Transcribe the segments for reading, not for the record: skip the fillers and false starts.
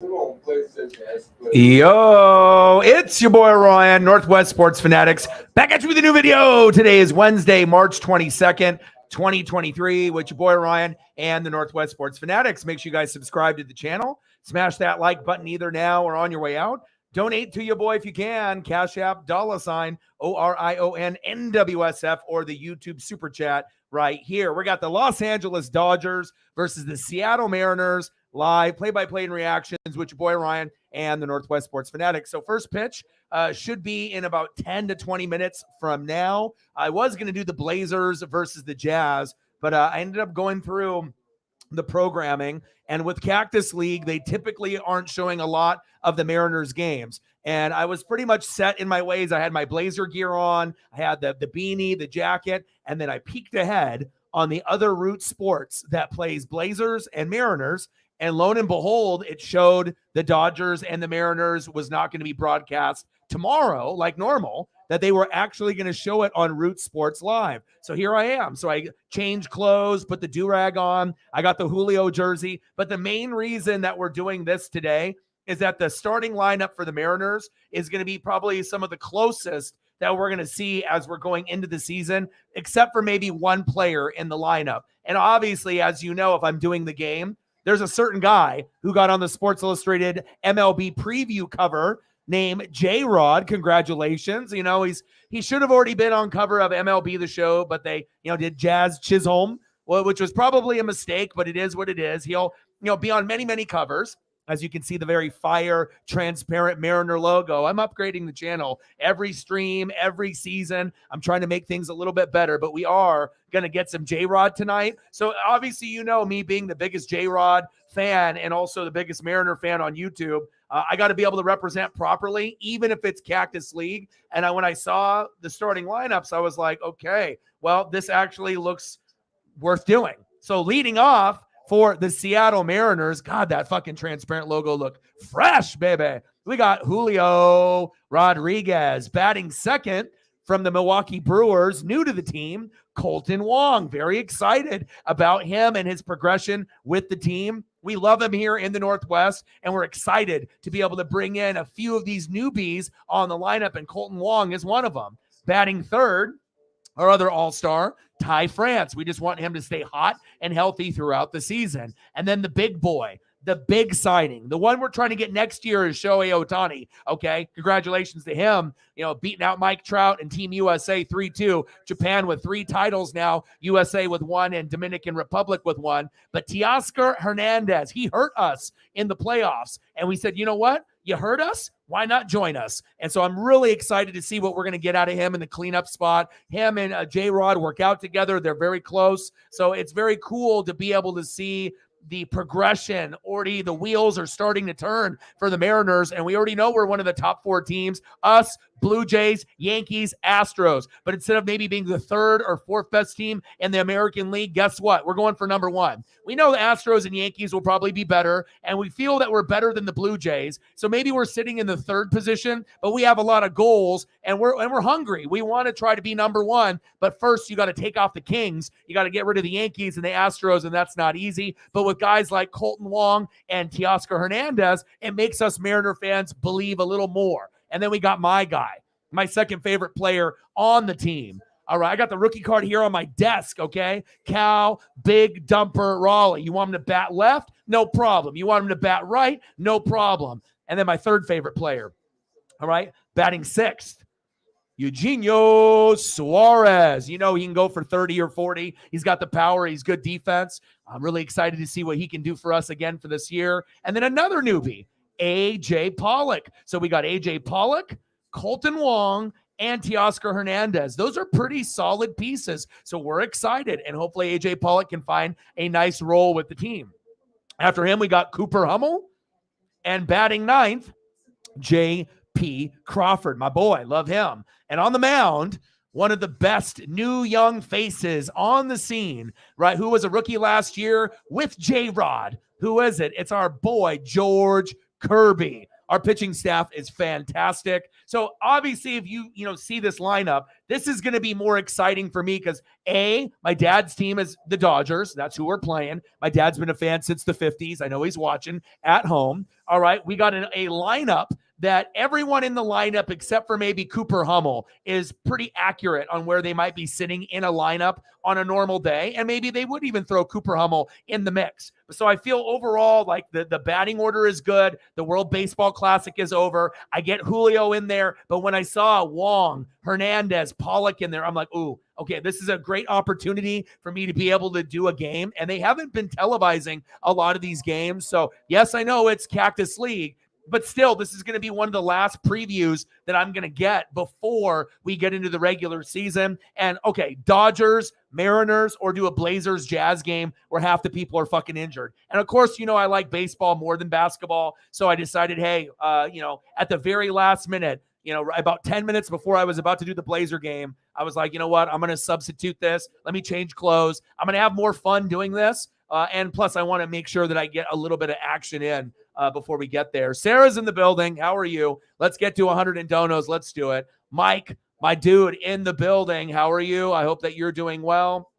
Yo, it's your boy Ryan, Northwest Sports Fanatics, back at you with a new video. Today is Wednesday, March 22nd, 2023, with your boy Ryan and the Northwest Sports Fanatics. Make sure you guys subscribe to the channel. Smash that like button either now or on your way out. Donate to your boy if you can. Cash App, $ ORION NWSF, or the YouTube Super Chat right here. We got the Los Angeles Dodgers versus the Seattle Mariners. Live play-by-play and reactions with your boy Ryan and the Northwest Sports Fanatics. So first pitch should be in about 10 to 20 minutes from now. I was going to do the Blazers versus the Jazz, but I ended up going through the programming. And with Cactus League, they typically aren't showing a lot of the Mariners games. And I was pretty much set in my ways. I had my Blazer gear on. I had the beanie, the jacket, and then I peeked ahead on the other Root Sports that plays Blazers and Mariners. And lo and behold, it showed the Dodgers and the Mariners was not going to be broadcast tomorrow like normal, that they were actually going to show it on Root Sports Live. So here I am. So I changed clothes, put the do-rag on. I got the Julio jersey. But the main reason that we're doing this today is that the starting lineup for the Mariners is going to be probably some of the closest that we're going to see as we're going into the season, except for maybe one player in the lineup. And obviously, as you know, if I'm doing the game, there's a certain guy who got on the Sports Illustrated MLB preview cover named J-Rod. Congratulations. You know, he should have already been on cover of MLB The Show, but they, did Jazz Chisholm, which was probably a mistake, but it is what it is. He'll, be on many, many covers. As you can see, the very fire, transparent Mariner logo. I'm upgrading the channel every stream, every season. I'm trying to make things a little bit better, but we are going to get some J-Rod tonight. So obviously, me being the biggest J-Rod fan and also the biggest Mariner fan on YouTube, I got to be able to represent properly, even if it's Cactus League. And when I saw the starting lineups, I was like, okay, well, this actually looks worth doing. So leading off, for the Seattle Mariners, God, that fucking transparent logo look fresh, baby. We got Julio Rodriguez batting second from the Milwaukee Brewers, new to the team, Kolten Wong. Very excited about him and his progression with the team. We love him here in the Northwest, and we're excited to be able to bring in a few of these newbies on the lineup, and Kolten Wong is one of them. Batting third, our other all-star, Ty France. We just want him to stay hot and healthy throughout the season. And then the big boy, the big signing, the one we're trying to get next year is Shohei Ohtani. Okay, congratulations to him. Beating out Mike Trout and Team USA 3-2. Japan with 3 titles now, USA with 1, and Dominican Republic with 1. But Teoscar Hernandez, he hurt us in the playoffs. And we said, you know what? You hurt us? Why not join us? And so I'm really excited to see what we're going to get out of him in the cleanup spot. Him and J-Rod work out together. They're very close. So it's very cool to be able to see the progression. Already the wheels are starting to turn for the Mariners, and we already know we're one of the top 4 teams. Us, Blue Jays, Yankees, Astros. But instead of maybe being the 3rd or 4th best team in the American League, guess what? We're going for number 1. We know the Astros and Yankees will probably be better, and we feel that we're better than the Blue Jays. So maybe we're sitting in the 3rd position, but we have a lot of goals, and we're hungry. We want to try to be number 1, but first you got to take off the Kings. You got to get rid of the Yankees and the Astros, and that's not easy. But with guys like Kolten Wong and Teoscar Hernandez, it makes us Mariner fans believe a little more. And then we got my guy, my second favorite player on the team. All right, I got the rookie card here on my desk, okay? Cal Big Dumper Raleigh. You want him to bat left? No problem. You want him to bat right? No problem. And then my third favorite player, all right, batting 6th, Eugenio Suarez. He can go for 30 or 40. He's got the power. He's good defense. I'm really excited to see what he can do for us again for this year. And then another newbie, A.J. Pollock. So we got A.J. Pollock, Kolten Wong, and Teoscar Hernandez. Those are pretty solid pieces. So we're excited, and hopefully A.J. Pollock can find a nice role with the team. After him, we got Cooper Hummel, and batting 9th, J.P. Crawford. My boy, love him. And on the mound, one of the best new young faces on the scene, right, who was a rookie last year with J-Rod. Who is it? It's our boy, George Kirby. Our pitching staff is fantastic. So obviously, if you see this lineup, this is going to be more exciting for me because my dad's team is the Dodgers. That's who we're playing. My dad's been a fan since the 50s. I know he's watching at home. All right, we got a lineup that everyone in the lineup, except for maybe Cooper Hummel, is pretty accurate on where they might be sitting in a lineup on a normal day. And maybe they would even throw Cooper Hummel in the mix. So I feel overall like the batting order is good. The World Baseball Classic is over. I get Julio in there. But when I saw Wong, Hernandez, Pollock in there, I'm like, ooh, okay, this is a great opportunity for me to be able to do a game. And they haven't been televising a lot of these games. So yes, I know it's Cactus League, but still, this is going to be one of the last previews that I'm going to get before we get into the regular season. And okay, Dodgers, Mariners, or do a Blazers Jazz game where half the people are fucking injured. And of course, I like baseball more than basketball. So I decided, hey, at the very last minute, about 10 minutes before I was about to do the Blazer game, I was like, you know what? I'm going to substitute this. Let me change clothes. I'm going to have more fun doing this. And plus, I want to make sure that I get a little bit of action in before we get there. Sarah's in the building. How are you? Let's get to 100 in donos. Let's do it. Mike, my dude, in the building. How are you? I hope that you're doing well.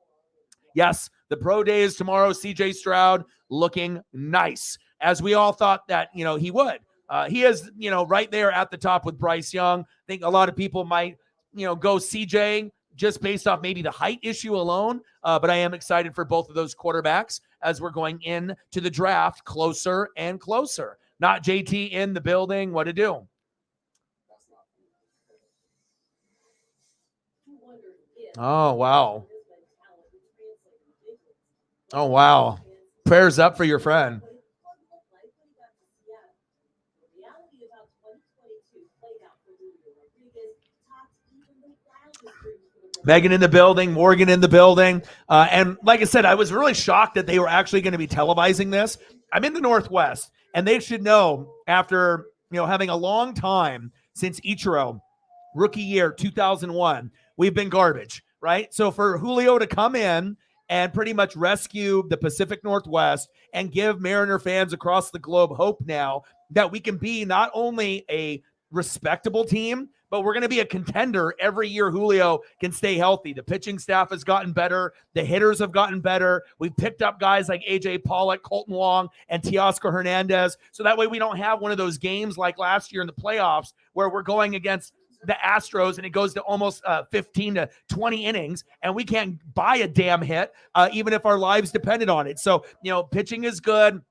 Yes, the pro day is tomorrow. CJ Stroud looking nice, as we all thought that, he would. He is, right there at the top with Bryce Young. I think a lot of people might, go CJ just based off maybe the height issue alone. But I am excited for both of those quarterbacks as we're going into the draft closer and closer. Not JT in the building. What to do? Oh, wow. Oh, wow. Prayers up for your friend. Megan in the building, Morgan in the building. And like I said, I was really shocked that they were actually going to be televising this. I'm in the Northwest, and they should know after, having a long time since Ichiro, rookie year, 2001, we've been garbage, right? So for Julio to come in and pretty much rescue the Pacific Northwest and give Mariner fans across the globe hope now that we can be not only a respectable team, but we're going to be a contender every year Julio can stay healthy. The pitching staff has gotten better. The hitters have gotten better. We've picked up guys like A.J. Pollock, Colton Wong, and Teoscar Hernandez. So that way we don't have one of those games like last year in the playoffs where we're going against the Astros and it goes to almost 15 to 20 innings and we can't buy a damn hit, even if our lives depended on it. So, pitching is good.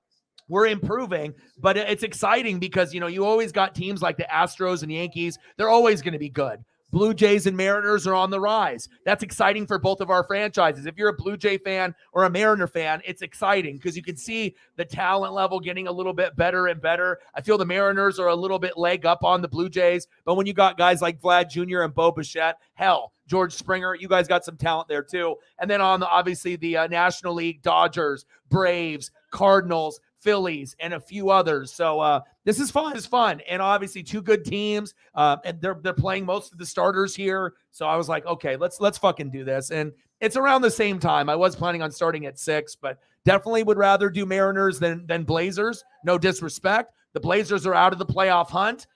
We're improving, but it's exciting because, you always got teams like the Astros and Yankees. They're always going to be good. Blue Jays and Mariners are on the rise. That's exciting for both of our franchises. If you're a Blue Jay fan or a Mariner fan, it's exciting because you can see the talent level getting a little bit better and better. I feel the Mariners are a little bit leg up on the Blue Jays, but when you got guys like Vlad Jr. and Bo Bichette, hell, George Springer, you guys got some talent there too. And then on obviously the National League, Dodgers, Braves, Cardinals, Phillies, and a few others. So this is fun. It's fun. And obviously two good teams. And they're playing most of the starters here. So I was like, okay, let's fucking do this. And it's around the same time. I was planning on starting at 6, but definitely would rather do Mariners than Blazers. No disrespect. The Blazers are out of the playoff hunt.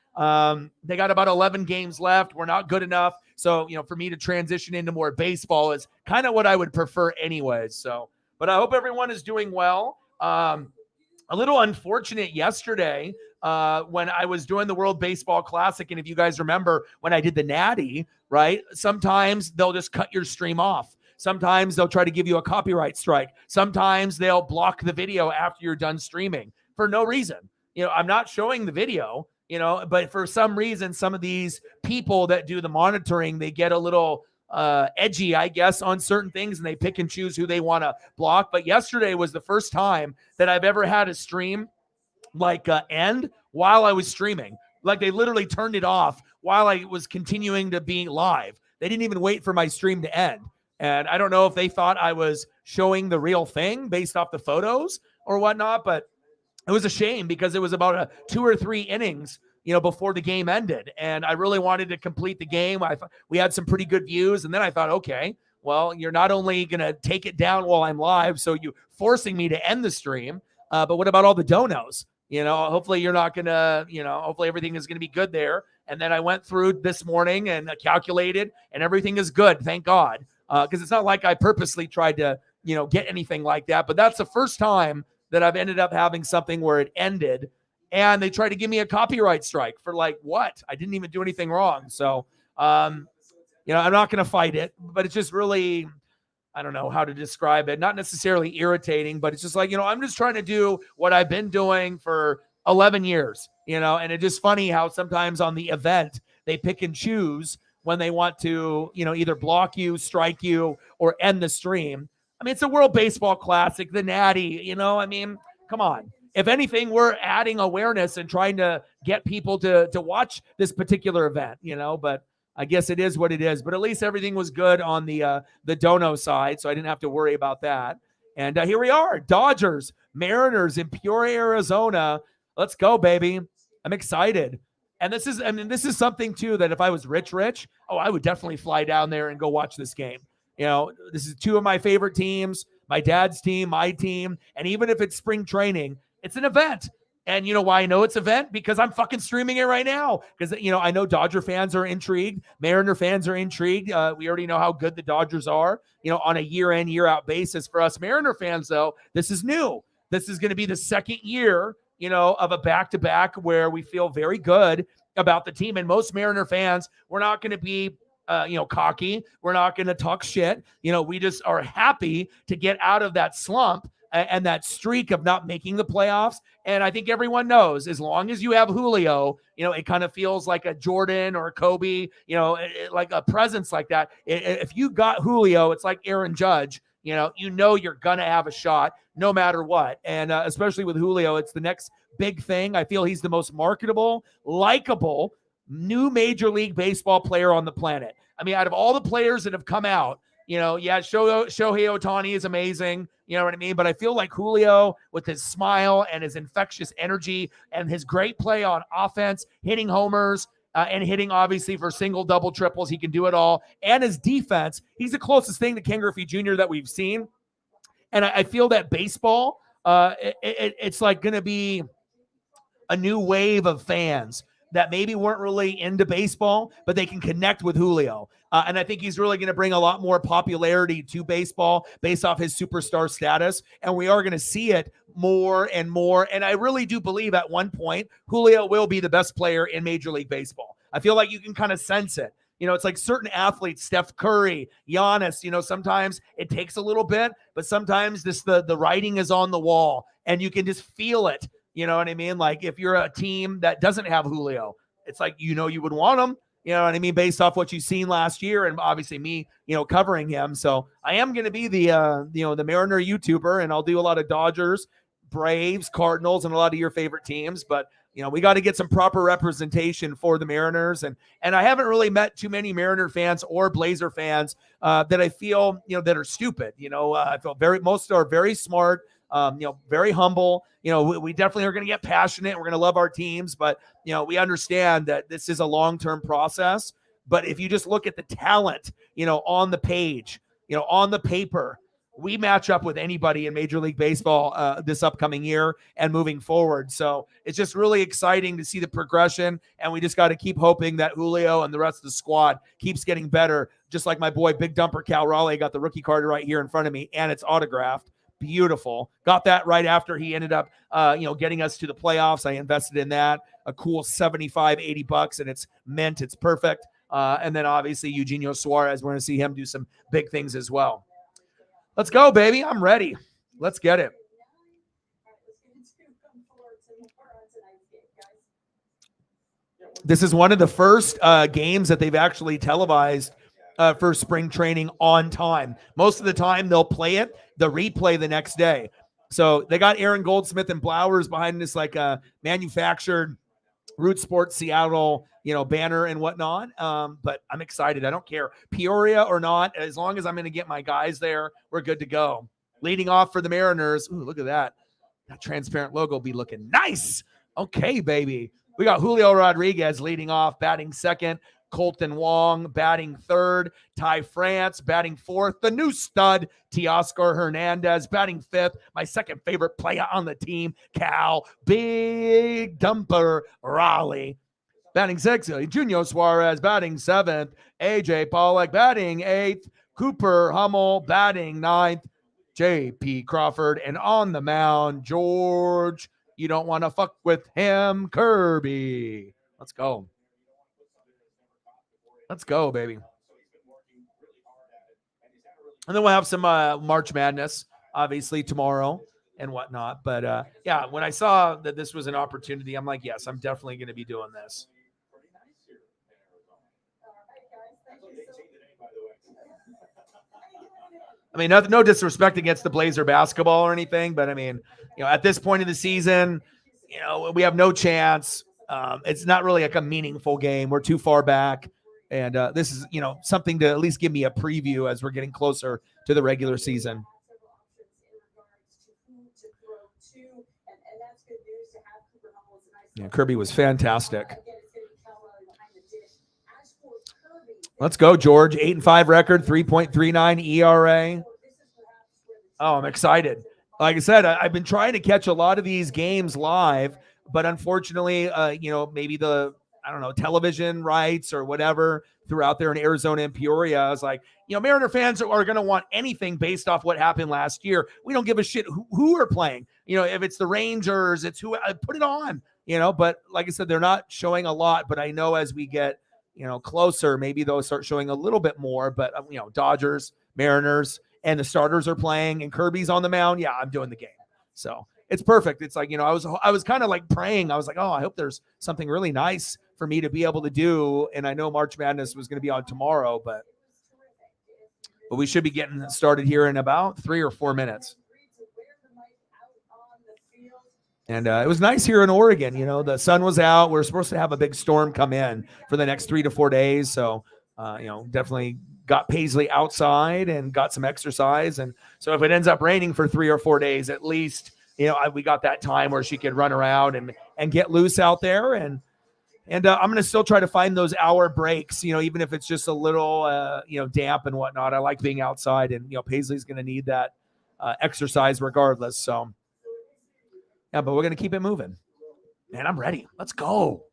They got about 11 games left. We're not good enough. So, for me to transition into more baseball is kind of what I would prefer anyways. So, but I hope everyone is doing well. A little unfortunate yesterday when I was doing the World Baseball Classic. And if you guys remember when I did the Natty, right? Sometimes they'll just cut your stream off. Sometimes they'll try to give you a copyright strike. Sometimes they'll block the video after you're done streaming for no reason. I'm not showing the video, but for some reason, some of these people that do the monitoring, they get a little edgy, I guess, on certain things, and they pick and choose who they want to block. But yesterday was the first time that I've ever had a stream end while I was streaming. Like they literally turned it off while I was continuing to be live. They didn't even wait for my stream to end. And I don't know if they thought I was showing the real thing based off the photos or whatnot, but it was a shame because it was about 2 or 3 innings before the game ended. And I really wanted to complete the game. We had some pretty good views. And then I thought, okay, well, you're not only going to take it down while I'm live, so you forcing me to end the stream, but what about all the donos? Hopefully you're not going to, hopefully everything is going to be good there. And then I went through this morning and calculated, and everything is good. Thank God. Because it's not like I purposely tried to, get anything like that. But that's the first time that I've ended up having something where it ended and they tried to give me a copyright strike for like what? I didn't even do anything wrong. So, I'm not going to fight it, but it's just really, I don't know how to describe it. Not necessarily irritating, but it's just like, I'm just trying to do what I've been doing for 11 years, and it's just funny how sometimes on the event they pick and choose when they want to, either block you, strike you, or end the stream. I mean, it's a World Baseball Classic, the Natty, come on. If anything, we're adding awareness and trying to get people to watch this particular event, but I guess it is what it is. But at least everything was good on the Dono side, so I didn't have to worry about that. And here we are, Dodgers, Mariners in Peoria, Arizona. Let's go, baby. I'm excited. And this is something, too, that if I was rich, I would definitely fly down there and go watch this game. This is two of my favorite teams, my dad's team, my team. And even if it's spring training, it's an event. And you know why I know it's an event? Because I'm fucking streaming it right now. Because, I know Dodger fans are intrigued. Mariner fans are intrigued. We already know how good the Dodgers are, on a year-in, year-out basis. For us Mariner fans, though, this is new. This is going to be the second year, of a back-to-back where we feel very good about the team. And most Mariner fans, we're not going to be cocky. We're not going to talk shit. We just are happy to get out of that slump and that streak of not making the playoffs. And I think everyone knows, as long as you have Julio, it kind of feels like a Jordan or a Kobe, like a presence like that. If you got Julio, it's like Aaron Judge, you're going to have a shot no matter what. And especially with Julio, it's the next big thing. I feel he's the most marketable, likable, new Major League Baseball player on the planet. I mean, out of all the players that have come out, Shohei Ohtani is amazing. You know what I mean? But I feel like Julio, with his smile and his infectious energy and his great play on offense, hitting homers and hitting, obviously, for single, double, triples. He can do it all. And his defense, he's the closest thing to Ken Griffey Jr. that we've seen. And I feel that baseball, it's like going to be a new wave of fans that maybe weren't really into baseball, but they can connect with Julio. And I think he's really going to bring a lot more popularity to baseball based off his superstar status. And we are going to see it more and more. And I really do believe at one point, Julio will be the best player in Major League Baseball. I feel like you can kind of sense it. It's like certain athletes, Steph Curry, Giannis, sometimes it takes a little bit, but sometimes the writing is on the wall and you can just feel it. You know what I mean? Like if you're a team that doesn't have Julio, it's like, you would want him, you know what I mean? Based off what you've seen last year and obviously me, covering him. So I am going to be the Mariner YouTuber, and I'll do a lot of Dodgers, Braves, Cardinals, and a lot of your favorite teams. But, we got to get some proper representation for the Mariners. And I haven't really met too many Mariner fans or Blazer fans that I feel, that are stupid. I feel most are very smart. Very humble. We definitely are going to get passionate. We're going to love our teams, but, we understand that this is a long-term process. But if you just look at the talent, on the page, on the paper, we match up with anybody in Major League Baseball this upcoming year and moving forward. So it's just really exciting to see the progression. And we just got to keep hoping that Julio and the rest of the squad keeps getting better. Just like my boy, Big Dumper Cal Raleigh, got the rookie card right here in front of me, and it's autographed. Beautiful. Got that right after he ended up, getting us to the playoffs. I invested in that, a cool $75-$80, and it's mint. It's perfect. And then obviously Eugenio Suarez, we're going to see him do some big things as well. Let's go, baby. I'm ready. Let's get it. This is one of the first games that they've actually televised for spring training on time. Most of the time they'll play it, the replay the next day. So they got Aaron Goldsmith and Blowers behind this like manufactured Root Sports Seattle, banner and whatnot. But I'm excited. I don't care Peoria or not. As long as I'm going to get my guys there, we're good to go. Leading off for the Mariners. Ooh, look at that. That transparent logo be looking nice. Okay, baby. We got Julio Rodriguez leading off, batting second. Colton Wong batting third. Ty France batting fourth. The new stud, Teoscar Hernandez batting fifth. My second favorite player on the team, Cal Big Dumper Raleigh batting sixth. Junior Suarez batting seventh. AJ Pollock batting eighth. Cooper Hummel batting ninth. J.P. Crawford, and on the mound, George, you don't want to fuck with him, Kirby. Let's go. Let's go, baby. And then we'll have some March Madness, obviously, tomorrow and whatnot. But, yeah, when I saw that this was an opportunity, I'm like, yes, I'm definitely going to be doing this. I mean, no disrespect against the Blazer basketball or anything, but I mean, at this point of the season, we have no chance. It's not really like a meaningful game. We're too far back. And this is, something to at least give me a preview as we're getting closer to the regular season. Yeah, Kirby was fantastic. Let's go, George. 8-5 record, 3.39 ERA. Oh, I'm excited. Like I said, I've been trying to catch a lot of these games live, but unfortunately, maybe television rights or whatever throughout there in Arizona and Peoria. I was like, Mariner fans are going to want anything based off what happened last year. We don't give a shit who are playing. If it's the Rangers, it's who. Put it on. But like I said, they're not showing a lot. But I know as we get closer, maybe they'll start showing a little bit more. But Dodgers, Mariners, and the starters are playing, and Kirby's on the mound. Yeah, I'm doing the game. So it's perfect. It's like, I was kind of like praying. I was like, oh, I hope there's something really nice for me to be able to do. And I know March Madness was going to be on tomorrow, but we should be getting started here in about 3 or 4 minutes. And it was nice here in Oregon. The sun was out. We're supposed to have a big storm come in for the next 3 to 4 days. So, definitely got Paisley outside and got some exercise. And so if it ends up raining for 3 or 4 days, at least, we got that time where she could run around and get loose out there. And I'm going to still try to find those hour breaks, even if it's just a little, damp and whatnot. I like being outside, and, Paisley's going to need that exercise regardless. So, yeah, but we're going to keep it moving. Man, I'm ready. Let's go.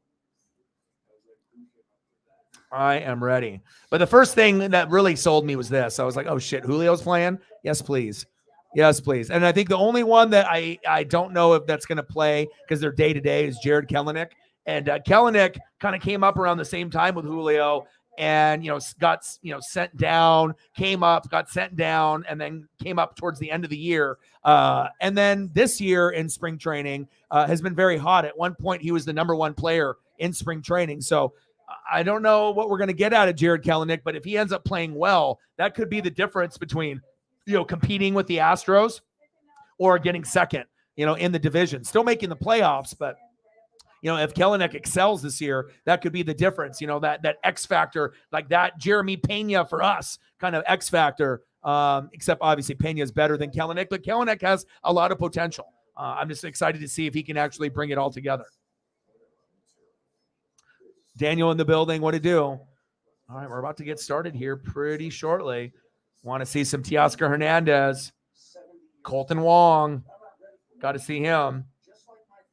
I am ready. But the first thing that really sold me was this. I was like, oh, shit, Julio's playing? Yes, please. Yes, please. And I think the only one that I don't know if that's going to play because they're day-to-day is Jared Kelenic. And Kelenic kind of came up around the same time with Julio and, got, sent down, came up, got sent down, and then came up towards the end of the year. And then this year in spring training has been very hot. At one point, he was the number one player in spring training. So I don't know what we're going to get out of Jared Kelenic, but if he ends up playing well, that could be the difference between, competing with the Astros or getting second, in the division. Still making the playoffs, but if Kelenic excels this year, that could be the difference. That X factor, like that Jeremy Pena for us kind of X factor. Except obviously Pena is better than Kelenic, but Kelenic has a lot of potential. I'm just excited to see if he can actually bring it all together. Daniel in the building, what to do? All right, we're about to get started here pretty shortly. Want to see some Teoscar Hernandez, Colton Wong, got to see him,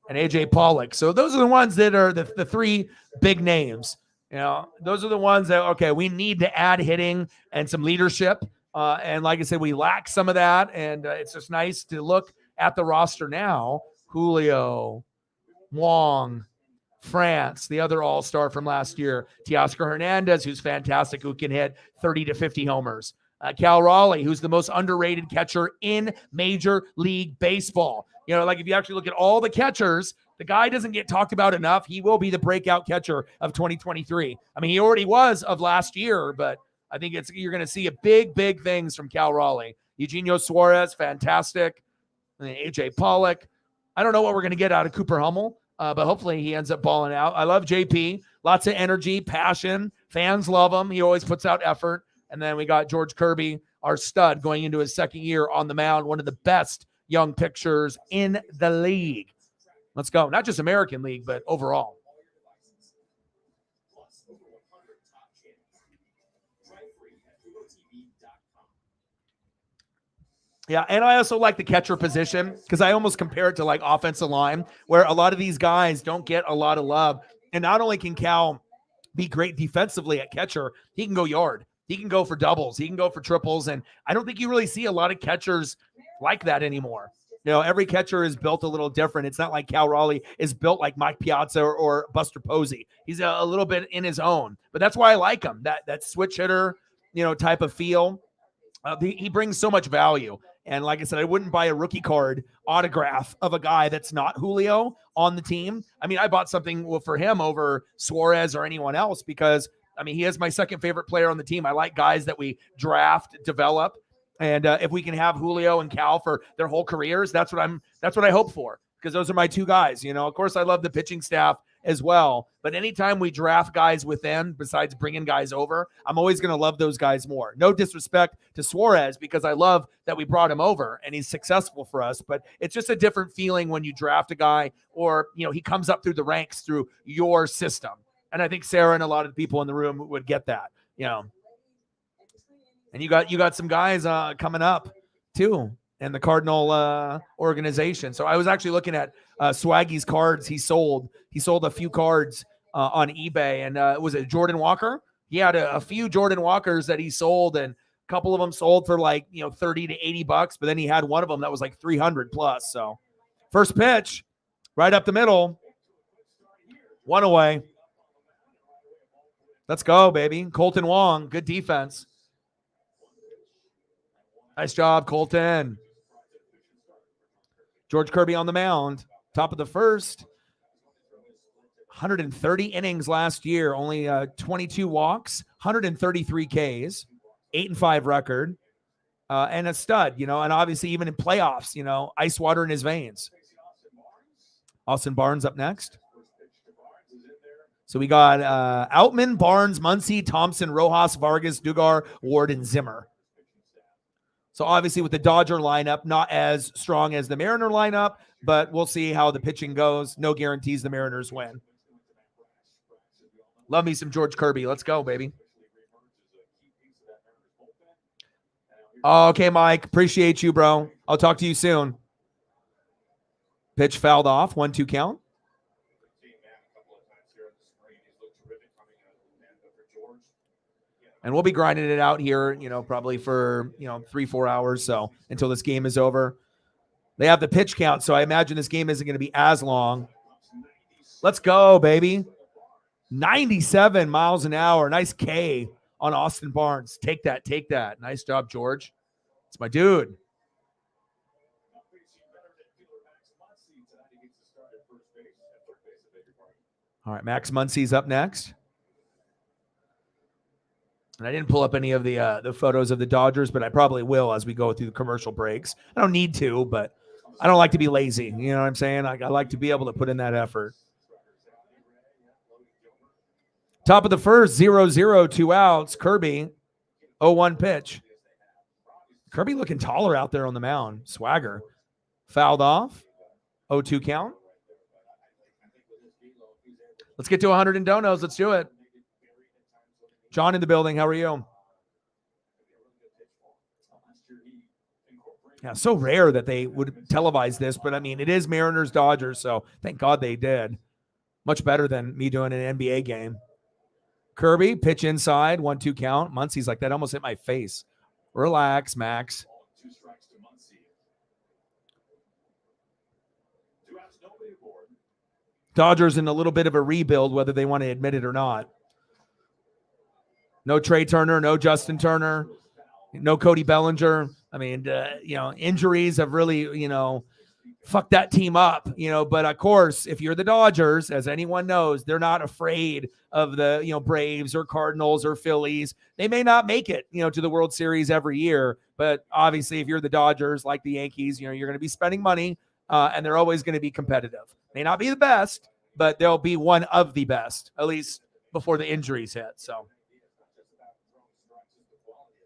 and AJ Pollock. So those are the ones that are the three big names. Those are the ones that, okay, we need to add hitting and some leadership. And like I said, we lack some of that, and it's just nice to look at the roster now. Julio, Wong, France, the other all-star from last year, Teoscar Hernandez, who's fantastic, who can hit 30 to 50 homers. Cal Raleigh, who's the most underrated catcher in Major League Baseball. Like if you actually look at all the catchers, the guy doesn't get talked about enough. He will be the breakout catcher of 2023. I mean, he already was of last year, but I think you're going to see big things from Cal Raleigh. Eugenio Suarez, fantastic. And then AJ Pollock. I don't know what we're going to get out of Cooper Hummel, but hopefully he ends up balling out. I love JP. Lots of energy, passion. Fans love him. He always puts out effort. And then we got George Kirby, our stud, going into his second year on the mound, one of the best young pitchers in the league. Let's go. Not just American League, but overall. Yeah, and I also like the catcher position because I almost compare it to like offensive line, where a lot of these guys don't get a lot of love. And not only can Cal be great defensively at catcher, he can go yard. He can go for doubles. He can go for triples. And I don't think you really see a lot of catchers like that anymore. You know, every catcher is built a little different. It's not like Cal Raleigh is built like Mike Piazza or Buster Posey. He's a little bit in his own, but that's why I like him. That switch hitter, type of feel. He brings so much value. And like I said, I wouldn't buy a rookie card autograph of a guy that's not Julio on the team. I mean, I bought something for him over Suarez or anyone else because, I mean, he is my second favorite player on the team. I like guys that we draft, develop. And if we can have Julio and Cal for their whole careers, that's what I hope for, because those are my two guys. Of course, I love the pitching staff as well. But anytime we draft guys within, besides bringing guys over, I'm always going to love those guys more. No disrespect to Suarez, because I love that we brought him over and he's successful for us. But it's just a different feeling when you draft a guy or, he comes up through the ranks through your system. And I think Sarah and a lot of the people in the room would get that, And you got some guys coming up too in the Cardinal organization. So I was actually looking at Swaggy's cards. He sold a few cards on eBay, and was it Jordan Walker? He had a few Jordan Walkers that he sold, and a couple of them sold for like $30 to $80, but then he had one of them that was like 300 plus. So first pitch, right up the middle, one away. Let's go, baby. Colton Wong, good defense. Nice job, Colton. George Kirby on the mound, top of the first. 130 innings last year, only 22 walks, 133 Ks, 8-5 record, and a stud, and obviously even in playoffs, ice water in his veins. Austin Barnes up next. So we got Outman, Barnes, Muncy, Thompson, Rojas, Vargas, Dugar, Ward, and Zimmer. So obviously with the Dodger lineup, not as strong as the Mariner lineup, but we'll see how the pitching goes. No guarantees the Mariners win. Love me some George Kirby. Let's go, baby. Okay, Mike. Appreciate you, bro. I'll talk to you soon. Pitch fouled off. 1-2 count. And we'll be grinding it out here, probably for, 3-4 hours. So until this game is over. They have the pitch count, so I imagine this game isn't going to be as long. Let's go, baby. 97 miles an hour. Nice K on Austin Barnes. Take that. Nice job, George. It's my dude. All right, Max Muncy's up next. And I didn't pull up any of the photos of the Dodgers, but I probably will as we go through the commercial breaks. I don't need to, but I don't like to be lazy. You know what I'm saying? I like to be able to put in that effort. Top of the first, 0-0, 2 outs. Kirby, 0-1 pitch. Kirby looking taller out there on the mound. Swagger. Fouled off. 0-2 count. Let's get to 100 in donos. Let's do it. John in the building. How are you? Yeah, so rare that they would televise this, but I mean, it is Mariners Dodgers, so thank God they did. Much better than me doing an NBA game. Kirby, pitch inside, 1-2 count. Muncy's like, that almost hit my face. Relax, Max. Dodgers in a little bit of a rebuild, whether they want to admit it or not. No Trey Turner, no Justin Turner, no Cody Bellinger. I mean, injuries have really, fucked that team up, but of course, if you're the Dodgers, as anyone knows, they're not afraid of the, Braves or Cardinals or Phillies. They may not make it, to the World Series every year, but obviously if you're the Dodgers, like the Yankees, you're going to be spending money and they're always going to be competitive. May not be the best, but they'll be one of the best, at least before the injuries hit. So.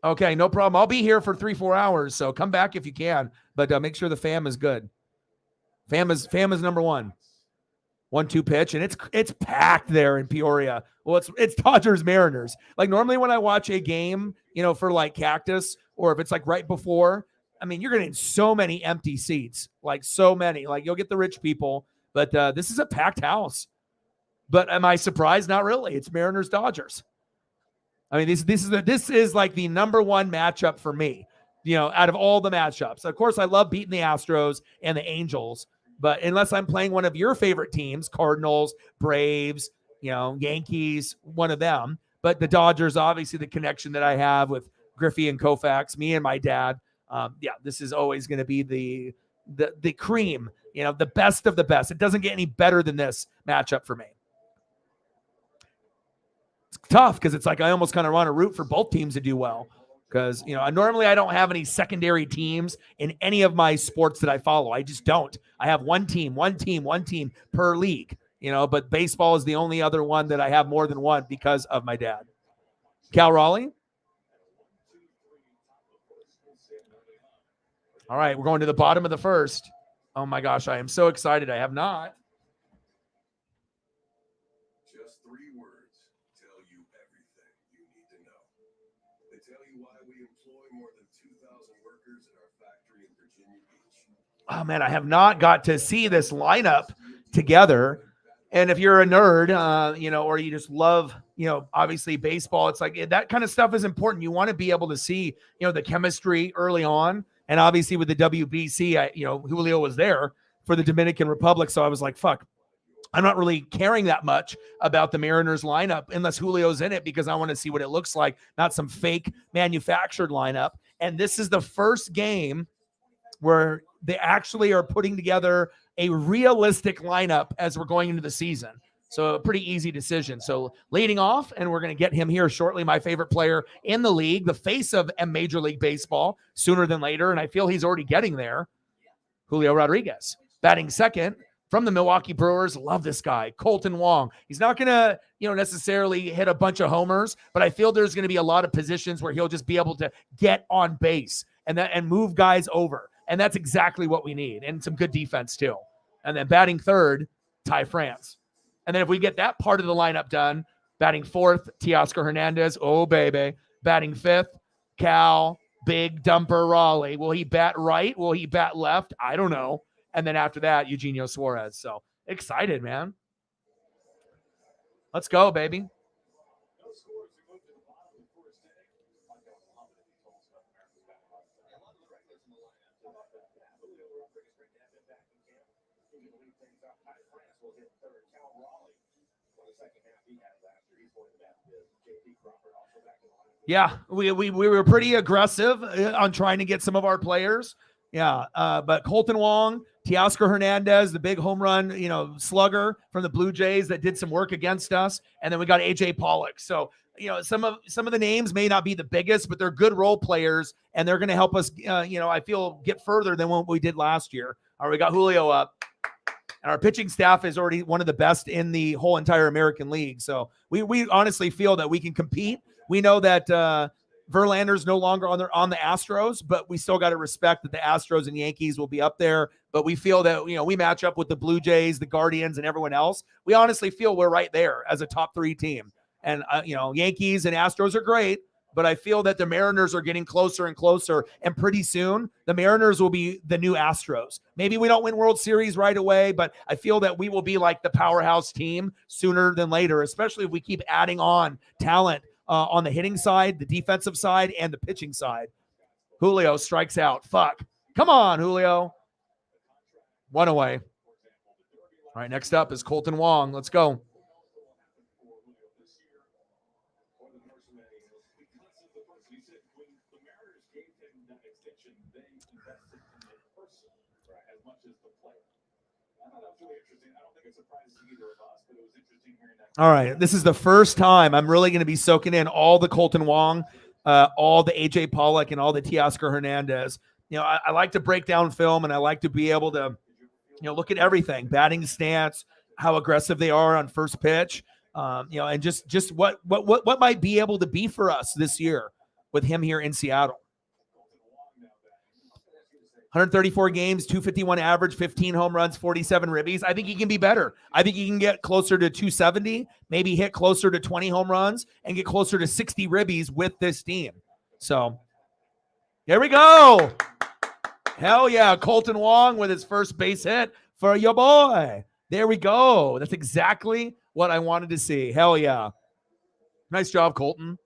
Okay, no problem. I'll be here for 3-4 hours, so come back if you can, but make sure the fam is good. Fam is number one. 1-2 pitch, and it's packed there in Peoria. Well, it's Dodgers Mariners. Like normally when I watch a game, for like Cactus, or if it's like right before, I mean, you're going to need so many empty seats, like so many. Like you'll get the rich people, but this is a packed house. But am I surprised? Not really. It's Mariners Dodgers. I mean, this is like the number one matchup for me. Out of all the matchups. Of course, I love beating the Astros and the Angels, but unless I'm playing one of your favorite teams, Cardinals, Braves, Yankees, one of them. But the Dodgers, obviously, the connection that I have with Griffey and Koufax, me and my dad. This is always going to be the cream, the best of the best. It doesn't get any better than this matchup for me. It's tough because it's like I almost kind of want to root for both teams to do well. Because, normally I don't have any secondary teams in any of my sports that I follow. I just don't. I have one team per league, but baseball is the only other one that I have more than one because of my dad. Cal Raleigh. All right, we're going to the bottom of the first. Oh, my gosh, I am so excited. I have not. Just 3 words tell you everything you need to know. They tell you why we employ more than 2,000 workers in our factory in Virginia Beach. Oh, man, I have not got to see this lineup together. And if you're a nerd, or you just love, obviously baseball, it's like that kind of stuff is important. You want to be able to see, the chemistry early on. And obviously with the WBC, Julio was there for the Dominican Republic. So I was like, fuck, I'm not really caring that much about the Mariners lineup unless Julio's in it because I want to see what it looks like, not some fake manufactured lineup. And this is the first game where they actually are putting together a realistic lineup as we're going into the season. So a pretty easy decision. So leading off, and we're going to get him here shortly, my favorite player in the league, the face of Major League Baseball, sooner than later, and I feel he's already getting there. Julio Rodriguez, batting second from the Milwaukee Brewers. Love this guy, Kolten Wong. He's not going to, necessarily hit a bunch of homers, but I feel there's going to be a lot of positions where he'll just be able to get on base and move guys over, and that's exactly what we need, and some good defense too. And then batting third, Ty France. And then if we get that part of the lineup done, batting fourth, Teoscar Hernandez. Oh, baby. Batting fifth, Cal, big dumper Raleigh. Will he bat right? Will he bat left? I don't know. And then after that, Eugenio Suarez. So excited, man. Let's go, baby. Yeah, we were pretty aggressive on trying to get some of our players. Yeah, but Kolten Wong, Teoscar Hernandez, the big home run, slugger from the Blue Jays that did some work against us, and then we got AJ Pollock. So, some of the names may not be the biggest, but they're good role players, and they're going to help us, I feel, get further than what we did last year. All right, we got Julio up. And our pitching staff is already one of the best in the whole entire American League. So we honestly feel that we can compete. We know that Verlander's no longer on the Astros, but we still got to respect that the Astros and Yankees will be up there. But we feel that, we match up with the Blue Jays, the Guardians, and everyone else. We honestly feel we're right there as a top 3 team. And, Yankees and Astros are great, but I feel that the Mariners are getting closer and closer, and pretty soon the Mariners will be the new Astros. Maybe we don't win World Series right away, but I feel that we will be like the powerhouse team sooner than later, especially if we keep adding on talent on the hitting side, the defensive side, and the pitching side. Julio strikes out. Fuck. Come on, Julio. 1 away. All right, next up is Kolten Wong. Let's go. All right, this is the first time I'm really going to be soaking in all the Kolten Wong, all the AJ Pollock, and all the Teoscar Hernandez. I like to break down film, and I like to be able to, look at everything, batting stance, how aggressive they are on first pitch, and just what might be able to be for us this year with him here in Seattle. 134 games, 251 average, 15 home runs, 47 ribbies. I think he can be better. I think he can get closer to 270, maybe hit closer to 20 home runs and get closer to 60 ribbies with this team. So here we go. Hell yeah. Colton Wong with his first base hit for your boy. There we go. That's exactly what I wanted to see. Hell yeah. Nice job, Colton.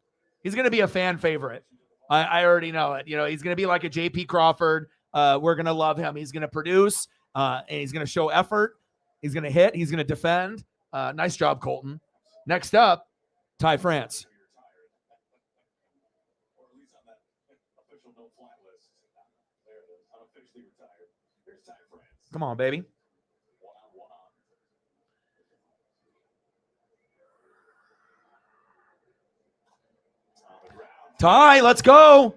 He's going to be a fan favorite. I already know it. You know, he's going to be like a JP Crawford. We're going to love him. He's going to produce, and he's going to show effort. He's going to hit. He's going to defend. Nice job, Colton. Next up, Ty France. Come on, baby. Ty, let's go.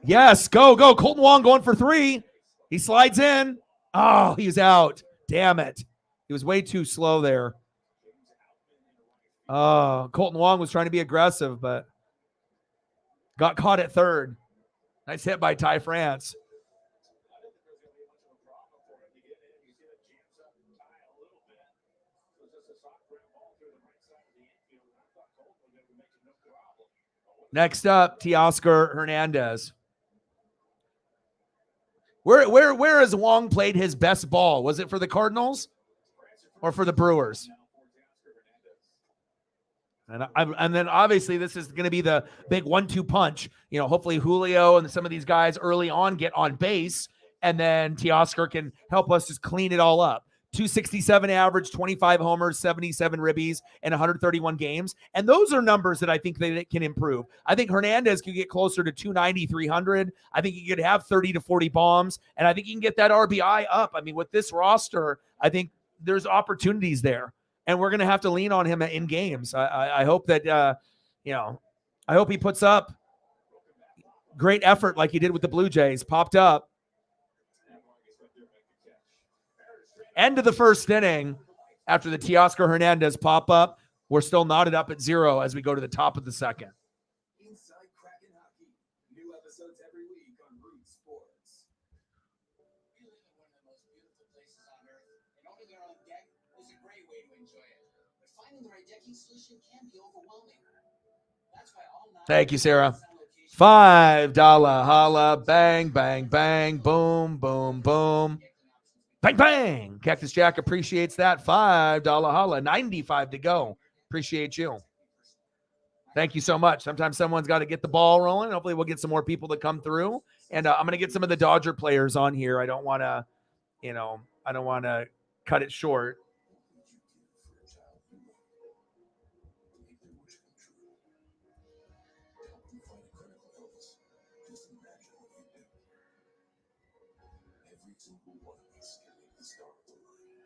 Yes, go. Colton Wong going for 3. He slides in. Oh, he's out. Damn it. He was way too slow there. Oh, Colton Wong was trying to be aggressive, but got caught at third. Nice hit by Ty France. Next up, Teoscar Hernandez. Where has Wong played his best ball? Was it for the Cardinals or for the Brewers? And then obviously this is going to be the big 1-2 punch. You know, hopefully Julio and some of these guys early on get on base, and then Teoscar can help us just clean it all up. 267 average, 25 homers, 77 ribbies, and 131 games. And those are numbers that I think they can improve. I think Hernandez could get closer to 290, 300. I think he could have 30 to 40 bombs, and I think he can get that RBI up. I mean, with this roster, I think there's opportunities there, and we're going to have to lean on him in games. I hope that, I hope he puts up great effort like he did with the Blue Jays, popped up. End of the first inning, after the Teoscar Hernandez pop-up, we're still knotted up at 0 as we go to the top of the second. Inside Kraken Hockey. New episodes every week on Root Sports. We live in one of the most beautiful places on earth, and owning your own deck is a great way to enjoy it. But finding the right decking solution can be overwhelming. That's why all Thank you, Sarah. $5 holla, bang, bang, bang, boom, boom, boom. Bang, bang. Cactus Jack appreciates that. $5 holla, 95 to go. Appreciate you. Thank you so much. Sometimes someone's got to get the ball rolling. Hopefully we'll get some more people to come through. And I'm going to get some of the Dodger players on here. I don't want to, cut it short. Every single one of us can make the star of the line.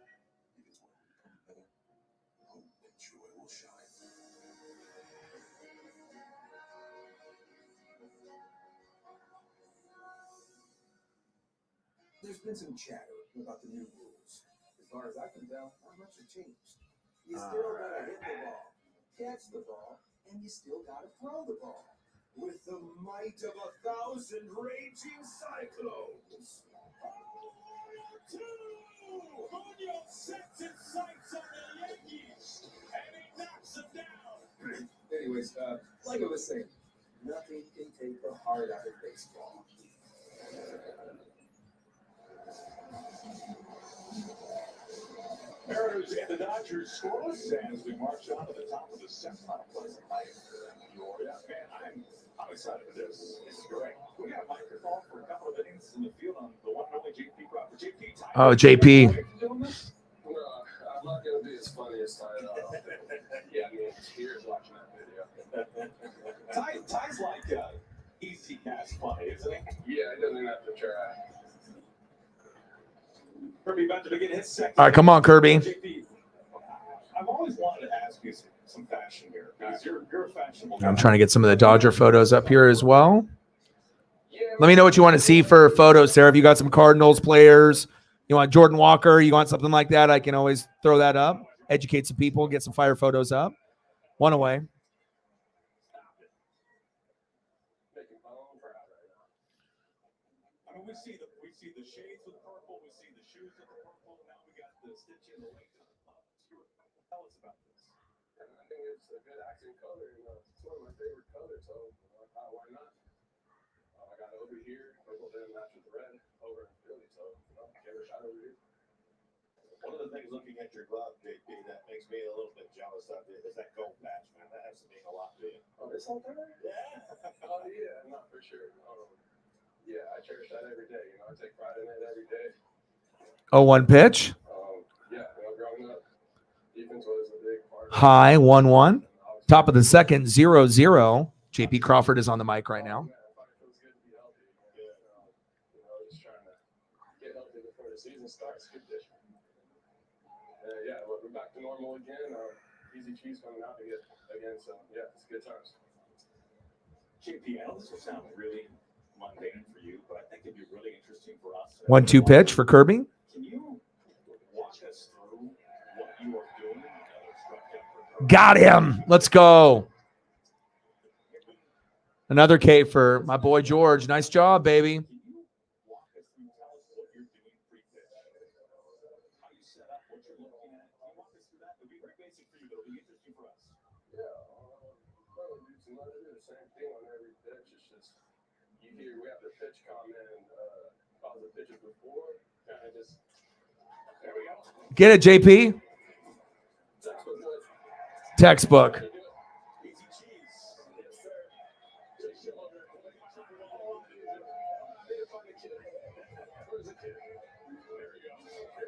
Because when we come together, hope and joy will shine. There's been some chatter about the new rules. As far as I can tell, not much has changed. You still gotta hit the ball, catch the ball, and you still gotta throw the ball. With the might of 1,000 raging cyclones. Munoz sets his sights on the Yankees, and he knocks them down. Anyways, like I was saying, nothing can take the heart out of baseball. Mariners and the Dodgers scoreless as we march on to the top of the semifinal pleasant night in Peoria. Man, I'm excited for this. This is great. We got a microphone for a couple of innings in the field on the one and only JP Crawford. JP, Oh, JP. I'm not gonna be as funny as Ty. Yeah, I mean, tears watching that video. Ty's like easy cast funny, isn't he? Yeah, I didn't have to try. Kirby about to begin his second. All right, come on, Kirby. JP, I've always wanted to ask you some fashion here because you're a fashionable guy. I'm trying to get some of the Dodger photos up here as well. Let me know what you want to see for photos, Sarah. If you got some Cardinals players, you want Jordan Walker, you want something like that, I can always throw that up, educate some people, get some fire photos up. One away. I mean, we see the shades of the purple, we see the shoes of the purple, now we got the stitch in the link. Tell us about this. I think it's a good accent color. It's one of my favorite colors, so why not? I got over here, purple down a match with Red over in Philly, so give her a shot over here. One of the things looking at your glove, JP, that makes me a little bit jealous of it is that gold patch, man. That has to mean a lot to you. Oh, this whole thing? Yeah. Oh, yeah, not for sure. Yeah, I cherish that every day. I take pride in it every day. 0-1 pitch. Yeah, growing up, defense was a big part. High 1-1. Top of the second, 0-0. JP Crawford is on the mic right now. Yeah, it feels good to be healthy. Just trying to get healthy before the season starts. Good dish. Yeah, we're back to normal again. Easy cheese coming out again. So yeah, it's good times. JP, I know this will sound really mundane for you, but I think it'd be really interesting for us. 1-2 pitch for Kirby. Can you walk us through what you are doing? Got him. Let's go. Another K for my boy George. Nice job, baby. Can you walk us through, tell us what you're doing pre-pitch? How you set up, what you're looking at? Can you walk us through that? It'll be very basic for you, but it'll be interesting for us. Yeah, probably do the same thing on every pitch. It's just you hear we have the pitch comment and all the pitches before, kind of just there we go. Get it, JP. That's what good. Textbook. Easy cheese. Yes, sir. Just show them. Where's the kid? There we go. There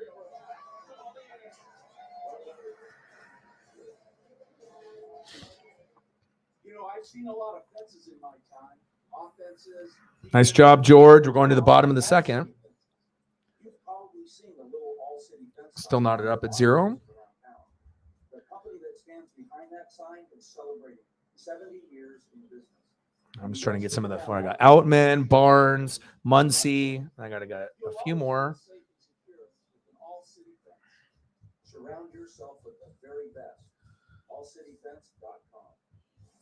we go. I've seen a lot of fences in my time. Offenses. Nice job, George. We're going to the bottom of the second. You've probably seen the little all-city fence. Still knotted up at 0. The company that stands behind that sign is celebrating 70 years in business. I'm just trying to get some of the fun. I got Outman, Barnes, Muncie. I got a few more. Surround yourself with the very best. Allcityfence.com.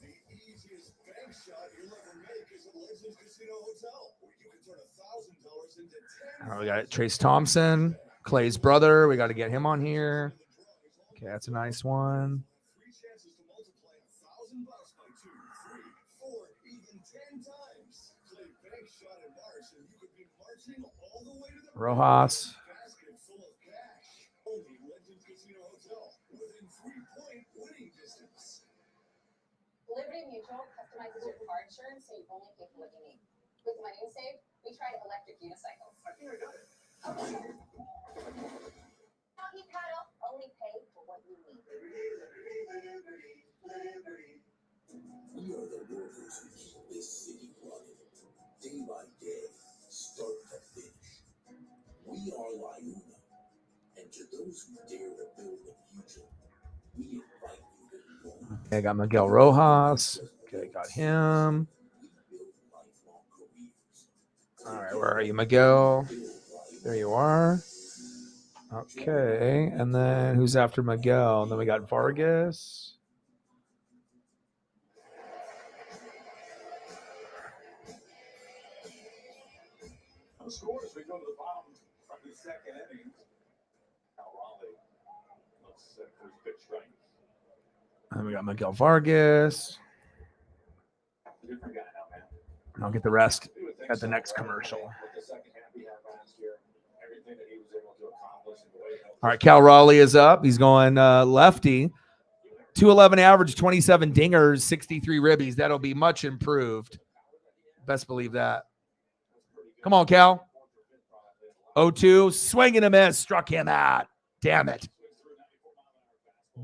The easiest bank shot you'll ever make is at Legends Casino Hotel, where you can turn $1,000 into $10,000. We got Trace Thompson, Clay's brother. We got to get him on here. Okay, that's a nice one. 3 chances to multiply $1,000 by 2, 3, 4, even 10 times. Play bank shot in March, and you could be marching all the way to the Rojas. basket full of cash. Only Legends Casino Hotel, within 3-point winning distance. Liberty Mutual customizes your car insurance so you only pay for what you need. With Money and Save, we tried electric unicycles. I think I got it. Okay. Now you paddle, only pay for what you need. We are the workers who keep this city running, day by day, start to finish. We are Liuna, and to those who dare to build the future, we invite you to join. Okay, I got Miguel Rojas. Okay, got him. We build lifelong careers. All right, where are you, Miguel? There you are. Okay, and then who's after Miguel? And then we got Vargas. The scores, we go to the bottom from the second inning. Cal Raleigh looks set for his pitch strike. And we got Miguel Vargas. Different guy now, man. And I'll get the rest We would think at the so, next right? commercial. With the second half he had last year, everything that he was able to accomplish in the way he All right, Cal Raleigh is up. He's going lefty. 211 average, 27 dingers, 63 ribbies. That'll be much improved. Best believe that. Come on, Cal. 0-2, swing and a miss. Struck him out. Damn it.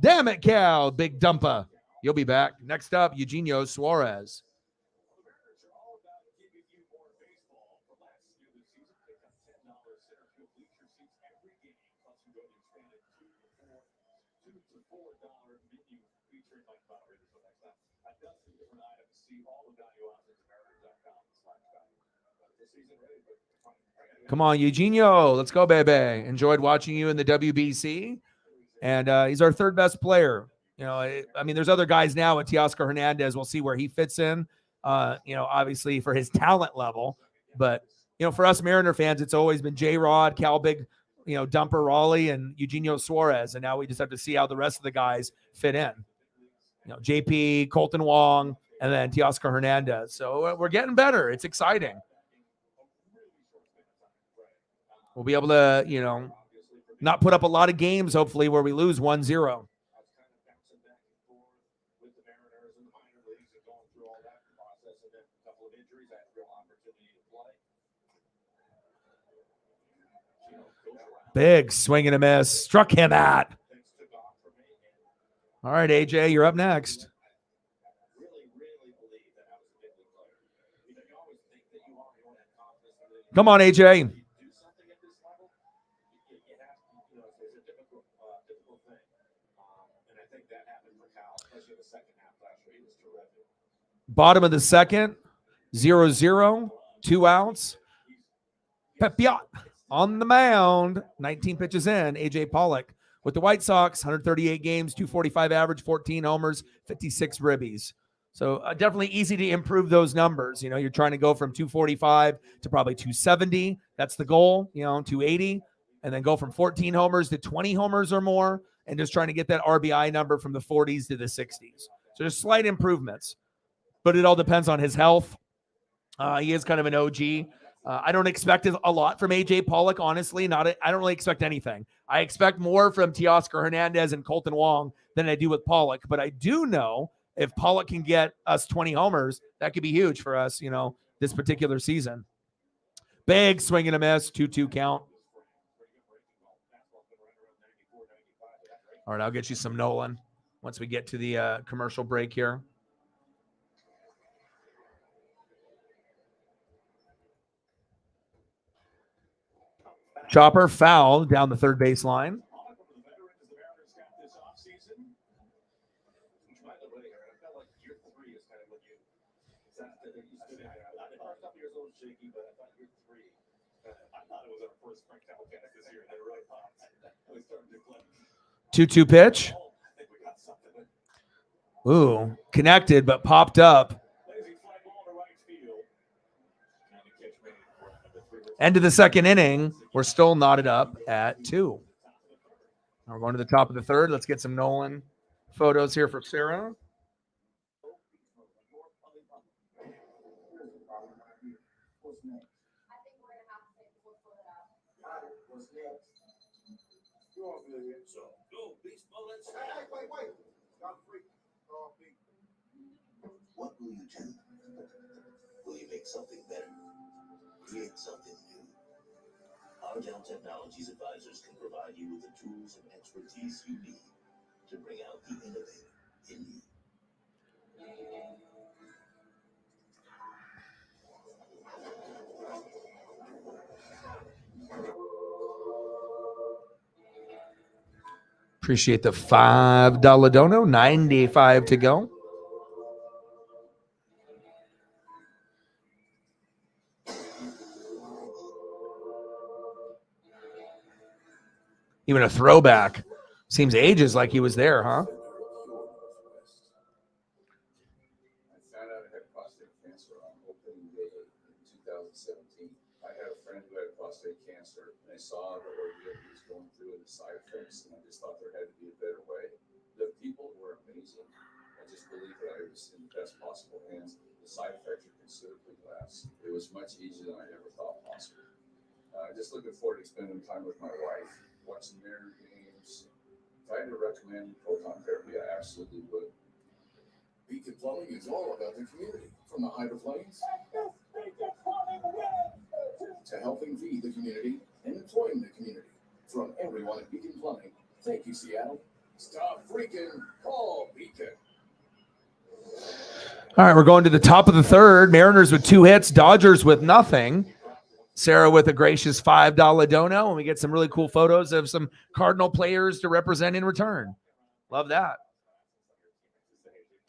Damn it, Cal. Big dumper. You'll be back. Next up, Eugenio Suarez. Come on, Eugenio. Let's go, baby. Enjoyed watching you in the WBC. And he's our third best player. You know, I mean, there's other guys now with Teoscar Hernandez. We'll see where he fits in, you know, obviously for his talent level. But, you know, for us Mariner fans, it's always been J-Rod, Cal Big, you know, Dumper Raleigh, and Eugenio Suarez. And now we just have to see how the rest of the guys fit in. You know, JP, Colton Wong, and then Teoscar Hernandez. So we're getting better. It's exciting. We'll be able to, you know, not put up a lot of games, hopefully, where we lose 1-0. I was kind of bouncing back and forth with the Mariners and the minor leagues and going through all that process, and then a couple of injuries. I had a real opportunity to play. You know, goes around. Big swing and a miss. Struck him out. Things took off for me, and All right, AJ, you're up next. I really believe that I was a big league player. You know, you always think that you are. You want to have confidence in it. Come on, AJ. Do something at this level, you have to, you know, it's a difficult thing. And I think that happened for Cal, especially in the second half last year. He was terrific. Bottom of the second, 0-0, 2 outs. Pepiot on the mound, 19 pitches in. AJ Pollock with the White Sox, 138 games, 245 average, 14 homers, 56 ribbies. So definitely easy to improve those numbers. You know, you're trying to go from 245 to probably 270. That's the goal, you know, 280. And then go from 14 homers to 20 homers or more. And just trying to get that RBI number from the 40s to the 60s. So just slight improvements. But it all depends on his health. He is kind of an OG. I don't expect a lot from AJ Pollock, honestly. I don't really expect anything. I expect more from Teoscar Hernandez and Colton Wong than I do with Pollock. But I do know if Pollock can get us 20 homers, that could be huge for us, you know, this particular season. Big swing and a miss, 2-2 count. All right, I'll get you some Nolan once we get to the commercial break here. Chopper foul down the third base line. Shaky, but I thought year 3. I thought it was our first spring telecast this year. They really popped. We started to click. 2-2 pitch. I think we got something. Ooh, connected but popped up. Lazy fly ball to right field. And the catch made it for number 3. End of the second inning. We're still knotted up at 2. Now we're going to the top of the third. Let's get some Nolan photos here for Sarah. I think we're gonna have to take the foot out. What's next? You all familiar? So, go, baseball, let's Wait. Stop freaking. What will you do? Will you make something better? Create something new? Our Dell Technologies advisors can provide you with the tools and expertise you need to bring out the innovator in you. Appreciate the $5 dono. 95 to go. Even a throwback. Seems ages like he was there, huh? I found out I had prostate cancer on opening day in 2017. I had a friend who had prostate cancer, and I saw the ordeal he was going through and the side effects, and I just thought there had to be a better way. The people were amazing. I just believed that I was in the best possible hands. The side effects are considerably less. It was much easier than I ever thought possible. Just looking forward to spending time with my wife, watching their games. If I had to recommend proton therapy, I absolutely would. Beacon Plumbing is all about the community, from the hydroplanes to helping feed the community and employing the community. From everyone at Beacon Plumbing, thank you, Seattle. Stop freaking, call Beacon. All right, we're going to the top of the third. Mariners with 2 hits, Dodgers with nothing. Sarah with a gracious $5 dono, and we get some really cool photos of some Cardinal players to represent in return. Love that.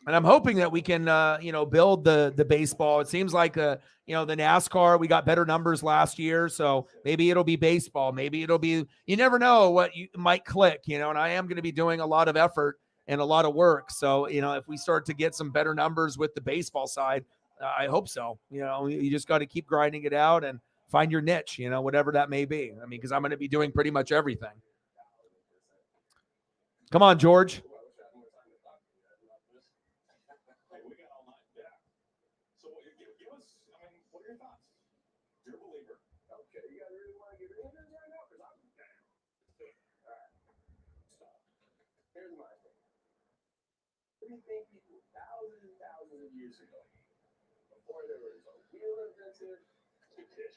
And I'm hoping that we can, build the baseball. It seems like, the NASCAR, we got better numbers last year, so maybe it'll be baseball. Maybe it'll be, you never know what you might click, and I am going to be doing a lot of effort and a lot of work. So, if we start to get some better numbers with the baseball side, I hope so. You just got to keep grinding it out and find your niche, whatever that may be. I mean, because I'm going to be doing pretty much everything. Come on, George. We got all night. Yeah. So give us, what are your thoughts? You're a believer. Okay, you guys really want to get into that? you think people thousands and thousands of years ago, before there was a wheel invented, good pitch.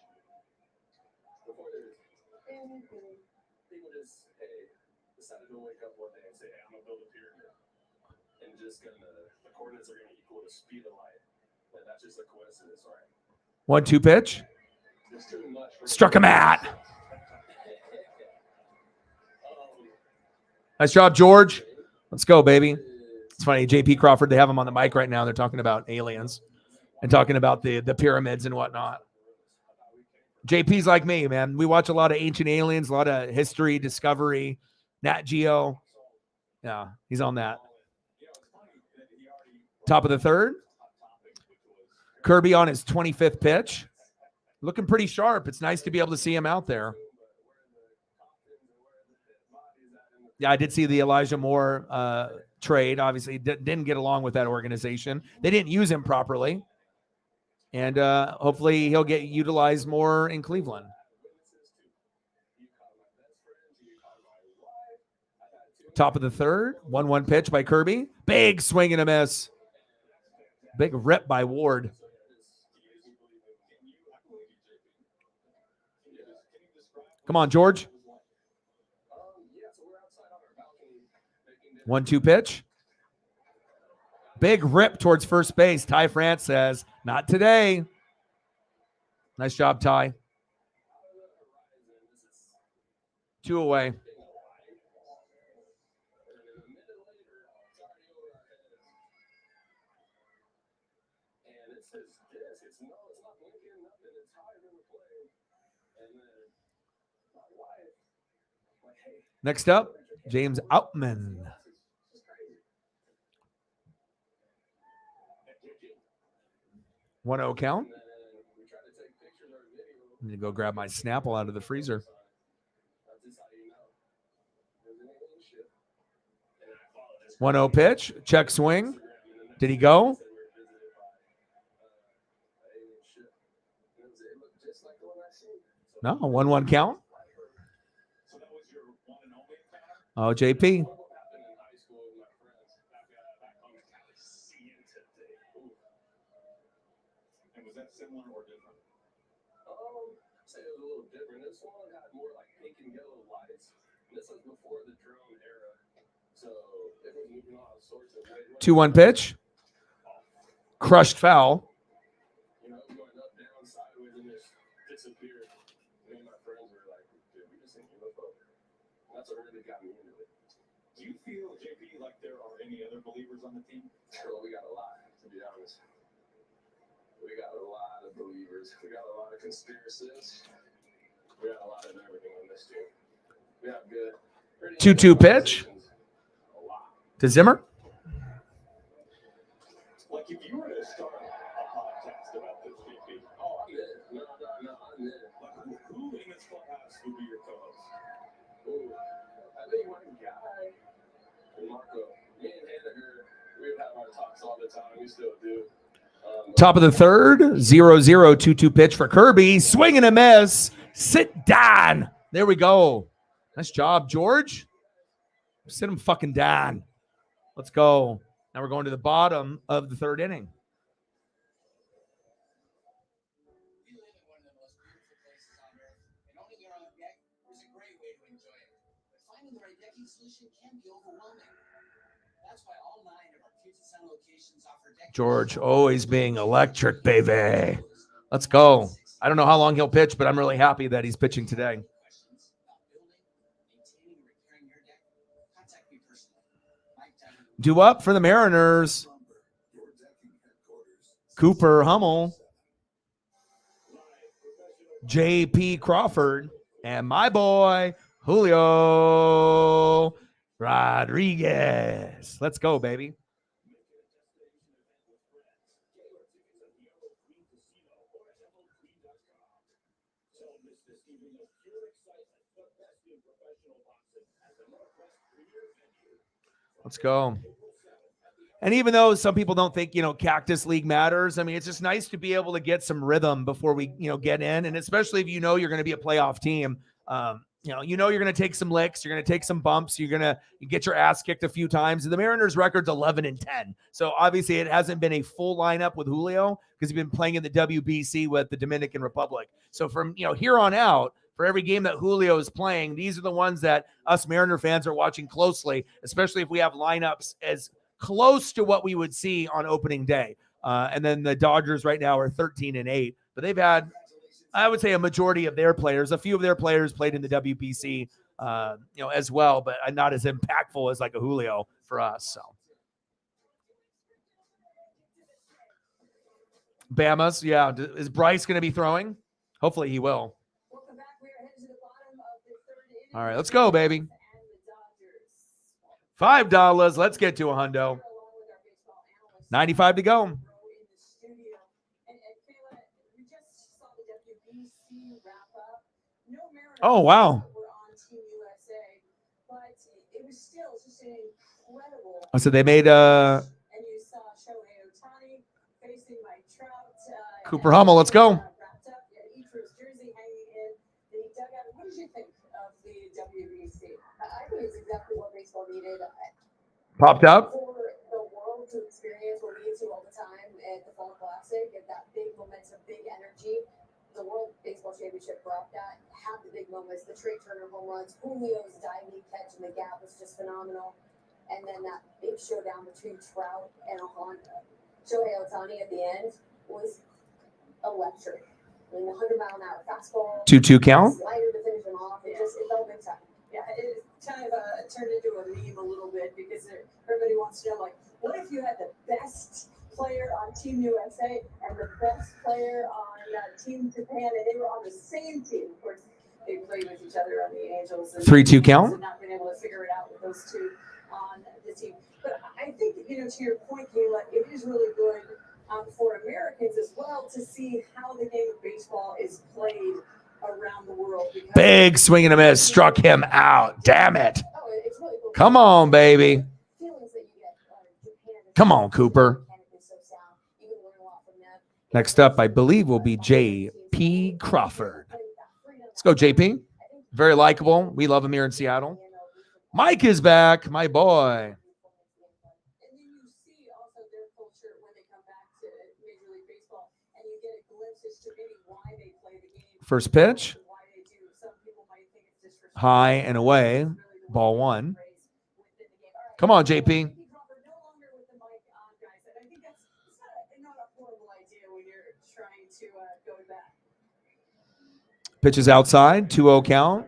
Before there was anything, people just, hey, decided to wake up one day and say, hey, I'm gonna build a pyramid. And just the coordinates are gonna equal the speed of light. And that's just a coincidence, right? 1-2 pitch. There's too much for Struck him out. Nice job, George. Let's go, baby. It's funny, JP Crawford, they have him on the mic right now. They're talking about aliens and talking about the pyramids and whatnot. JP's like me, man. We watch a lot of Ancient Aliens, a lot of history, Discovery, Nat Geo. Yeah, he's on that. Top of the third. Kirby on his 25th pitch. Looking pretty sharp. It's nice to be able to see him out there. Yeah, I did see the Elijah Moore trade. Obviously, didn't get along with that organization. They didn't use him properly. And hopefully he'll get utilized more in Cleveland. Top of the third. 1-1 pitch by Kirby. Big swing and a miss. Big rip by Ward. Come on, George. 1-2 pitch. Big rip towards first base. Ty France says, not today. Nice job, Ty. 2 away. Next up, James Outman. 1-0 count. I'm going to go grab my Snapple out of the freezer. One 0 pitch. Check swing. Did he go? No, 1-1 count. Oh, JP. Similar or different? Say it was a little different. This one had more like pink and yellow lights. This was before the drone era, so it was moving all sorts of ways. 2-1 pitch. Crushed foul. You know, going up, down, sideways, and just disappeared. Me and my friends were like, dude, we just seen UFO. That's what really got me into it. Do you feel, JP, like there are any other believers on the team? Well, we got a lot, to be honest. We got a lot of believers. We got a lot of conspiracists. We got a lot of everything on this team. We have good. 2-2 pitch A lot. to Zimmer. Like if you were to start a podcast about this, JP, Oh, I'm in. No, I'm in. like who in this clubhouse would be your co-host? Ooh, I think one guy, and Marco, me and Hannah, we would have our talks all the time. We still do. Top of the third. 0-0 2-2 pitch for Kirby. Swing and a miss. Sit down. There we go. Nice job, George. Sit him fucking down. Let's go. Now we're going to the bottom of the third inning. We live in one of the most beautiful places on earth, and owning your own deck is a great way to enjoy it. But finding the right decking solution can be overwhelming. That's why all 9 of our Puget Sound locations offer decking. George always being electric, baby. Let's go. I don't know how long he'll pitch, but I'm really happy that he's pitching today. Questions about building, maintaining, and repairing your deck? Contact me personally. Mike Dunn. Due up for the Mariners. Cooper Hummel. JP Crawford. And my boy, Julio Rodriguez. Let's go, baby. Let's go. And even though some people don't think, Cactus League matters, I mean, it's just nice to be able to get some rhythm before we, get in. And especially if you're going to be a playoff team, you're going to take some licks, you're going to take some bumps, you're going to get your ass kicked a few times. And the Mariners' record's 11-10. So obviously it hasn't been a full lineup with Julio because he's been playing in the WBC with the Dominican Republic. So from here on out, for every game that Julio is playing, these are the ones that us Mariner fans are watching closely, especially if we have lineups as close to what we would see on opening day. And then the Dodgers right now are 13-8, but they've had, I would say, a majority of their players. A few of their players played in the WBC, as well, but not as impactful as like a Julio for us. So, Bama's, yeah. Is Bryce going to be throwing? Hopefully he will. All right, let's go, baby. $5. Let's get to a hundo. 95 to go. Oh, wow. I said they made Cooper Hummel. Let's go. What did you think of the WBC? I think it's exactly what baseball needed. Popped up. For the world to experience what we get to all the time at the Fall Classic, and that big momentum, big energy. The World Baseball Championship brought that. Had the big moments, the Trey Turner home runs, Julio's diving catch in the gap was just phenomenal. And then that big showdown between Trout and Shohei Ohtani at the end was electric. I mean, the 100-mile-an-hour fastball, 2-2 count. slider to finish him off. It felt big time. Yeah, it kind of turned into a meme a little bit because everybody wants to know, like, what if you had the best player on Team USA and the best player on Team Japan, and they were on the same team? Of course, they played with each other on the Angels. And 3-2 count. and not been able to figure it out with those two on the team. But I think, to your point, Kayla, it is really good for Americans as well to see how the game of baseball is played around the world. because- Big swing and a miss. Struck him out. Damn it. Oh, it's really cool. Come on, baby. Feelings that you get, Japan is Come on, Cooper. mechanically so sound. You can learn a lot from them. Next up, I believe, will be J.P. Crawford. Let's go, JP. Very likable. We love him here in Seattle. Mike is back, my boy. And then you see also their culture when they come back to Major League Baseball, and you get a glimpse as to maybe why they play the game. First pitch. and why they do. Some people might think it's disrespectful. High and away. Really the Ball way one. they phrase within the game. All right. Come on, JP. Crawford no longer with the mic on, guys, and I think that's not a horrible idea when you're trying to go back. Pitches outside. 2-0 count.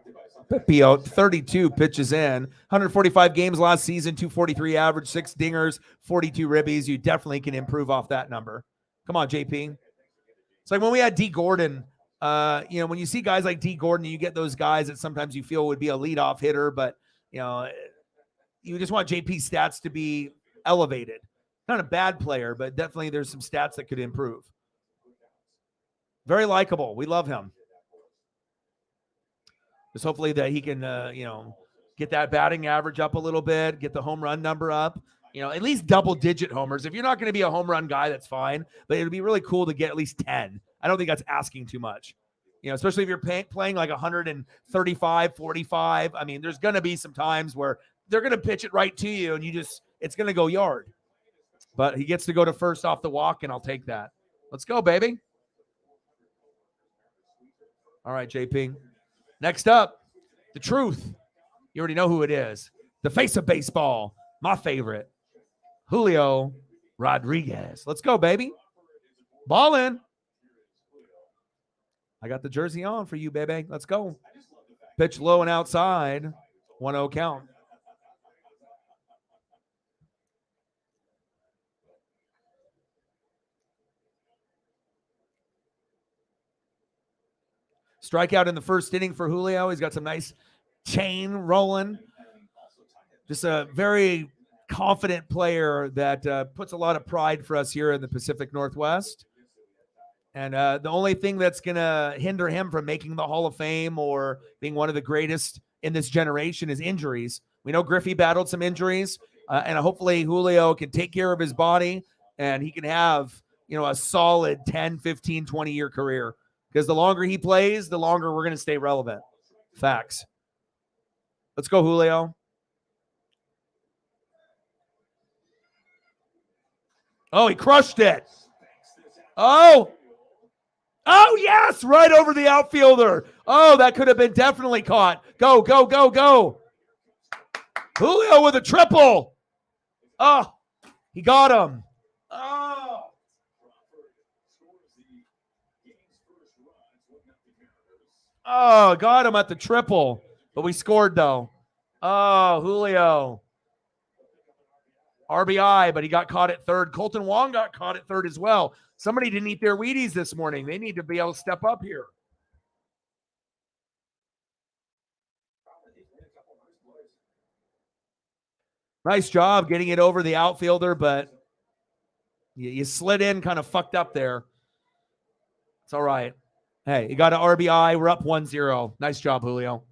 Pipio, 32 pitches in. 145 games last season. 243 average. 6 dingers. 42 ribbies. You definitely can improve off that number. Come on, JP. It's like when we had D. Gordon. When you see guys like D. Gordon, you get those guys that sometimes you feel would be a leadoff hitter, but you just want JP's stats to be elevated. Not a bad player, but definitely there's some stats that could improve. Very likable. We love him. Just hopefully that he can, get that batting average up a little bit, get the home run number up, at least double-digit homers. If you're not going to be a home run guy, that's fine, but it would be really cool to get at least 10. I don't think that's asking too much, especially if you're playing like 135, 45. I mean, there's going to be some times where they're going to pitch it right to you, and it's going to go yard. But he gets to go to first off the walk, and I'll take that. Let's go, baby. All right, JP. Next up, the truth. You already know who it is. The face of baseball, my favorite, Julio Rodriguez. Let's go, baby. Ball in. I got the jersey on for you, baby. Let's go. Pitch low and outside. 1-0 count. Strikeout in the first inning for Julio. He's got some nice chain rolling. Just a very confident player that puts a lot of pride for us here in the Pacific Northwest. And the only thing that's going to hinder him from making the Hall of Fame or being one of the greatest in this generation is injuries. We know Griffey battled some injuries, and hopefully Julio can take care of his body and he can have, a solid 10, 15, 20-year career. Because the longer he plays, the longer we're going to stay relevant. Facts. Let's go, Julio. Oh, he crushed it. Oh, yes, right over the outfielder. Oh, that could have been definitely caught. Go, go, go, go. Julio with a triple. Oh, he got him. Oh. Oh, got him at the triple. But we scored, though. Oh, Julio. RBI, but he got caught at third. Colton Wong got caught at third as well. Somebody didn't eat their Wheaties this morning. They need to be able to step up here. Nice job getting it over the outfielder, but you slid in kind of fucked up there. It's all right. Hey, you got an RBI. We're up 1-0. Nice job, Julio.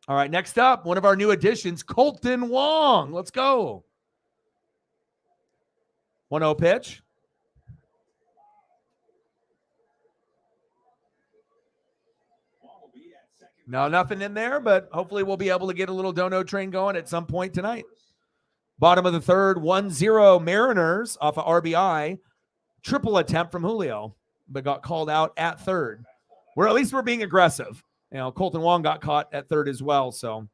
All right, next up, one of our new additions, Colton Wong. Let's go. 1-0 pitch. No, nothing in there, but hopefully we'll be able to get a little dono train going at some point tonight. Bottom of the third, 1-0 Mariners off of RBI. Triple attempt from Julio, but got called out at third. At least we're being aggressive. You know, Colton Wong got caught at third as well, so.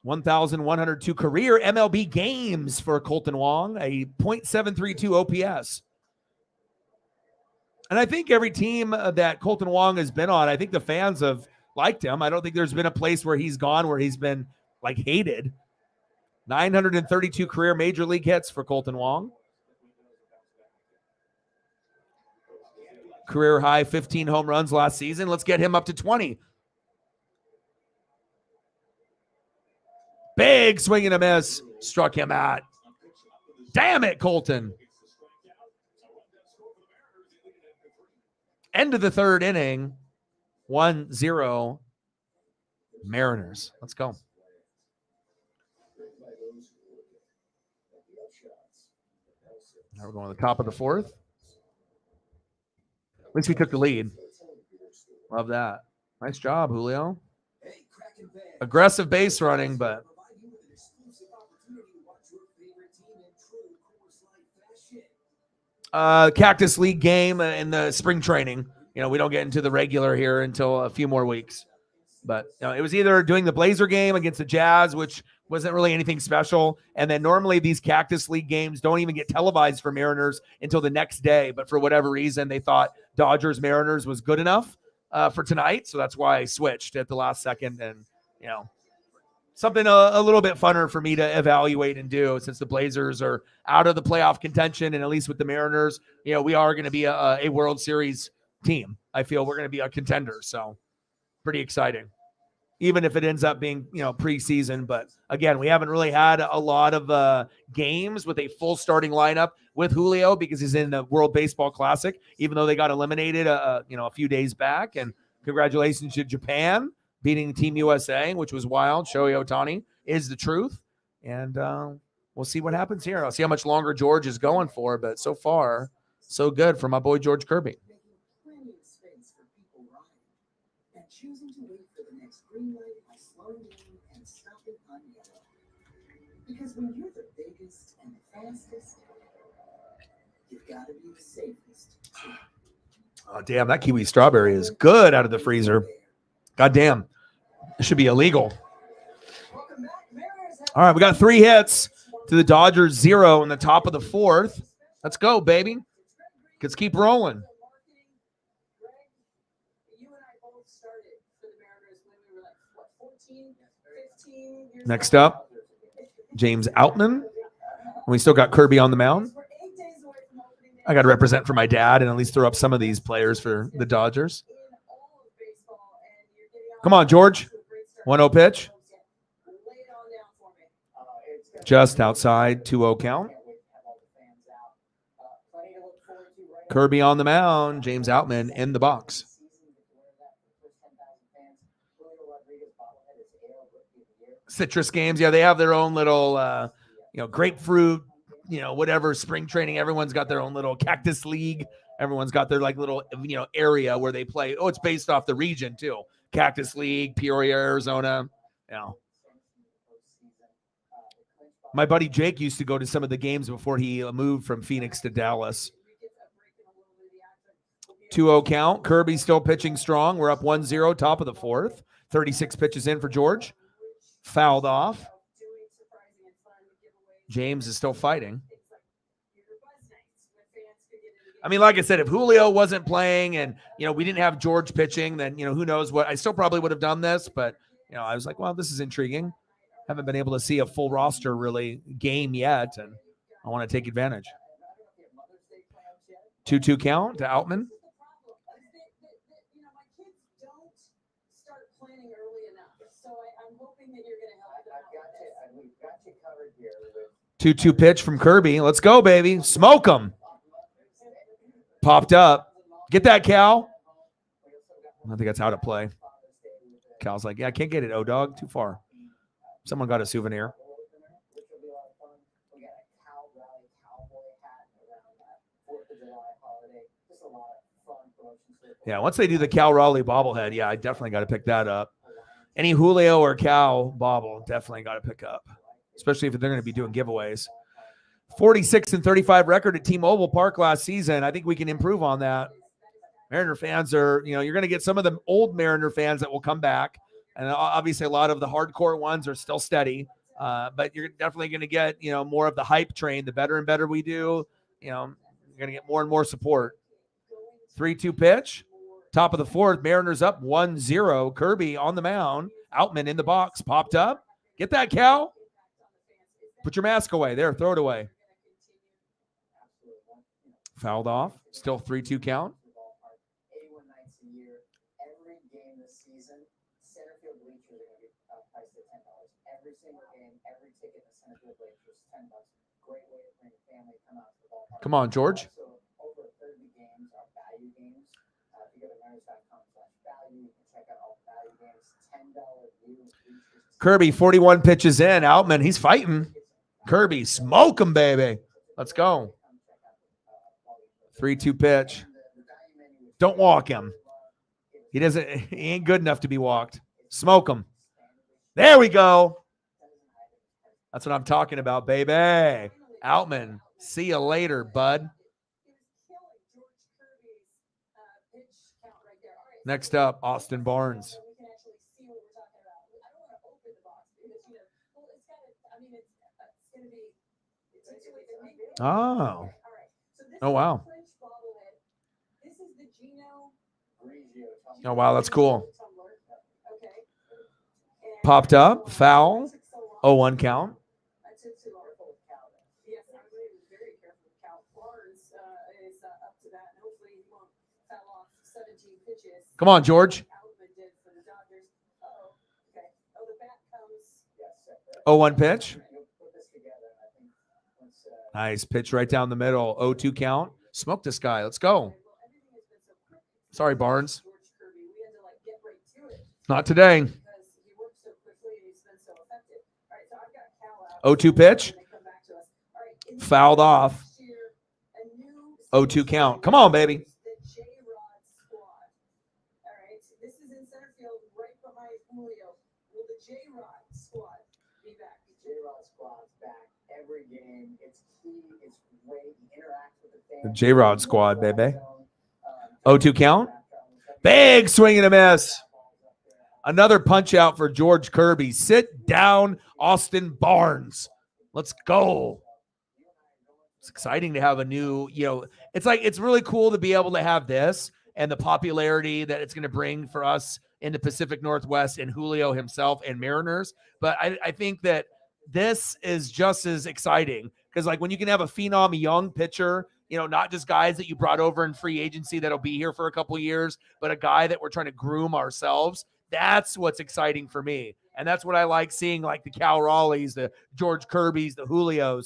1,102 career MLB games for Colton Wong, a .732 OPS. And I think every team that Colton Wong has been on, I think the fans have liked him. I don't think there's been a place where he's gone where he's been, like, hated. 932 career major league hits for Colton Wong. Career high 15 home runs last season. Let's get him up to 20. Big swing and a miss. Struck him out. Damn it, Colton. End of the third inning. 1-0 Mariners. Let's go. Now we're going to the top of the fourth. At least we took the lead. Love that. Nice job, Julio. Aggressive base running, but Cactus League game in the spring training. You know, we don't get into the regular here until a few more weeks. But you know, it was either doing the Blazer game against the Jazz, which wasn't really anything special. And then normally these Cactus League games don't even get televised for Mariners until the next day. But for whatever reason, they thought Dodgers-Mariners was good enough for tonight. So that's why I switched at the last second. And, you know, something a little bit funner for me to evaluate and do since the Blazers are out of the playoff contention. And at least with the Mariners, you know, we are going to be a World Series team. I feel we're going to be a contender. So pretty exciting. Even if it ends up being, you know, preseason. But again, we haven't really had a lot of games with a full starting lineup with Julio because he's in the World Baseball Classic, even though they got eliminated, you know, a few days back. And congratulations to Japan beating Team USA, which was wild. Shohei Ohtani is the truth. And we'll see what happens here. I'll see how much longer George is going for. But so far, so good for my boy George Kirby. Choosing to wait for the next green light by slowing down and stopping on yellow. Because when you're the biggest and the fastest, you've got to be the safest too. Oh, damn, that kiwi strawberry is good out of the freezer. God damn. It should be illegal. All right, we got 3 hits to the Dodgers, 0 in the top of the fourth. Let's go, baby. Let's keep rolling. Next up, James Outman. We still got Kirby on the mound. I got to represent for my dad and at least throw up some of these players for the Dodgers. Come on, George. 1-0 pitch. Just outside, 2-0 count. Kirby on the mound. James Outman in the box. Citrus games, yeah, they have their own little, you know, grapefruit whatever spring training. Everyone's got their own little cactus league. Everyone's got their like little, area where they play. Oh, it's based off the region too. Cactus League, Peoria, Arizona. My buddy Jake used to go to some of the games before he moved from Phoenix to Dallas. 2-0 count. Kirby still pitching strong. We're up 1-0, top of the fourth. 36 pitches in for George. Fouled off. James is still fighting. I mean, like I said, if Julio wasn't playing and, we didn't have George pitching, then, who knows what. I still probably would have done this, but, I was like, well, this is intriguing. Haven't been able to see a full roster really game yet, and I want to take advantage. 2-2 count to Outman. We've got you covered here. 2-2 pitch from Kirby. Let's go, baby. Smoke him. Popped up. Get that, Cal. I think that's out of play. Cal's like, yeah, I can't get it, O-Dog. Too far. Someone got a souvenir. Yeah, once they do the Cal Raleigh bobblehead, yeah, I definitely got to pick that up. Any Julio or Cal bobble, definitely got to pick up, especially if they're going to be doing giveaways. 46-35 record at T-Mobile Park last season. I think we can improve on that. Mariner fans are, you're going to get some of the old Mariner fans that will come back. And obviously a lot of the hardcore ones are still steady. But you're definitely going to get, more of the hype train. The better and better we do, you're going to get more and more support. 3-2 pitch. Top of the fourth, Mariners up 1-0. Kirby on the mound. Outman in the box. Popped up. Get that, Cal. Put your mask away. There, throw it away. Fouled off. Still 3-2 count. 81 nights a year. Every game this season, center field bleachers are going to be priced at $10. Every single game, every ticket in the center field bleachers is $10. Great way to bring a family come out to the ballpark. Come on, George. Also, over 30 games are value games. If you go to Mariners.com/value, you can check out all the value games. $10 view bleachers. Kirby, 41 pitches in. Outman, he's fighting. Kirby, smoke him, baby. Let's go. 3-2 pitch. Don't walk him. He ain't good enough to be walked. Smoke him. There we go. That's what I'm talking about, baby. Outman, see you later, bud. Next up, Austin Barnes. Oh. Oh, wow. Oh, wow, that's cool. Popped up, foul, 0-1 count. Come on, George. 0-1 pitch. Nice pitch right down the middle. 0-2 count. Smoke this guy. Let's go. Sorry, Barnes. Not today. 0-2 pitch. Fouled off. 0-2 count. Come on, baby. Every game, it's key, it's great, interact with the fans. The J-Rod squad, baby. 0-2 count. Big swing and a miss. Another punch out for George Kirby. Sit down, Austin Barnes. Let's go. It's exciting to have a new, it's really cool to be able to have this and the popularity that it's going to bring for us in the Pacific Northwest and Julio himself and Mariners. But I think that this is just as exciting because when you can have a phenom, a young pitcher, not just guys that you brought over in free agency that'll be here for a couple of years, but a guy that we're trying to groom ourselves. That's what's exciting for me. And that's what I like seeing, like the Cal Raleighs, the George Kirbys, the Julios.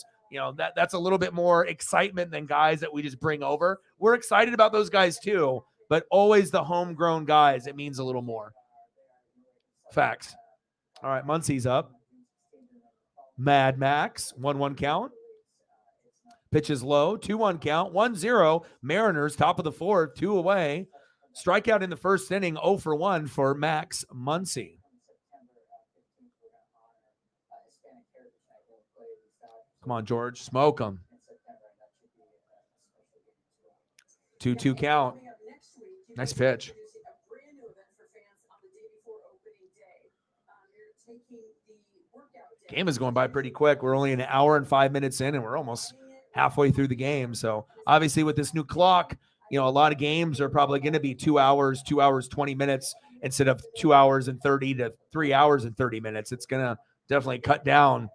That's a little bit more excitement than guys that we just bring over. We're excited about those guys too, but always the homegrown guys, it means a little more. Facts. All right, Muncie's up. Mad Max, 1-1 count. Pitches low, 2-1 count, 1-0. Mariners, top of the fourth, 2 away. Strikeout in the first inning, 0 for 1 for Max Muncy. Come on, George. Smoke him. 2-2 count. Nice pitch. Game is going by pretty quick. We're only an hour and 5 minutes in, and we're almost halfway through the game. So obviously with this new clock, a lot of games are probably going to be 2 hours, 20 minutes instead of 2 hours and 30 to 3 hours and 30 minutes. It's going to definitely cut down,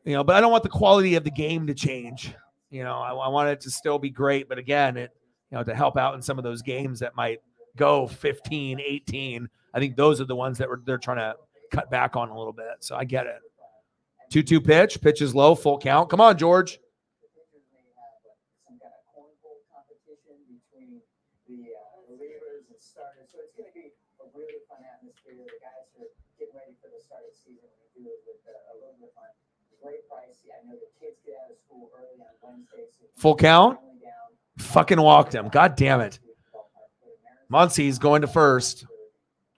but I don't want the quality of the game to change. I want it to still be great, but again, to help out in some of those games that might go 15, 18. I think those are the ones that they're trying to cut back on a little bit. So I get it. 2-2 pitch. Pitch is low. Full count. Come on, George. So it's going to be a really fun atmosphere. The guys are getting ready for the start of the season. We do it with a little bit of fun. Great price. I know the kids get out of school early on Wednesday. So full count. Fucking walked him. God damn it. Muncy's going to first.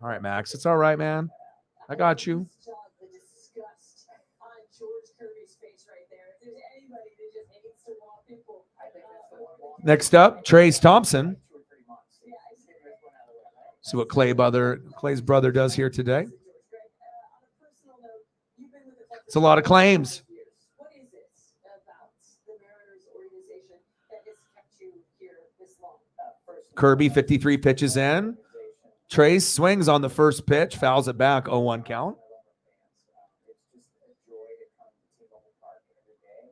All right, Max. It's all right, man. I got you. The disgust on George Kirby's face right there. If there's anybody that just hates to walk people, I think that's the one. Next up, Trace Thompson. See what Clay's brother does here today. It's a lot of claims. What is it about the Mariners organization that has kept you here this long? Kirby, 53 pitches in. Trace swings on the first pitch, fouls it back, 0-1 count. It's just a joy to come to T-Mobile Park every day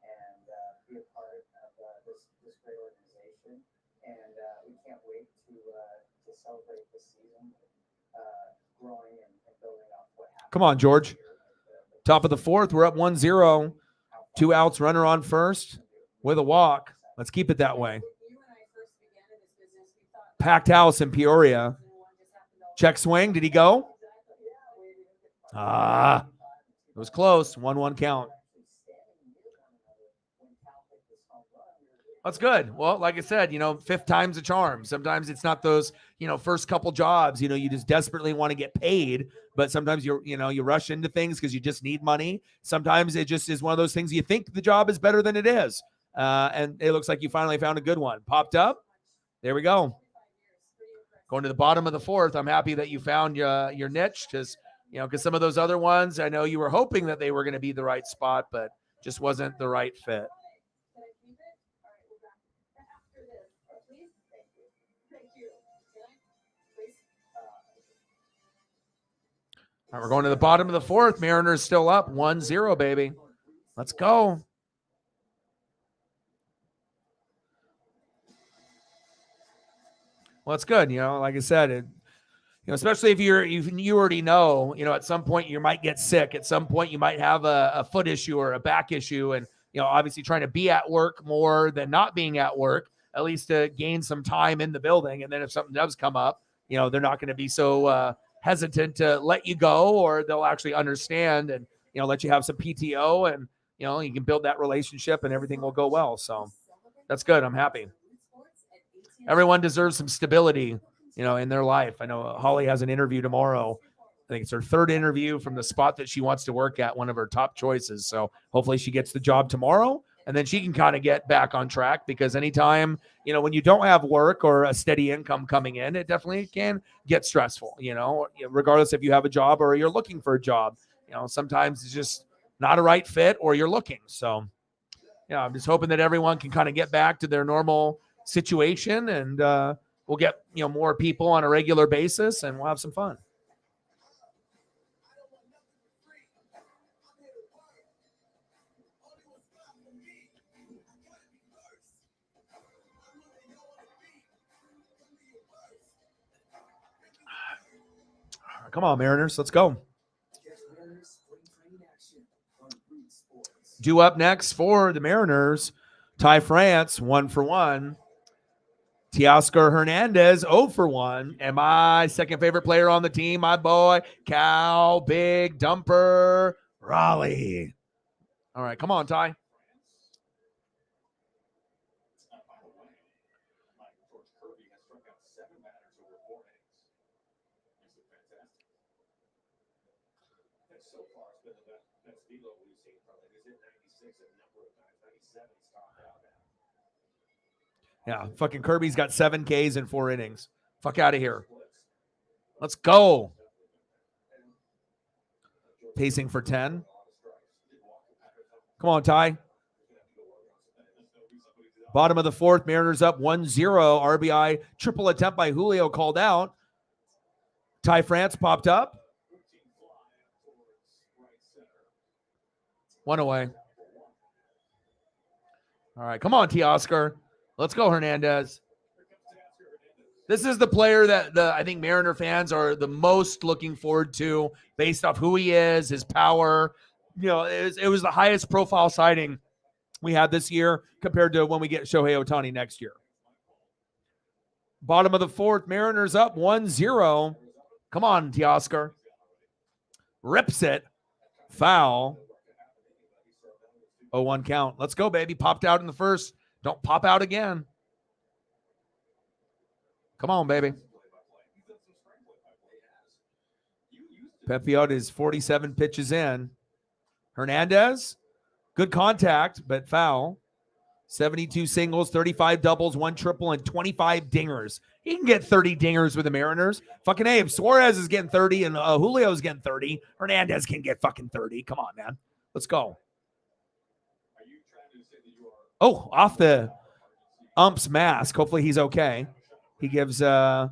and be a part of this great organization. And we can't wait to celebrate this season, growing and building up what happened. Come on, George. Top of the fourth, we're up 1-0. 2 outs, runner on first with a walk. Let's keep it that way. Packed house in Peoria. Check swing. Did he go? It was close. 1-1 count. That's good. Well, like I said, fifth time's a charm. Sometimes it's not those, first couple jobs, you just desperately want to get paid, but sometimes you rush into things because you just need money. Sometimes it just is one of those things you think the job is better than it is. And it looks like you finally found a good one. Popped up. There we go. Going to the bottom of the fourth. I'm happy that you found your niche because some of those other ones, I know you were hoping that they were going to be the right spot, but just wasn't the right fit. All right, we're going to the bottom of the fourth. Mariners still up 1-0, baby. Let's go. Well, it's good. Like I said, especially if you already know, at some point you might get sick. At some point you might have a foot issue or a back issue. And, obviously trying to be at work more than not being at work, at least to gain some time in the building. And then if something does come up, they're not going to be so hesitant to let you go, or they'll actually understand and, let you have some PTO and, you can build that relationship and everything will go well. So that's good. I'm happy. Everyone deserves some stability, in their life. I know Holly has an interview tomorrow. I think it's her third interview from the spot that she wants to work at, one of her top choices. So hopefully she gets the job tomorrow and then she can kind of get back on track, because anytime, when you don't have work or a steady income coming in, it definitely can get stressful, regardless if you have a job or you're looking for a job. Sometimes it's just not a right fit or you're looking. So, I'm just hoping that everyone can kind of get back to their normal situation, and we'll get, more people on a regular basis and we'll have some fun. Come on, Mariners. Let's go. Due up next for the Mariners, Ty France, 1 for 1. Teoscar Hernandez, 0 for 1. And my second favorite player on the team, my boy, Cal Big Dumper Raleigh. All right, come on, Ty. Yeah, fucking Kirby's got 7 Ks in 4 innings. Fuck out of here. Let's go. Pacing for 10. Come on, Ty. Bottom of the 4th, Mariners up 1-0. RBI triple attempt by Julio called out. Ty France popped up. 1 away. All right, come on, Teoscar. Let's go, Hernandez. This is the player that I think Mariner fans are the most looking forward to based off who he is, his power. You know, it was the highest profile sighting we had this year compared to when we get Shohei Ohtani next year. Bottom of the 4th, Mariners up 1-0. Come on, Teoscar. Rips it. Foul. 0-1 count. Let's go, baby. Popped out in the first. Don't pop out again. Come on, baby. Pepiot is 47 pitches in. Hernandez, good contact, but foul. 72 singles, 35 doubles, 1 triple, and 25 dingers. He can get 30 dingers with the Mariners. Fucking Abe. Suarez is getting 30, and Julio's getting 30. Hernandez can get fucking 30. Come on, man. Let's go. Oh, off the ump's mask. Hopefully he's okay. He gives a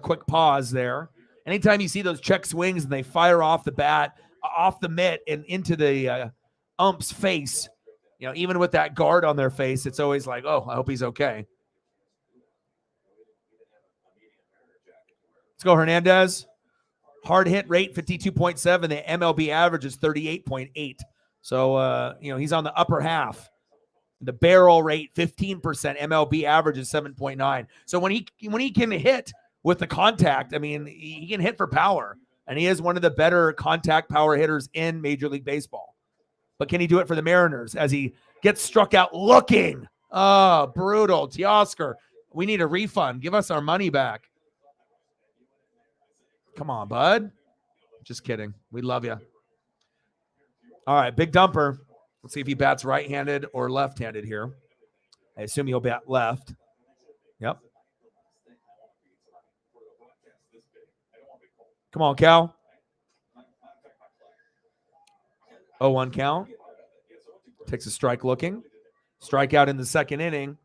quick pause there. Anytime you see those check swings and they fire off the bat, off the mitt, and into the ump's face, you know, even with that guard on their face, it's always like, oh, I hope he's okay. Let's go, Hernandez. Hard hit rate, 52.7. The MLB average is 38.8. So, you know, he's on the upper half. The barrel rate, 15%. MLB average is 7.9. So when he can hit with the contact, I mean, he can hit for power. And he is one of the better contact power hitters in Major League Baseball. But can he do it for the Mariners as he gets struck out looking? Oh, brutal. Teoscar, we need a refund. Give us our money back. Come on, bud. Just kidding. We love you. All right, big dumper. Let's see if he bats right-handed or left-handed here. I assume he'll bat left. Yep. Come on, Cal. 0-1 count. Takes a strike looking. Strikeout in the second inning.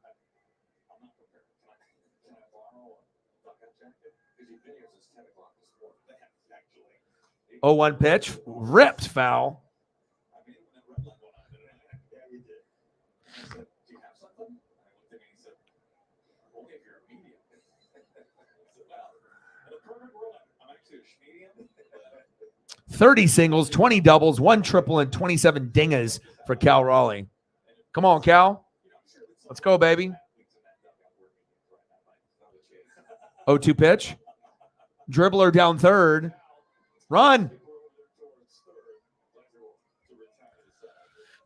0-1 pitch. Ripped foul. $30 singles, 20 doubles, 1 triple, and 27 dingas for Cal Raleigh. Come on, Cal. Let's go, baby. 0-2 pitch. Dribbler down third. Run.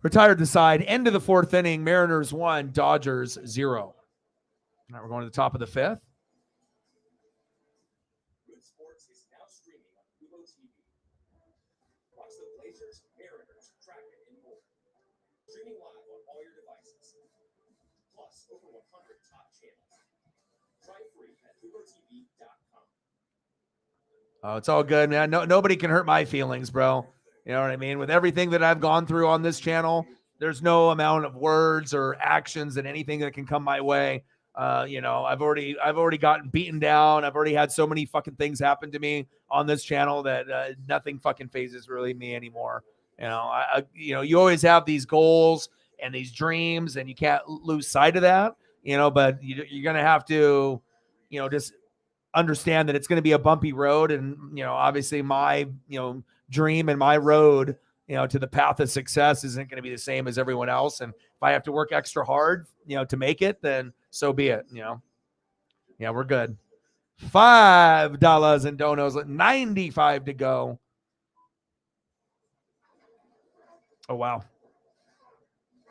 Retired to side. End of the 4th inning. Mariners 1, Dodgers 0. Now we're going to the top of the 5th. Oh, it's all good, man. Nobody can hurt my feelings, bro. You know what I mean? With everything that I've gone through on this channel, there's no amount of words or actions and anything that can come my way. You know, I've already gotten beaten down. I've already had so many fucking things happen to me on this channel that nothing fucking phases really me anymore. You know, you know, you always have these goals and these dreams, and you can't lose sight of that. You know, but you're gonna have to, you know, just understand that it's going to be a bumpy road. And, you know, obviously my, you know, dream and my road, you know, to the path of success isn't going to be the same as everyone else. And if I have to work extra hard, you know, to make it, then so be it, you know. Yeah, we're good. $5 and donos, 95 to go. Oh, wow.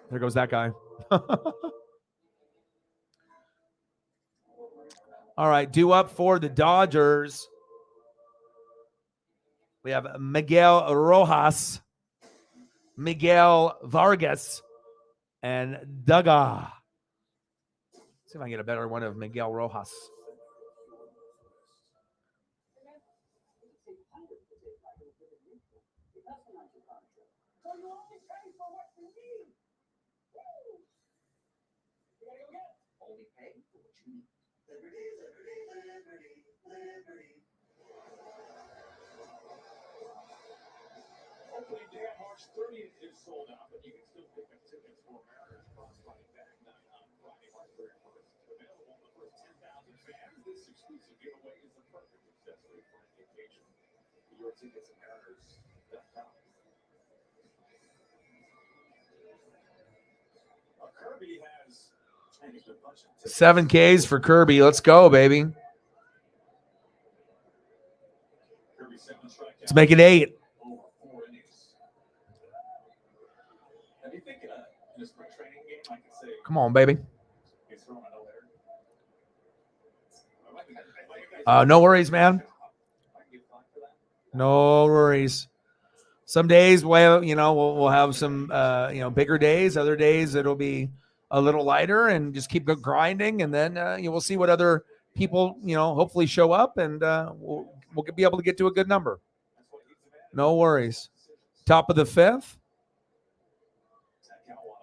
There goes that guy. All right, due up for the Dodgers. We have Miguel Rojas, Miguel Vargas, and Daga. See if I can get a better one of Miguel Rojas. Only pay for what you need. Opening day on March 30th is sold out, but you can still pick up tickets for Mariners Crossbody Back Night on Friday, March 31st. Available to the first 10,000 fans. This exclusive giveaway is the perfect accessory for any occasion. Your tickets at Mariners.com. Kirby has changed a bunch of 7 Ks for Kirby. Let's go, baby. Kirby 7 strikeouts. Let's make it 8. Over 4 innings. And you think in a spring training game, I could say Come on, baby. he's throwing a no-hitter. No worries, man. No worries. Some days we'll have some bigger days. Other days it'll be a little lighter, and just keep grinding, and then we'll see what other people hopefully show up, and we'll be able to get to a good number. No worries. Top of the 5th.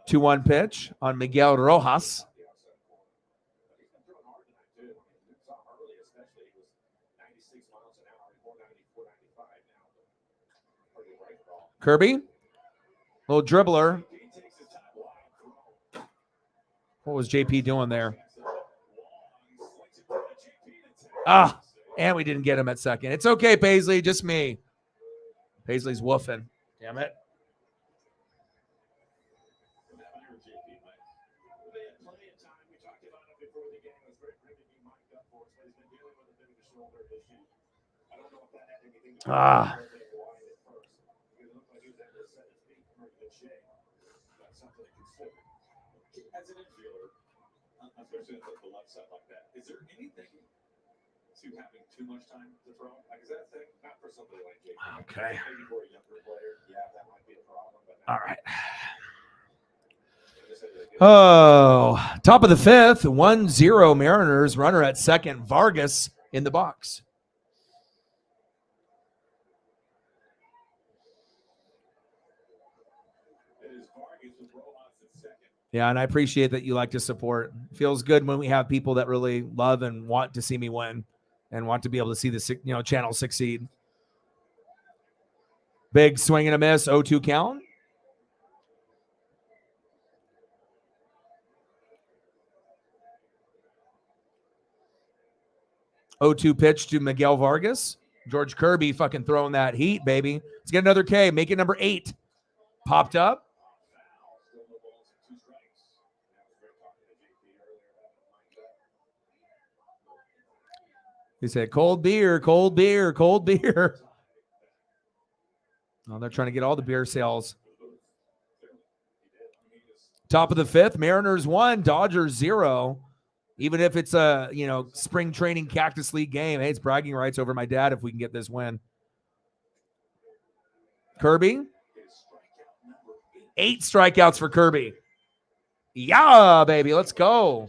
2-1 pitch on Miguel Rojas. Kirby, little dribbler. What was JP doing there? And we didn't get him at second. It's okay, Paisley, just me. Paisley's woofing. Damn it. As an infielder, especially at the left side like that, is there anything to having too much time to throw? Like, is that a thing? Not for somebody like JP. Okay. Maybe for a younger player, yeah, that might be a problem. But All right. Oh, top of the 5th, 1-0 Mariners. Runner at second, Vargas in the box. Yeah, and I appreciate that you like to support. It feels good when we have people that really love and want to see me win and want to be able to see the channel succeed. Big swing and a miss, 0-2 count. O2 pitch to Miguel Vargas. George Kirby fucking throwing that heat, baby. Let's get another K. Make it number 8. Popped up. He said, cold beer, cold beer, cold beer. Oh, they're trying to get all the beer sales. Top of the 5th, Mariners 1, Dodgers 0. Even if it's a, spring training Cactus League game, hey, it's bragging rights over my dad if we can get this win. Kirby. 8 strikeouts for Kirby. Yeah, baby, let's go.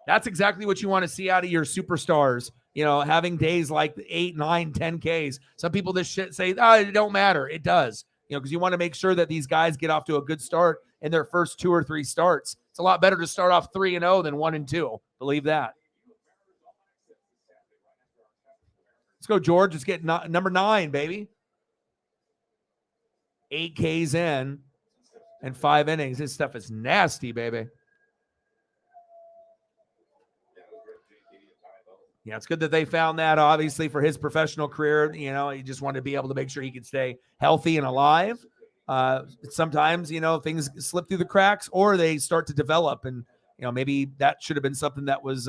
That's exactly what you want to see out of your superstars. Having days like 8, 9, 10 Ks. Some people this shit say, it don't matter. It does. Because you want to make sure that these guys get off to a good start in their first 2 or 3 starts. It's a lot better to start off 3-0 than 1-2. Believe that. Let's go, George. Let's get number 9, baby. 8 Ks in and 5 innings. This stuff is nasty, baby. Yeah, it's good that they found that, obviously, for his professional career. He just wanted to be able to make sure he could stay healthy and alive. Sometimes, things slip through the cracks or they start to develop. And, maybe that should have been something that was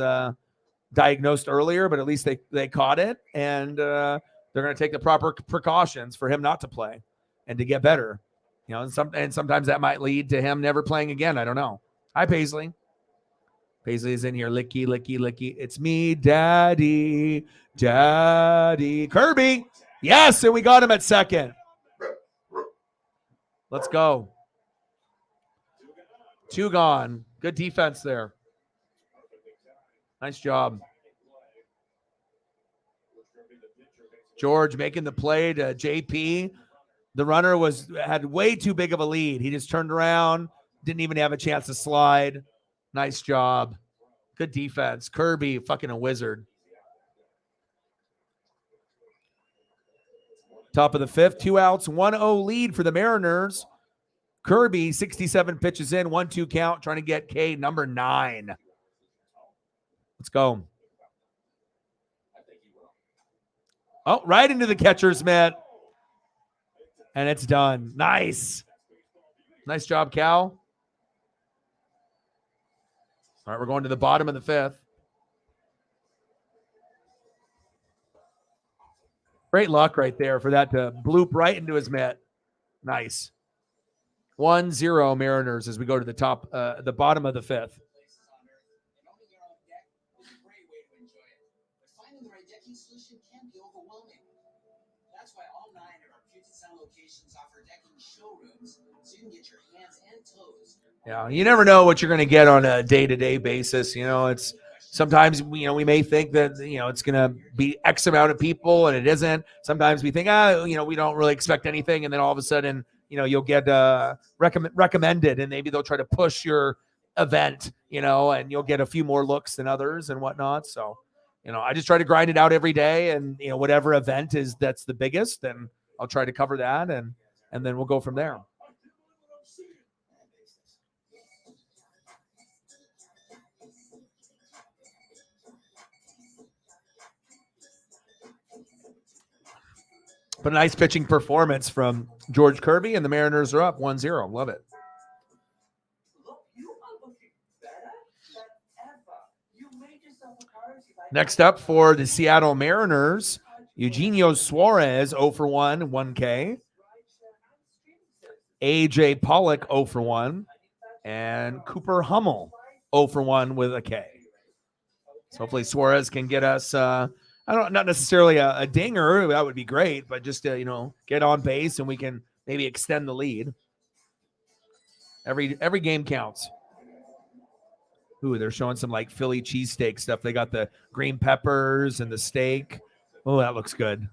diagnosed earlier, but at least they caught it. And they're going to take the proper precautions for him not to play and to get better. And sometimes that might lead to him never playing again. I don't know. Hi, Paisley. Paisley is in here. Licky. It's me, Daddy. Kirby. Yes, and we got him at second. Let's go. 2 gone. Good defense there. Nice job. George making the play to JP. The runner had way too big of a lead. He just turned around, didn't even have a chance to slide. Nice job. Good defense. Kirby, fucking a wizard. Top of the 5th, 2 outs, 1-0 lead for the Mariners. Kirby, 67 pitches in, 1-2 count, trying to get K number 9. Let's go. Oh, right into the catcher's mitt. And it's done. Nice. Nice job, Cal. All right, we're going to the bottom of the 5th. Great luck right there for that to bloop right into his mitt. Nice. 1-0 Mariners as we go to the top, the bottom of the 5th. That's why all 9 of our Puget Sound locations offer decking showrooms so you can get your hands and toes. Yeah, you never know what you're going to get on a day-to-day basis. You know, it's sometimes, you know, we may think that, you know, it's going to be X amount of people and it isn't. Sometimes we think, you know, we don't really expect anything. And then all of a sudden, you know, you'll get recommended and maybe they'll try to push your event, you know, and you'll get a few more looks than others and whatnot. So, you know, I just try to grind it out every day, and, you know, whatever event is that's the biggest, then I'll try to cover that, and then we'll go from there. But a nice pitching performance from George Kirby, and the Mariners are up 1-0. Love it. Next up for the Seattle Mariners, Eugenio Suarez, 0 for 1, 1K. AJ Pollock, 0 for 1. And Cooper Hummel, 0 for 1 with a K. So hopefully Suarez can get us, not necessarily a dinger. That would be great, but just to, you know, get on base and we can maybe extend the lead. Every game counts. Ooh, they're showing some like Philly cheesesteak stuff. They got the green peppers and the steak. Oh, that looks good.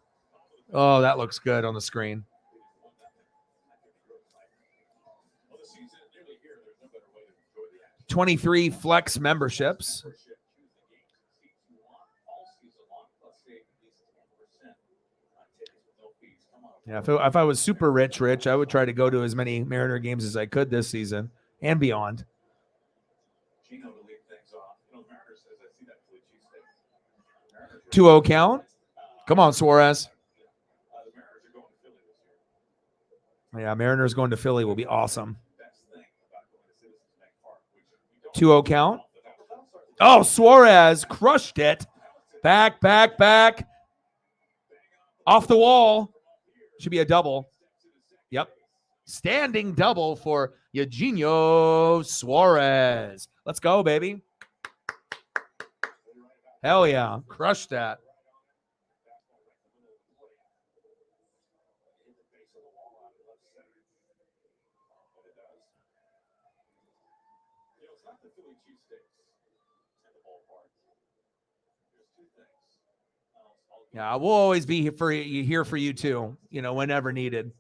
Oh, that looks good on the screen. $23 flex memberships. Yeah, if I was super rich, I would try to go to as many Mariner games as I could this season and beyond. 2-0 count. Come on, Suarez. Yeah, Mariners going to Philly will be awesome. 2-0 count. Oh, Suarez crushed it. Back. Off the wall. Should be a double. Yep. Standing double for Eugenio Suarez. Let's go, baby. Hell yeah. Crushed that. Yeah, we'll always be here for you too, you know, whenever needed.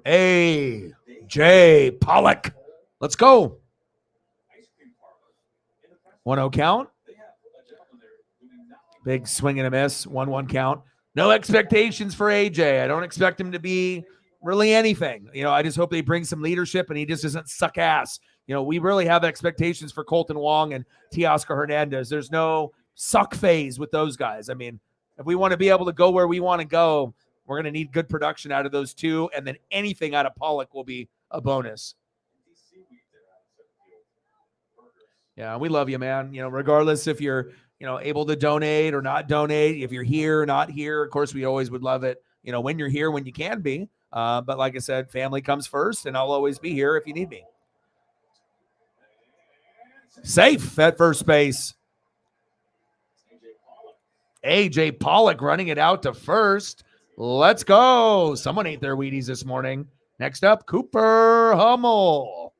AJ Pollock. Let's go. 1-0 count. Big swing and a miss. 1-1 count. No expectations for AJ. I don't expect him to be really anything. You know, I just hope they bring some leadership and he just doesn't suck ass. You know, we really have expectations for Colton Wong and Teoscar Hernandez. There's no suck phase with those guys. I mean, if we want to be able to go where we want to go, we're going to need good production out of those two, and then anything out of Pollock will be a bonus. Yeah, we love you, man. You know, regardless if you're, you know, able to donate or not donate, if you're here or not here, of course, we always would love it. when you're here, when you can be. But like I said, family comes first, and I'll always be here if you need me. Safe at first base. A.J. Pollock running it out to first. Let's go. Someone ate their Wheaties this morning. Next up, Cooper Hummel.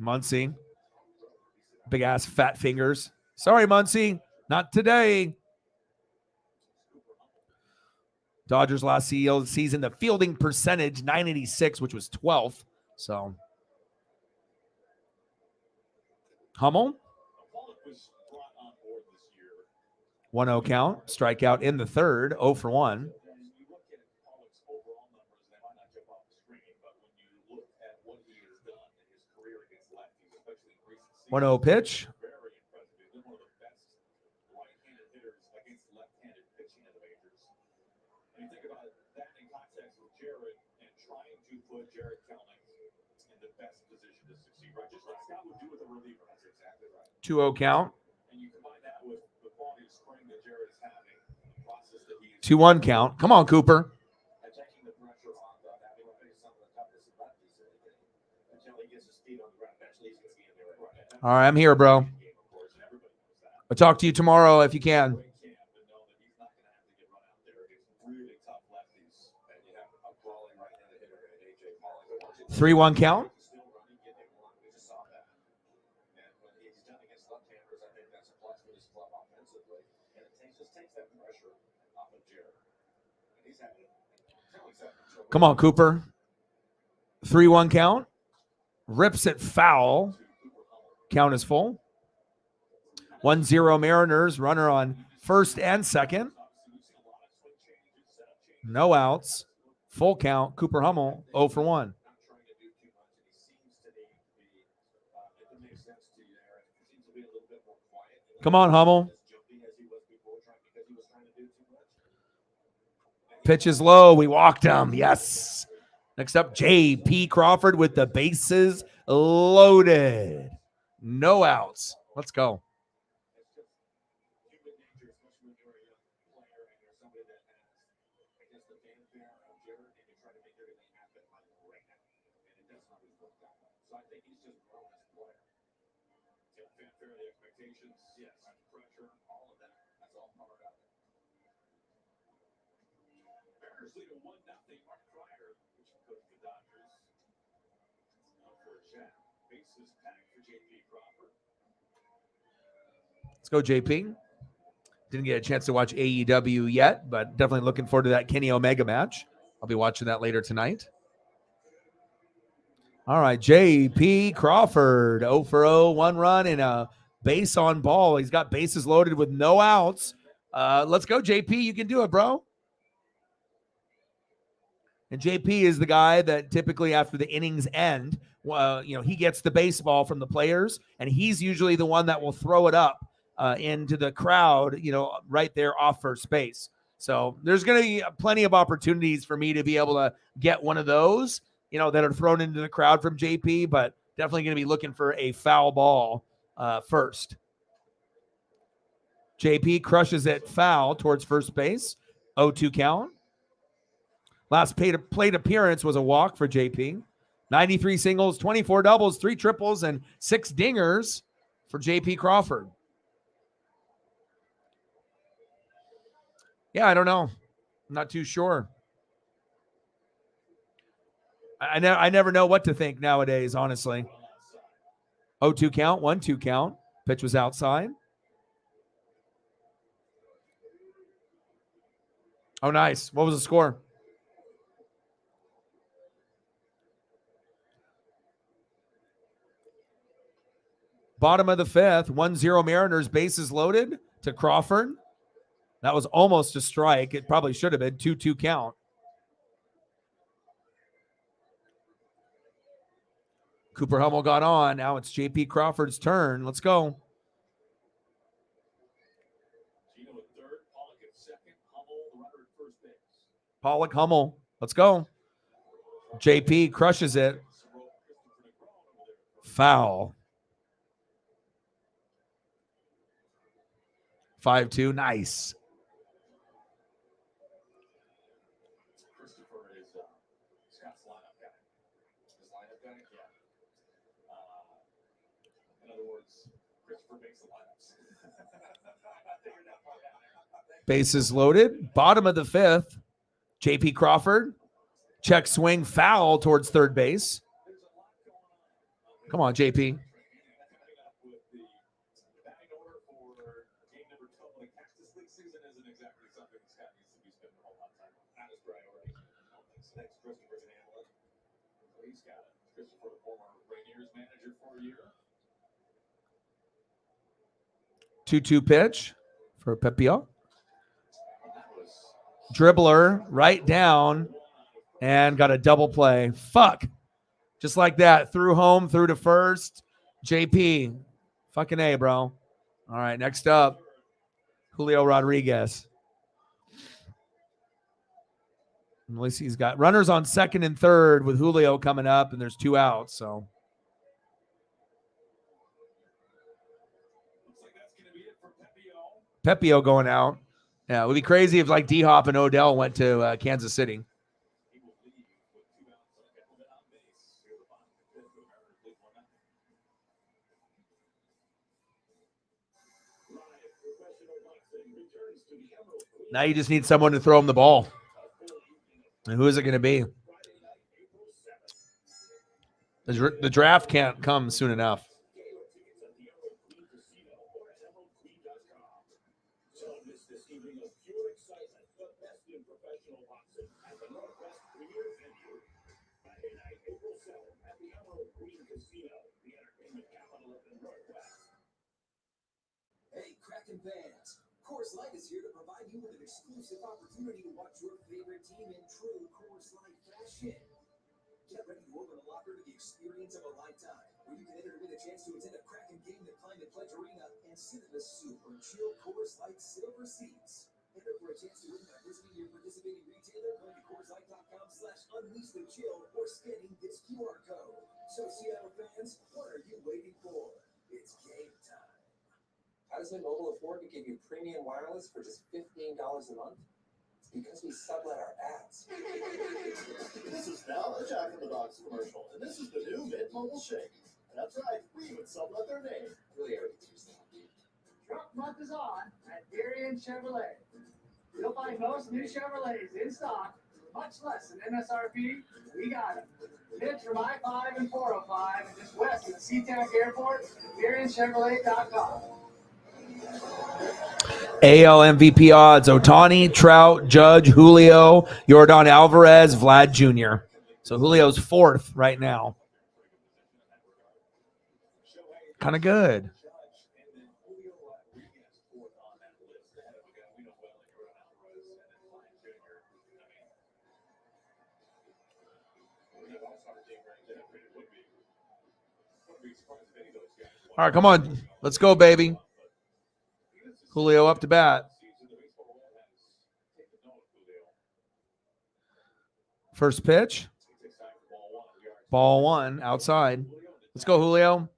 Muncy. Big ass fat fingers. Sorry, Muncy. Not today. Dodgers last season, the fielding percentage, 986, which was 12th. So, Hummel. 1-0 count. Strikeout in the third. 0 for 1. 1-0 pitch. Put Jared Kelnick in the best position to succeed, right? Just like Scott would do with a reliever. That's exactly right. 2-0 count. And you combine that with the quality of spring that Jared is having, the process that he is 2-1 count. Come on, Cooper. taking the pressure on having to face some of the toughest of lefties in the game until he gets his feet on the ground. Eventually, he's going to be in there. Right. All right, I'm here, bro. I'll talk to you tomorrow if you can. 3-1 count. Come on, Cooper. 3-1 count. Rips it foul. Count is full. 1-0 Mariners. Runner on first and second. No outs. Full count. Cooper Hummel, 0 for 1. Come on, Hummel. Pitch is low. We walked him. Yes. Next up, J.P. Crawford with the bases loaded. No outs. Let's go. Let's go, JP. Didn't get a chance to watch AEW yet, but definitely looking forward to that Kenny Omega match. I'll be watching that later tonight. All right, J.P. Crawford, 0 for 0, 1 run and a base on ball. He's got bases loaded with no outs. Let's go, J.P. You can do it, bro. And J.P. is the guy that typically after the innings end, he gets the baseball from the players, and he's usually the one that will throw it up into the crowd, right there off first base. So there's going to be plenty of opportunities for me to be able to get one of those, that are thrown into the crowd from JP, but definitely going to be looking for a foul ball first. JP crushes it foul towards first base. 0-2 count. Last plate appearance was a walk for JP. 93 singles, 24 doubles, 3 triples, and 6 dingers for JP Crawford. Yeah, I don't know. I'm not too sure. I never know what to think nowadays, honestly. 0-2 count, 1-2 count. Pitch was outside. Oh, nice. What was the score? Bottom of the 5th, 1-0 Mariners, bases loaded to Crawford. That was almost a strike. It probably should have been 2-2 count. Cooper Hummel got on. Now it's J.P. Crawford's turn. Let's go. Pollock, Hummel. Let's go. J.P. crushes it. Foul. 5-2. Nice. Christopher is Scott's lineup guy. His lineup guy, yeah. In other words, Christopher makes the lineups. I figured that part out there. Bases loaded. Bottom of the 5th. JP Crawford. Check swing foul towards third base. Come on, JP. Christopher, the former Rainiers manager for a year. 2-2 pitch for Pepio. Dribbler right down and got a double play. Fuck. Just like that. Through home, through to first. JP. Fucking A, bro. All right, next up, Julio Rodriguez. At least he's got runners on second and third with Julio coming up, and there's 2 outs. So Looks like that's going to be it for Pepio. Pepio going out. Yeah, it would be crazy if like D-Hop and Odell went to Kansas City. He will leave with 2 outs and a couple men on base. Here the bottom of the 5th, the Mariners lead 1-0. Live professional boxing returns to the Emerald Queen. Now you just need someone to throw him the ball. And who is it going to be? The draft can't come soon enough. Don't miss this evening of pure excitement, the best in professional boxing at the Northwest Premier Venue. Friday night, April 7th at the Emerald Green Casino, the entertainment capital of the Northwest. Hey, Kraken fans! Coors Light is here to provide you with an exclusive opportunity to watch your favorite team in true Coors Light fashion. Get ready to open a locker to the experience of a lifetime, where you can enter to win a chance to attend a Kraken game that climb at Pledge Arena and sit in the super chill Coors Light silver seats. Enter for a chance to win by visiting your participating retailer, going to CoorsLight.com/unleash-the-chill or scanning this QR code. So Seattle fans, what are you waiting for? It's game time. How does Mint Mobile afford to give you premium wireless for just $15 a month? It's because we sublet our ads. This is now a Jack in the Box commercial, and this is the new Mint Mobile Shake. That's right, we even sublet their name. Really already used that. Truck month is on at Darien Chevrolet. You'll find most new Chevrolets in stock, much less than MSRP. We got them. Bids from I-5 and 405 and just west of the SeaTac Airport, DarienChevrolet.com. AL MVP odds: Ohtani, Trout, Judge, Julio, Yordan Alvarez, Vlad Jr. So Julio's 4th right now. Kind of good. All right, come on. Let's go, baby. Julio up to bat. First pitch. Ball 1 outside. Let's go, Julio.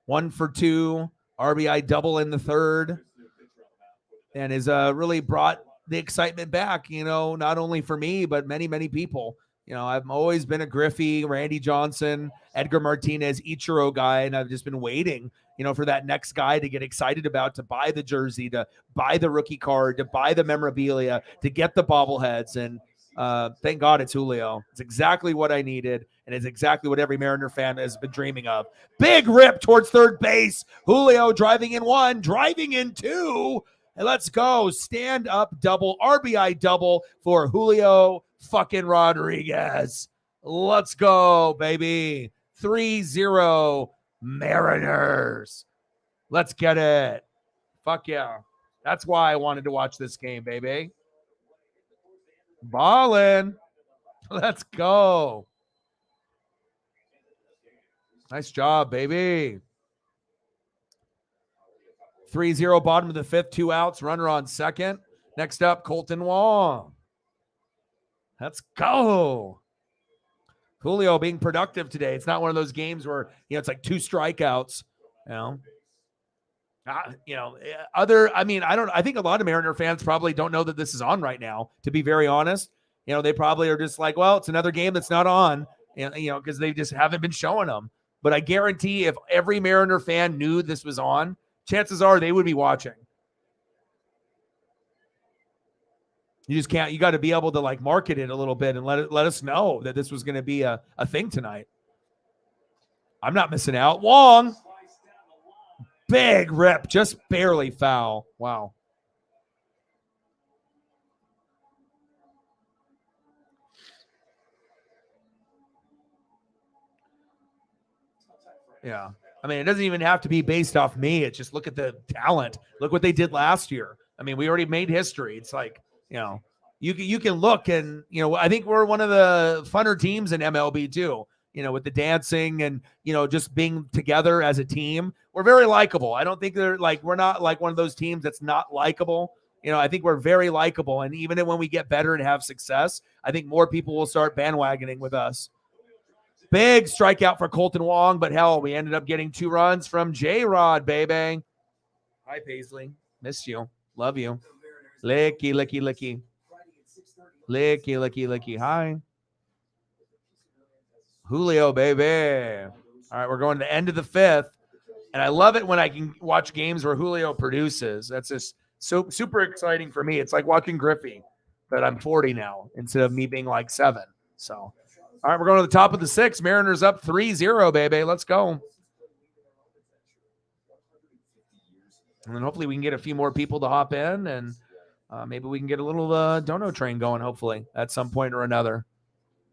1 for 2. RBI double in the 3rd. And has really brought the excitement back, you know, not only for me, but many, many people. You know, I've always been a Griffey, Randy Johnson, Edgar Martinez, Ichiro guy, and I've just been waiting, you know, for that next guy to get excited about, to buy the jersey, to buy the rookie card, to buy the memorabilia, to get the bobbleheads. And thank God it's Julio. It's exactly what I needed, and it's exactly what every Mariner fan has been dreaming of. Big rip towards third base. Julio driving in 1, driving in 2. And let's go. Stand up double, RBI double for Julio fucking Rodriguez. Let's go, baby. 3-0 Mariners. Let's get it. Fuck yeah. That's why I wanted to watch this game, baby. Ballin'. Let's go. Nice job, baby. 3-0 bottom of the 5th, 2 outs, runner on second. Next up, Colton Wong. Let's go. Julio being productive today. It's not one of those games where, you know, it's like 2 strikeouts, you know. I think a lot of Mariner fans probably don't know that this is on right now, to be very honest. They probably are just like, well, it's another game that's not on, because they just haven't been showing them. But I guarantee if every Mariner fan knew this was on, chances are they would be watching. You just can't, you got to be able to like market it a little bit and let us know that this was going to be a thing tonight. I'm not missing out. Wong. Big rip, just barely foul. Wow. Yeah. I mean, it doesn't even have to be based off me. It's just look at the talent. Look what they did last year. I mean, we already made history. It's like, you can look and, I think we're one of the funner teams in MLB too. With the dancing and, just being together as a team, we're very likable. I don't think we're not like one of those teams that's not likable. I think we're very likable. And even when we get better and have success, I think more people will start bandwagoning with us. Big strikeout for Colton Wong, but hell, we ended up getting 2 runs from J-Rod, baby. Hi, Paisley. Missed you. Love you. Licky, licky, licky. Licky, licky, licky. Hi. Julio, baby. All right, we're going to the end of the 5th. And I love it when I can watch games where Julio produces. That's just so super exciting for me. It's like watching Griffey, but I'm 40 now instead of me being like 7. So, all right, we're going to the top of the 6th. Mariners up 3-0, baby. Let's go. And then hopefully we can get a few more people to hop in, and maybe we can get a little dono train going, hopefully, at some point or another.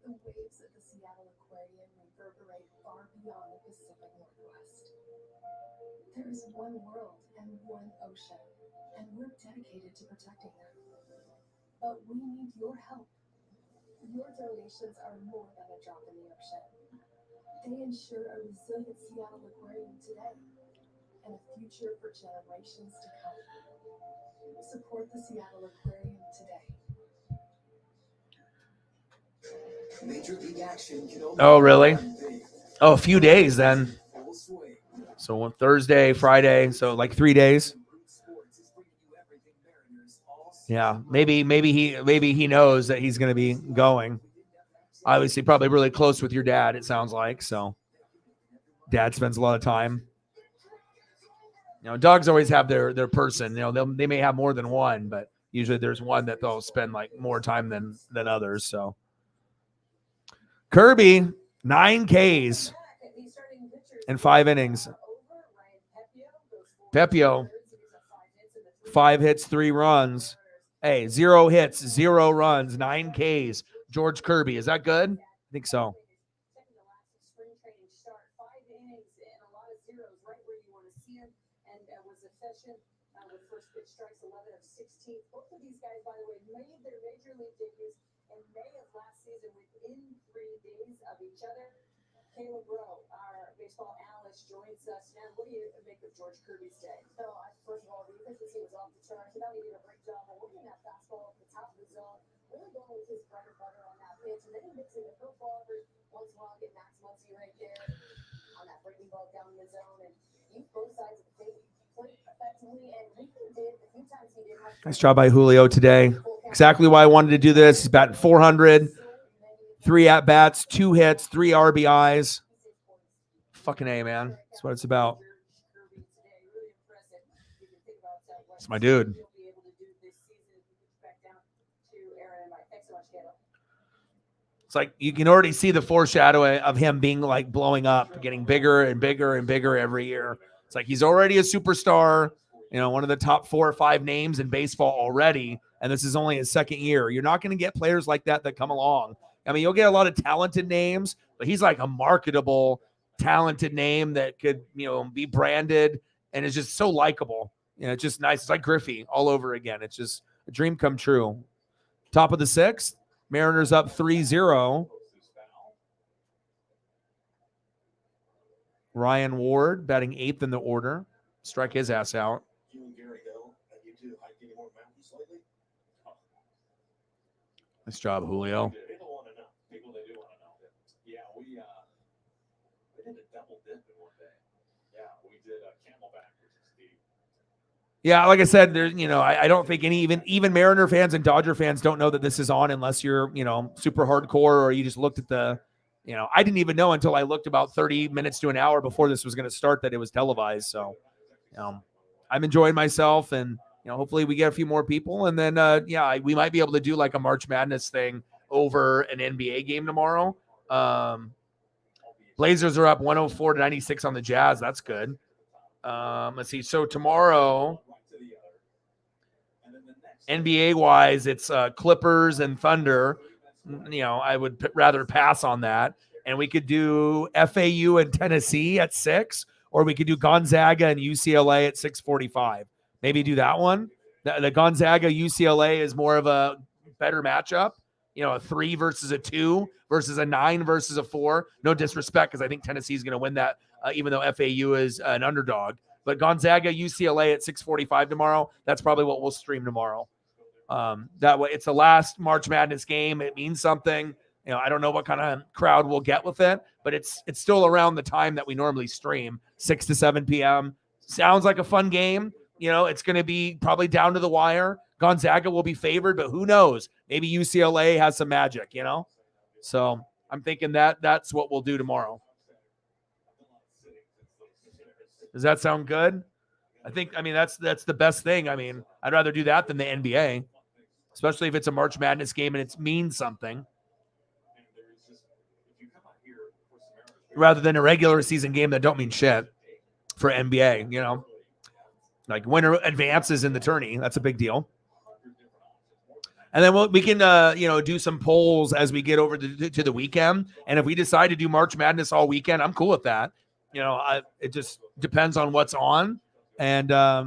The waves at the Seattle Aquarium reverberate far beyond the Pacific Northwest. There is one world and one ocean, and we're dedicated to protecting them. But we need your help. Your donations are more than a drop in the ocean. They ensure a resilient Seattle Aquarium today and a future for generations to come. Support the Seattle Aquarium today. Major League action can only Oh, really? be Oh, a few days then. full swing. So on Thursday, Friday, so like 3 days. Sports is bringing you everything Mariners all Yeah, maybe he knows that he's going to be going. Obviously, probably really close with your dad, it sounds like. So dad spends a lot of time. Dogs always have their person. They may have more than one, but usually there's one that they'll spend like more time than others. So Kirby, 9 Ks in 5 innings. Pepio, 5 hits, 3 runs. Hey, 0 hits, 0 runs, 9 Ks. George Kirby, is that good? I think so. With first pitch strikes 11 of 16. Both of these guys, by the way, made their major league debuts in May of last season within 3 days of each other. Caleb Rowe, our baseball analyst, joins us now. What do you make of George Kirby's day? So, first of all, the efficiency was off the charts. He did a great job of working that fastball at the top of the zone, really going with his bread and butter on that pitch. And then he mixed in the curveball every once in a while, get Max Muncy right there on that breaking ball down in the zone. And you both sides of the field. Nice job by Julio today. Exactly why I wanted to do this. He's batting 400, 3 at-bats, 2 hits, 3 RBIs. Fucking A, man. That's what it's about. It's my dude. It's like you can already see the foreshadowing of him being like blowing up, getting bigger and bigger and bigger every year. It's like he's already a superstar, one of the top 4 or 5 names in baseball already, and this is only his 2nd year. You're not going to get players like that come along. I mean, you'll get a lot of talented names, but he's like a marketable, talented name that could, be branded and is just so likable. It's just nice. It's like Griffey all over again. It's just a dream come true. Top of the 6th, Mariners up 3-0. Ryan Ward batting 8th in the order. Strike his ass out. You and Gary Hill, have you two hiked any more mountains lately? Nice job, Julio. People want to know. They do want to know. Yeah, we did a double dip in one day. Yeah, we did a Camelback, which is the Yeah, like I said, there's I don't think any even Mariner fans and Dodger fans don't know that this is on unless you're super hardcore or you just looked at the I didn't even know until I looked about 30 minutes to an hour before this was going to start that it was televised. So I'm enjoying myself, and hopefully we get a few more people, and then we might be able to do like a March Madness thing over an NBA game tomorrow. Blazers are up 104-96 on the Jazz. That's good. Let's see. So tomorrow, NBA wise, it's Clippers and Thunder. I would rather pass on that. And we could do FAU and Tennessee at 6, or we could do Gonzaga and UCLA at 6:45. Maybe do that one. The Gonzaga UCLA is more of a better matchup. A 3 versus a 2 versus a 9 versus a 4. No disrespect, because I think Tennessee is going to win that, even though FAU is an underdog. But Gonzaga UCLA at 6:45 tomorrow. That's probably what we'll stream tomorrow. That way, it's the last March Madness game. It means something. I don't know what kind of crowd we'll get with it, but it's still around the time that we normally stream, 6 to 7 p.m. Sounds like a fun game. It's going to be probably down to the wire. Gonzaga will be favored, but who knows? Maybe UCLA has some magic, So I'm thinking that's what we'll do tomorrow. Does that sound good? That's the best thing. I'd rather do that than the NBA, especially if it's a March Madness game and it means something, rather than a regular season game that don't mean shit for NBA, like winner advances in the tourney. That's a big deal. And then we can, do some polls as we get over to the weekend. And if we decide to do March Madness all weekend, I'm cool with that. It just depends on what's on. And, I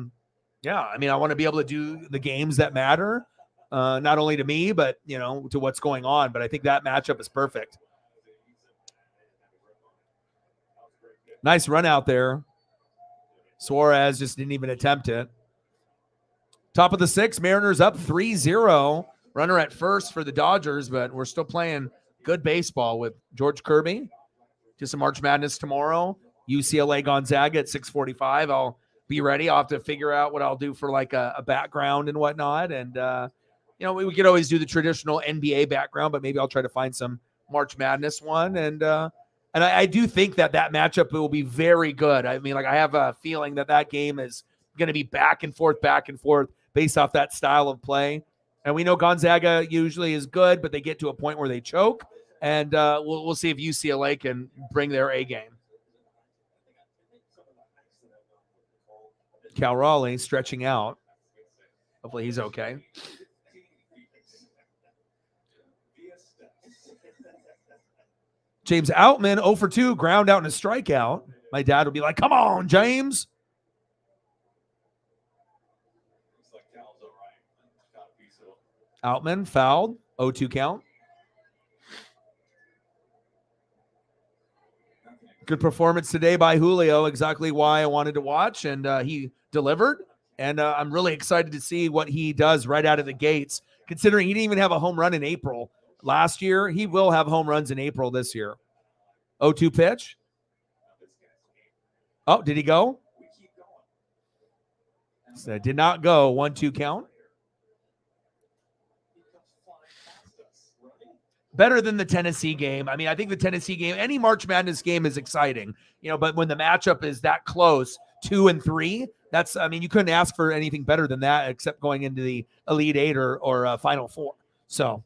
want to be able to do the games that matter, not only to me, but, to what's going on. But I think that matchup is perfect. Nice run out there. Suarez just didn't even attempt it. Top of the 6, Mariners up 3-0. Runner at first for the Dodgers, but we're still playing good baseball with George Kirby. Just a March Madness tomorrow. UCLA Gonzaga at 6:45. I'll be ready. I'll have to figure out what I'll do for like a background and whatnot. And, we could always do the traditional NBA background, but maybe I'll try to find some March Madness one. And I do think that matchup will be very good. I have a feeling that game is going to be back and forth based off that style of play. And we know Gonzaga usually is good, but they get to a point where they choke. And we'll see if UCLA can bring their A game. Cal Raleigh stretching out. Hopefully he's okay. James Outman, 0 for 2, ground out and a strikeout. My dad will be like, come on, James. Outman fouled, 0-2 count. Good performance today by Julio, exactly why I wanted to watch, and he delivered. And I'm really excited to see what he does right out of the gates, considering he didn't even have a home run in April last year. He will have home runs in April this year. 0-2 pitch. Oh, did he go? So did not go. 1-2 count. Better than the Tennessee game. I think the Tennessee game, any March Madness game is exciting, but when the matchup is that close, 2 and 3, that's, you couldn't ask for anything better than that except going into the Elite 8 or Final 4. So,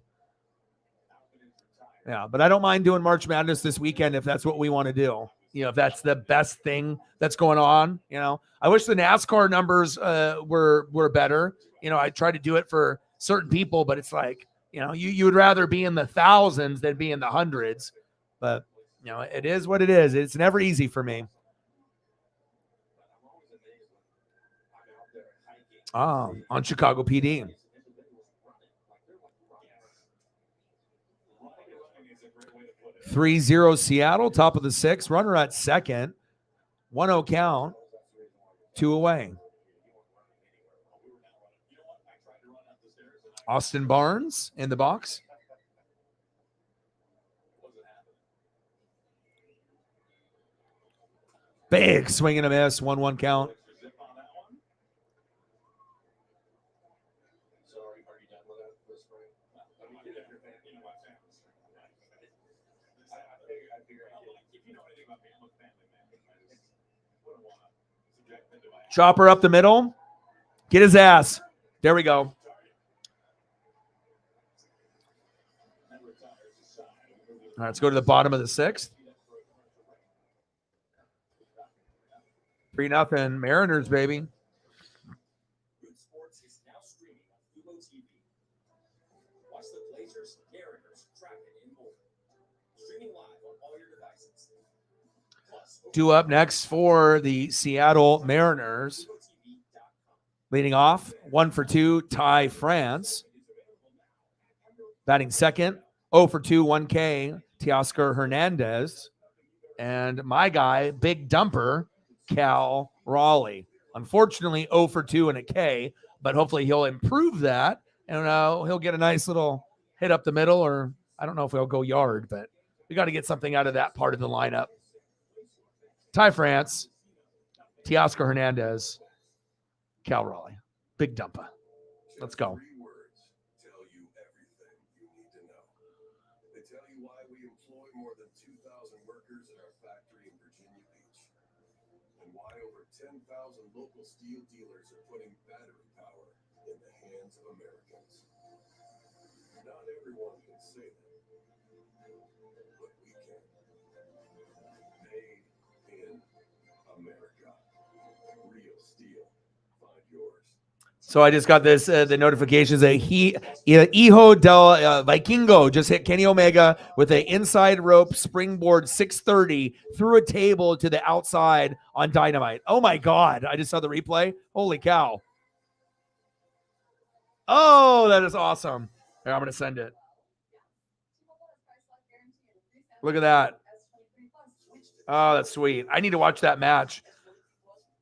yeah, but I don't mind doing March Madness this weekend if that's what we want to do. If that's the best thing that's going on, I wish the NASCAR numbers were better. I try to do it for certain people, but it's like, you would rather be in the thousands than be in the hundreds. But, it is what it is. It's never easy for me. On Chicago PD. 3-0 Seattle, top of the 6th. Runner at second. 1-0 count. 2 away. Austin Barnes in the box. Big swing and a miss. 1-1 count. Are you done with that this spring? I mean, you know my family. I figure if you know anything about me, I'm a family man. I just wouldn't want to subject them to my Chopper up the middle. Get his ass. There we go. All right, let's go to the bottom of the 6th. 3-0 Mariners, baby. Good Sports is now streaming on Fubo TV. Watch the Blazers, Mariners, Kraken, and more. Streaming live on all your devices. Plus, Due up next for the Seattle Mariners. Leading off, 1 for 2, Ty France. Batting second, 0 for 2, 1K, Teoscar Hernandez. And my guy, big dumper, Cal Raleigh. Unfortunately, 0 for 2 and a K, but hopefully he'll improve that. And he'll get a nice little hit up the middle, or I don't know if he'll go yard, but we got to get something out of that part of the lineup. Ty France, Teoscar Hernandez, Cal Raleigh. Big dumper. Let's go. 3 words tell you everything you need to know. They tell you why we employ more than 2,000 workers in our factory in Virginia Beach, and why over 10,000 local steel dealers are putting battery power in the hands of Americans. Not everyone can say that, but we can. Made in America. Real steel. Find yours. So I just got this, the notifications that Hijo del Vikingo just hit Kenny Omega with an inside rope springboard 630 through a table to the outside on Dynamite. Oh my God. I just saw the replay. Holy cow. Oh, that is awesome. Here, I'm going to send it. Look at that. Oh, that's sweet. I need to watch that match.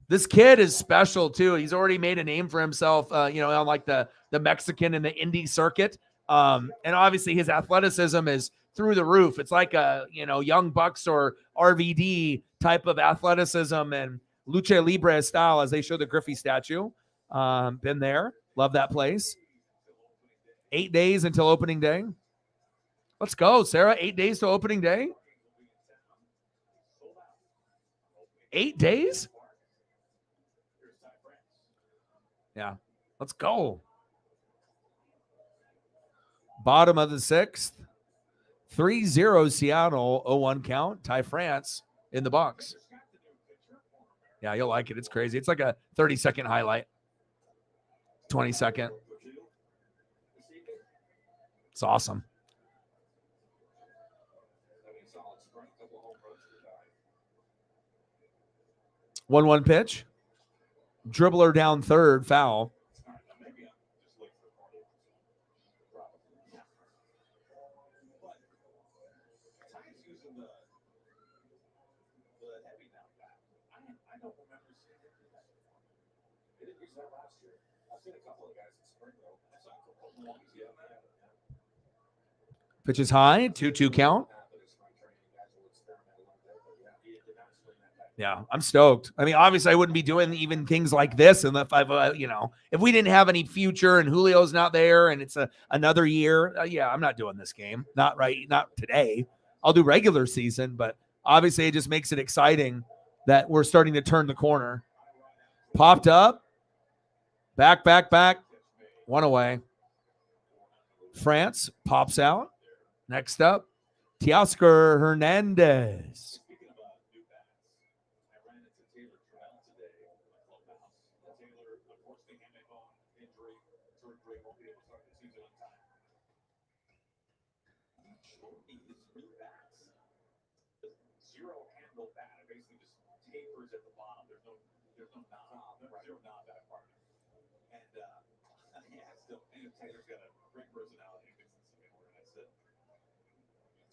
This kid is special too. He's already made a name for himself, on like the Mexican and the indie circuit. And obviously his athleticism is through the roof. It's like a, Young Bucks or RVD type of athleticism and lucha libre style, as they show the Griffey statue. Been there. Love that place. 8 days until opening day. Let's go, Sarah. 8 days to opening day. 8 days? Yeah, let's go. Bottom of the 6th. 3-0 Seattle, 0-1 count. Ty France in the box. Yeah, you'll like it. It's crazy. It's like a 30-second highlight. 20-second. It's awesome. 1-1 pitch. Dribbler down third, foul. Pitch is high, 2-2 count. Yeah, I'm stoked. I mean, obviously, I wouldn't be doing even things like this if if we didn't have any future and Julio's not there and it's another year. I'm not doing this game. Not today. I'll do regular season, but obviously, it just makes it exciting that we're starting to turn the corner. Popped up, back, 1 away. France pops out. Next up, Teoscar Hernandez.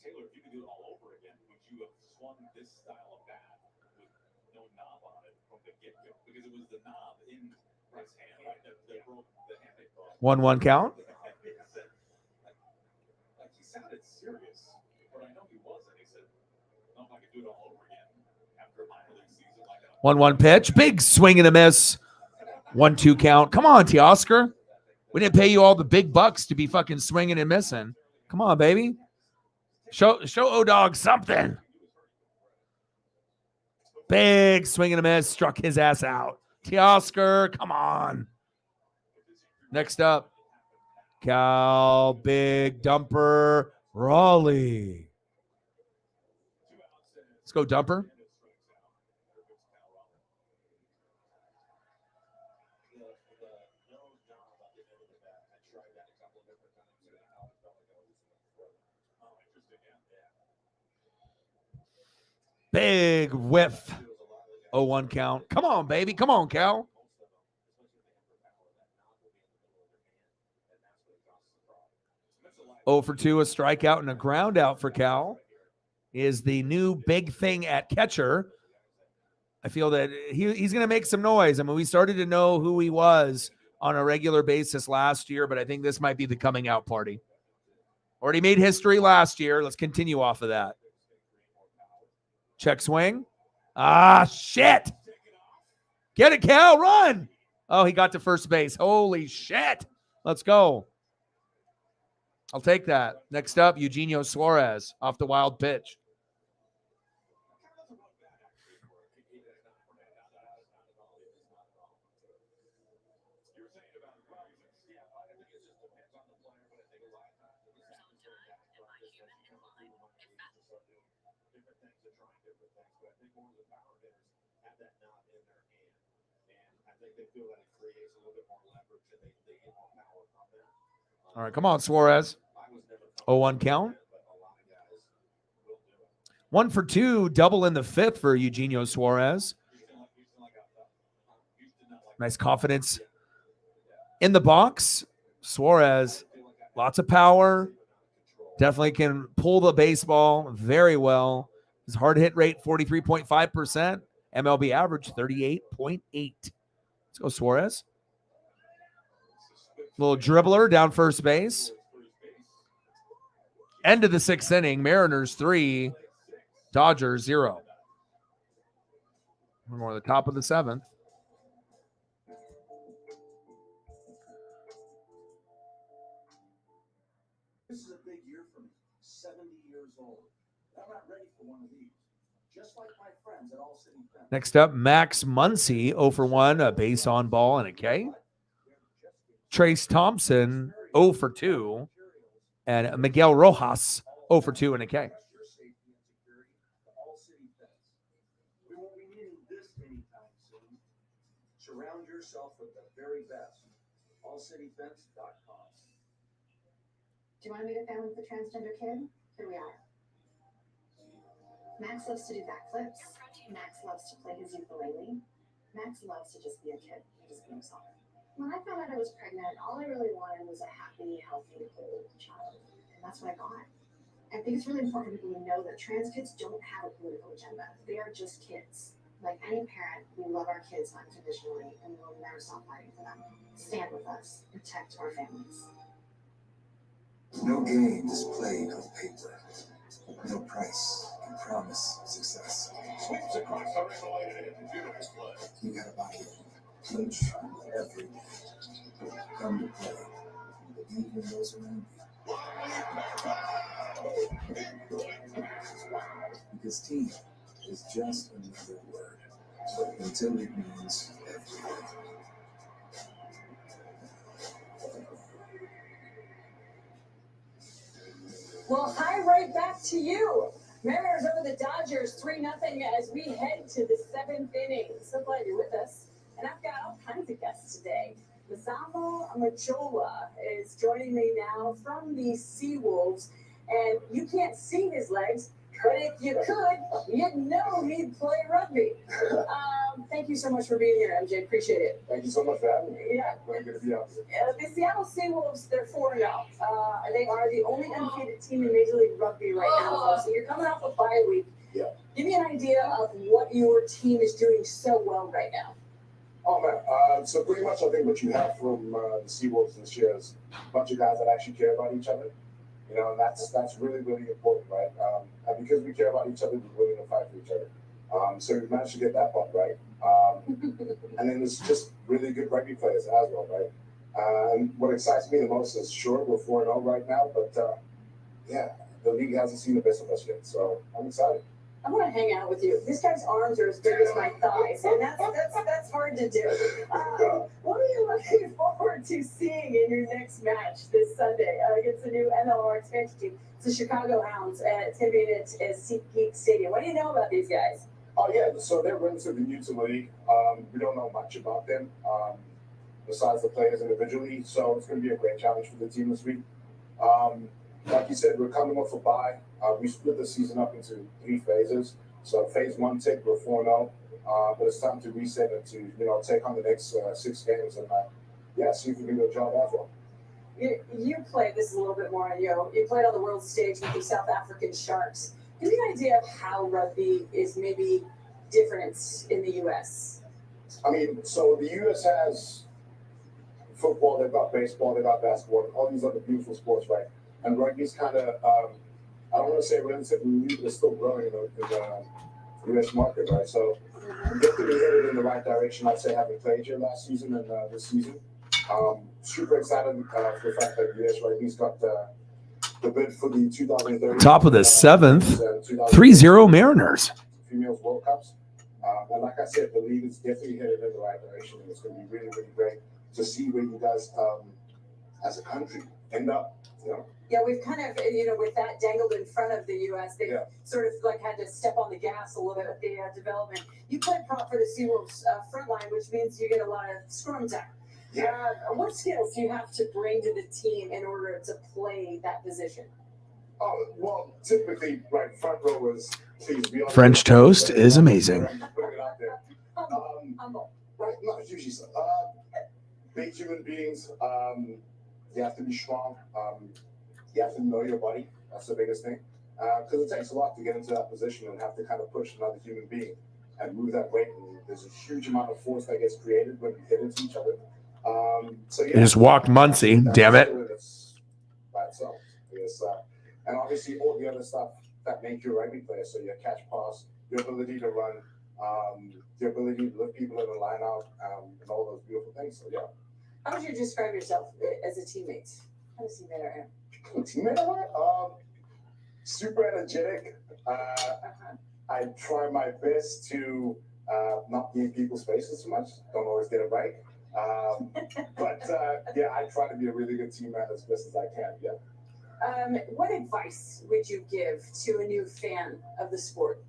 Taylor, if you could do it all over again, would you have swung this style of bat with no knob on it from the get-go? Because it was the knob in his hand, right? That broke the hand. 1-1 count. Like he sounded serious, but I know he wasn't. He said, "No, if I could do it all over again after a minor league season like that." 1-1 pitch. Big swing and a miss. 1-2 count. Come on, Teoscar. We didn't pay you all the big bucks to be fucking swinging and missing. Come on, baby. Show O-Dog something. Big swing and a miss. Struck his ass out. Teoscar, come on. Next up, Cal, big dumper, Raleigh. Let's go, dumper. Big whiff. 0-1 count. Come on, baby. Come on, Cal. 0 for 2, a strikeout and a ground out for Cal. Is the new big thing at catcher. I feel that he's going to make some noise. I mean, we started to know who he was on a regular basis last year, but I think this might be the coming out party. Already made history last year. Let's continue off of that. Check swing. Ah, shit. Get it, Cal. Run. Oh, he got to first base. Holy shit. Let's go. I'll take that. Next up, Eugenio Suarez off the wild pitch. All right, come on, Suarez. 0-1 count. 1 for 2, double in the fifth for Eugenio Suarez. Nice confidence in the box. Suarez, lots of power. Definitely can pull the baseball very well. His hard hit rate, 43.5%. MLB average, 38.8. Let's go, Suarez. Little dribbler down first base. End of the sixth inning. Mariners 3, Dodgers 0. We're more at the top of the seventh. This is a big year for me. 70 years old. I'm not ready for one of these. Just like my friends at All City Fence. Next up, Max Muncy, 0 for 1, a base on ball and a K. Trace Thompson, 0 for 2. And Miguel Rojas, 0 for 2 and a K. We won't be needing this anytime soon. Surround yourself with the very best. AllCityFence.com. Do you want to meet a family with a transgender kid? Here we are. Max loves to do backflips. Max loves to play his ukulele. Max loves to just be a kid. He just be himself. When I found out I was pregnant, all I really wanted was a happy, healthy, whole child. And that's what I got. I think it's really important for people to know that trans kids don't have a political agenda. They are just kids. Like any parent, we love our kids unconditionally and we'll never stop fighting for them. Stand with us. Protect our families. No game is played on paper. No price can promise success. Sweeps across unrelated and computer display. You gotta buy it. Punch every day. Come to play. Believe in those around you. Because team is just another word until it means everything. Well, hi, right back to you. Mariners over the Dodgers 3-0 as we head to the seventh inning. So glad you're with us. And I've got all kinds of guests today. Masamo Machola is joining me now from the Seawolves. And you can't see his legs, but if you could, you'd know he'd play rugby. Thank you so much for being here, MJ. Appreciate it. Thank you so much for having me. Yeah. Very good to be out here. The Seattle Seawolves, they're 4-0. They are the only undefeated team in Major League Rugby right now. So you're coming off a bye week. Yeah. Give me an idea of what your team is doing so well right now. Oh, man. So pretty much I think what you have from the Seawolves this year is a bunch of guys that actually care about each other. You know, and that's really, really important, right? And because we care about each other, we're willing to fight for each other. So we managed to get that part right. And then there's just really good rugby players as well, right? And what excites me the most is, sure, we're 4-0 right now, but yeah, the league hasn't seen the best of us yet, so I'm excited. I want to hang out with you. This guy's arms are as big as my thighs, and that's hard to do. What are you looking forward to seeing in your next match this Sunday against the new MLR expansion team? It's the Chicago Hounds, and it's going to be at SeatGeek Stadium. What do you know about these guys? Oh yeah, so they're relatively new to the league. We don't know much about them besides the players individually, so it's going to be a great challenge for the team this week. Like you said, we're coming off a bye. We split the season up into 3 phases. So phase 1 tick, we're 4-0, but it's time to reset and to take on the next 6 games and see if we can do a job as well. You played, this is a little bit more on you. You played on the world stage with the South African Sharks. Give me an idea of how rugby is maybe different in the U.S. I mean, so the U.S. has football, they've got baseball, they've got basketball, all these other beautiful sports, right? And rugby's kind of, I don't want to say relatively new, but it's still growing in the U.S. market, right? So definitely headed in the right direction, I'd say, having played here last season and this season. Super excited for the fact that U.S. Rugby's got the bid for the 2030. Top of the 7th, 3-0 Mariners. Females World Cups. And like I said, the league is definitely headed in the right direction, and it's going to be really, really great to see where you guys, as a country, end up, Yeah, we've kind of, with that dangled in front of the U.S., they sort of like had to step on the gas a little bit with the development. You play prop for the Seawolves front line, which means you get a lot of scrum time. Yeah. What skills do you have to bring to the team in order to play that position? Oh, well, typically, right, front row is, please be honest. French toast is amazing. Putting it out there. Humble. Right, no, it's usually so. Big human beings, you have to be strong. You have to know your body. That's the biggest thing. Because it takes a lot to get into that position and have to kind of push another human being and move that weight. And there's a huge amount of force that gets created when you hit into each other. So yeah. They just walked Muncie, damn it. By itself. Yes, and obviously all the other stuff that make you a rugby player. So your catch pass, your ability to run, your ability to lift people in the line out, and all those beautiful things. So yeah. How would you describe yourself as a teammate? How does teammate I am? Teammate, super energetic. I try my best to not be in people's faces too much. Don't always get it right. But I try to be a really good teammate as best as I can. Yeah. What advice would you give to a new fan of the sport?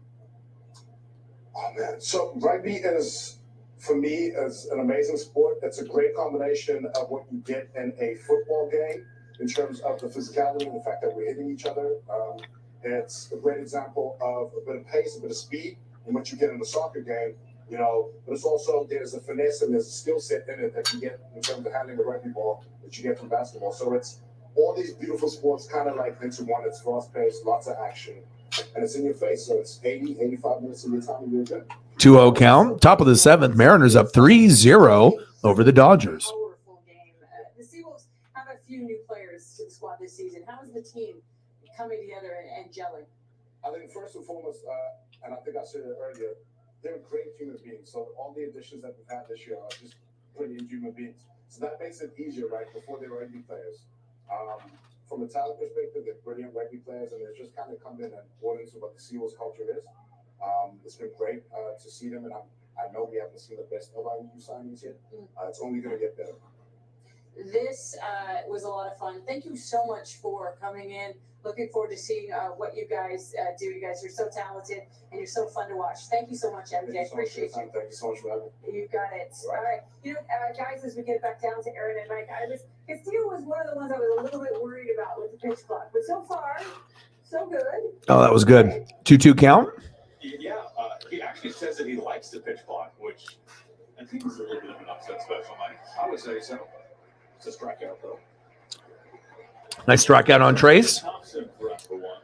Oh man, so rugby is, for me, is an amazing sport. It's a great combination of what you get in a football game in terms of the physicality and the fact that we're hitting each other. It's a great example of a bit of pace, a bit of speed, and what you get in a soccer game. But it's also, there's a finesse and there's a skill set in it that you get in terms of handling the rugby ball that you get from basketball. So it's all these beautiful sports kind of like into one. It's fast paced, lots of action, and it's in your face. So it's 80, 85 minutes of your time and you're good. 2-0 count. Top of the 7th, Mariners up 3-0 over the Dodgers. Powerful game. The Seawolves have a few new players to the squad this season. How is the team coming together and gelling? I think first and foremost, and I think I said it earlier, they're great human beings. So all the additions that we've had this year are just brilliant human beings. So that makes it easier, right, before they were rugby players. From a talent perspective, they're brilliant rugby players, and they've just kind of come in and brought into what the Seawolves culture is. It's been great to see them, and I know we haven't seen the best of our new signings yet. It's only going to get better. This was a lot of fun. Thank you so much for coming in. Looking forward to seeing what you guys do. You guys are so talented and you're so fun to watch. Thank you so much, MJ. I appreciate you. Thank you so much for having me. You got it. All right. Guys, as we get back down to Aaron and Mike, Castillo was one of the ones I was a little bit worried about with the pitch clock, but so far, so good. Oh, that was good. 2-2 count. Yeah, he actually says that he likes the pitch clock, which I think is a little bit of an upset special, Mike. I would say so. It's a strikeout, though. Nice strikeout on Trace. Thompson for one.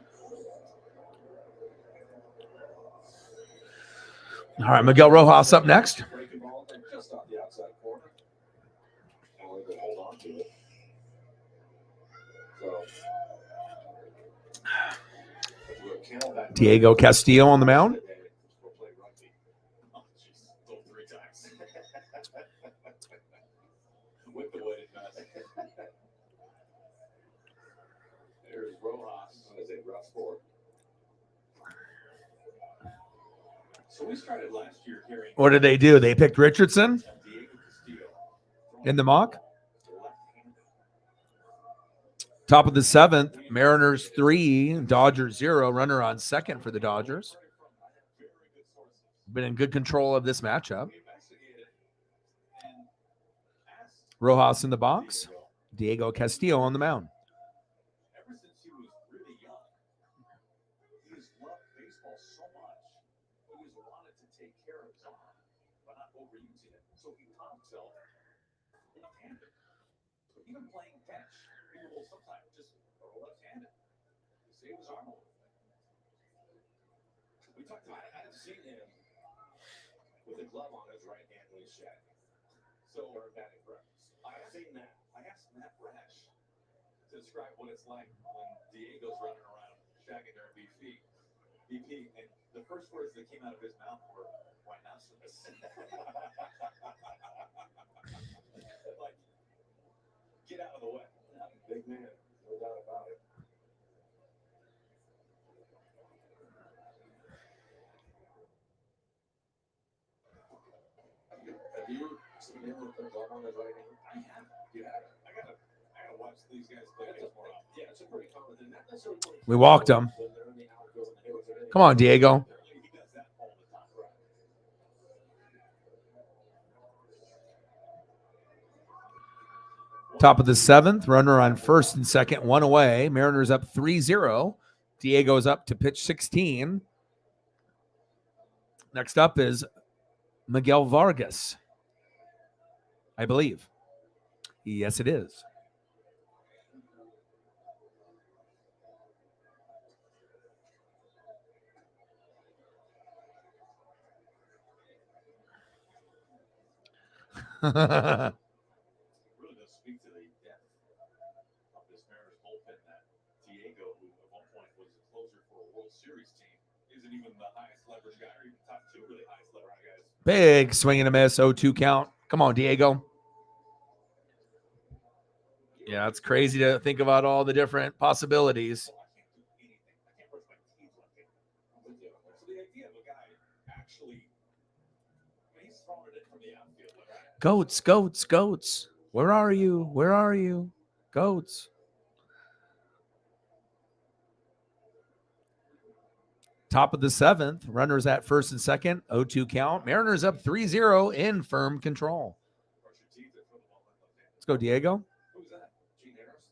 All right, Miguel Rojas up next. Breaking ball just off the outside corner. And we can hold on to it. So, Diego Castillo on the mound. So we started last year hearing What did they do? They picked Richardson Diego Castillo in the mock. left-handed. Top of the 7th, Mariners 3, Dodgers 0. Runner on second for the Dodgers. Been in good control of this matchup. Rojas in the box. Diego Castillo on the mound. Ever since he was really young, he has loved baseball so much. He has wanted to take care of his arm by not overusing it. So he taught himself left-handed. So even playing catch, he will sometimes just throw left-handed to save his arm a little bit. We talked about it. I had seen him with a glove on his right hand when he's shagging. So or batting practice. I have seen that. I asked Matt Brash to describe what it's like when Diego's running around shagging their BP, and the first words that came out of his mouth were rhinoceros. Like, get out of the way. Big man, no doubt about it. Have you seen him with the glove on his right hand? I have. You have? I gotta watch these guys play more often. Yeah, it's a pretty common thing. Not necessarily We walked him. when they're in the outfield and they were in. Come on, Diego. He does that all the time, right? Top of the 7th, runner on first and second, 1 away. Mariners up 3-0. Diego's up to pitch 16. Next up is Miguel Vargas, I believe. Yes, it is. Really does speak to the depth of this Mariners bullpen that Diego, who at one point was a closer for a World Series team, isn't even the highest leverage guy or even top 2 really highest leverage guys. Big swing and a miss, 0-2 count. Come on, Diego. Yeah, it's crazy to think about all the different possibilities. I can't do anything. I can't brush my teeth like it. So the idea of a guy actually, I mean, he's throwing it from the outfield, right? Goats, goats, goats. Where are you? Where are you? Goats. Top of the 7th, runners at first and second, 0-2 count. Mariners up 3-0 in firm control. Brush your teeth and put them on left-handed. Let's go, Diego. Who's that? Gene Harris?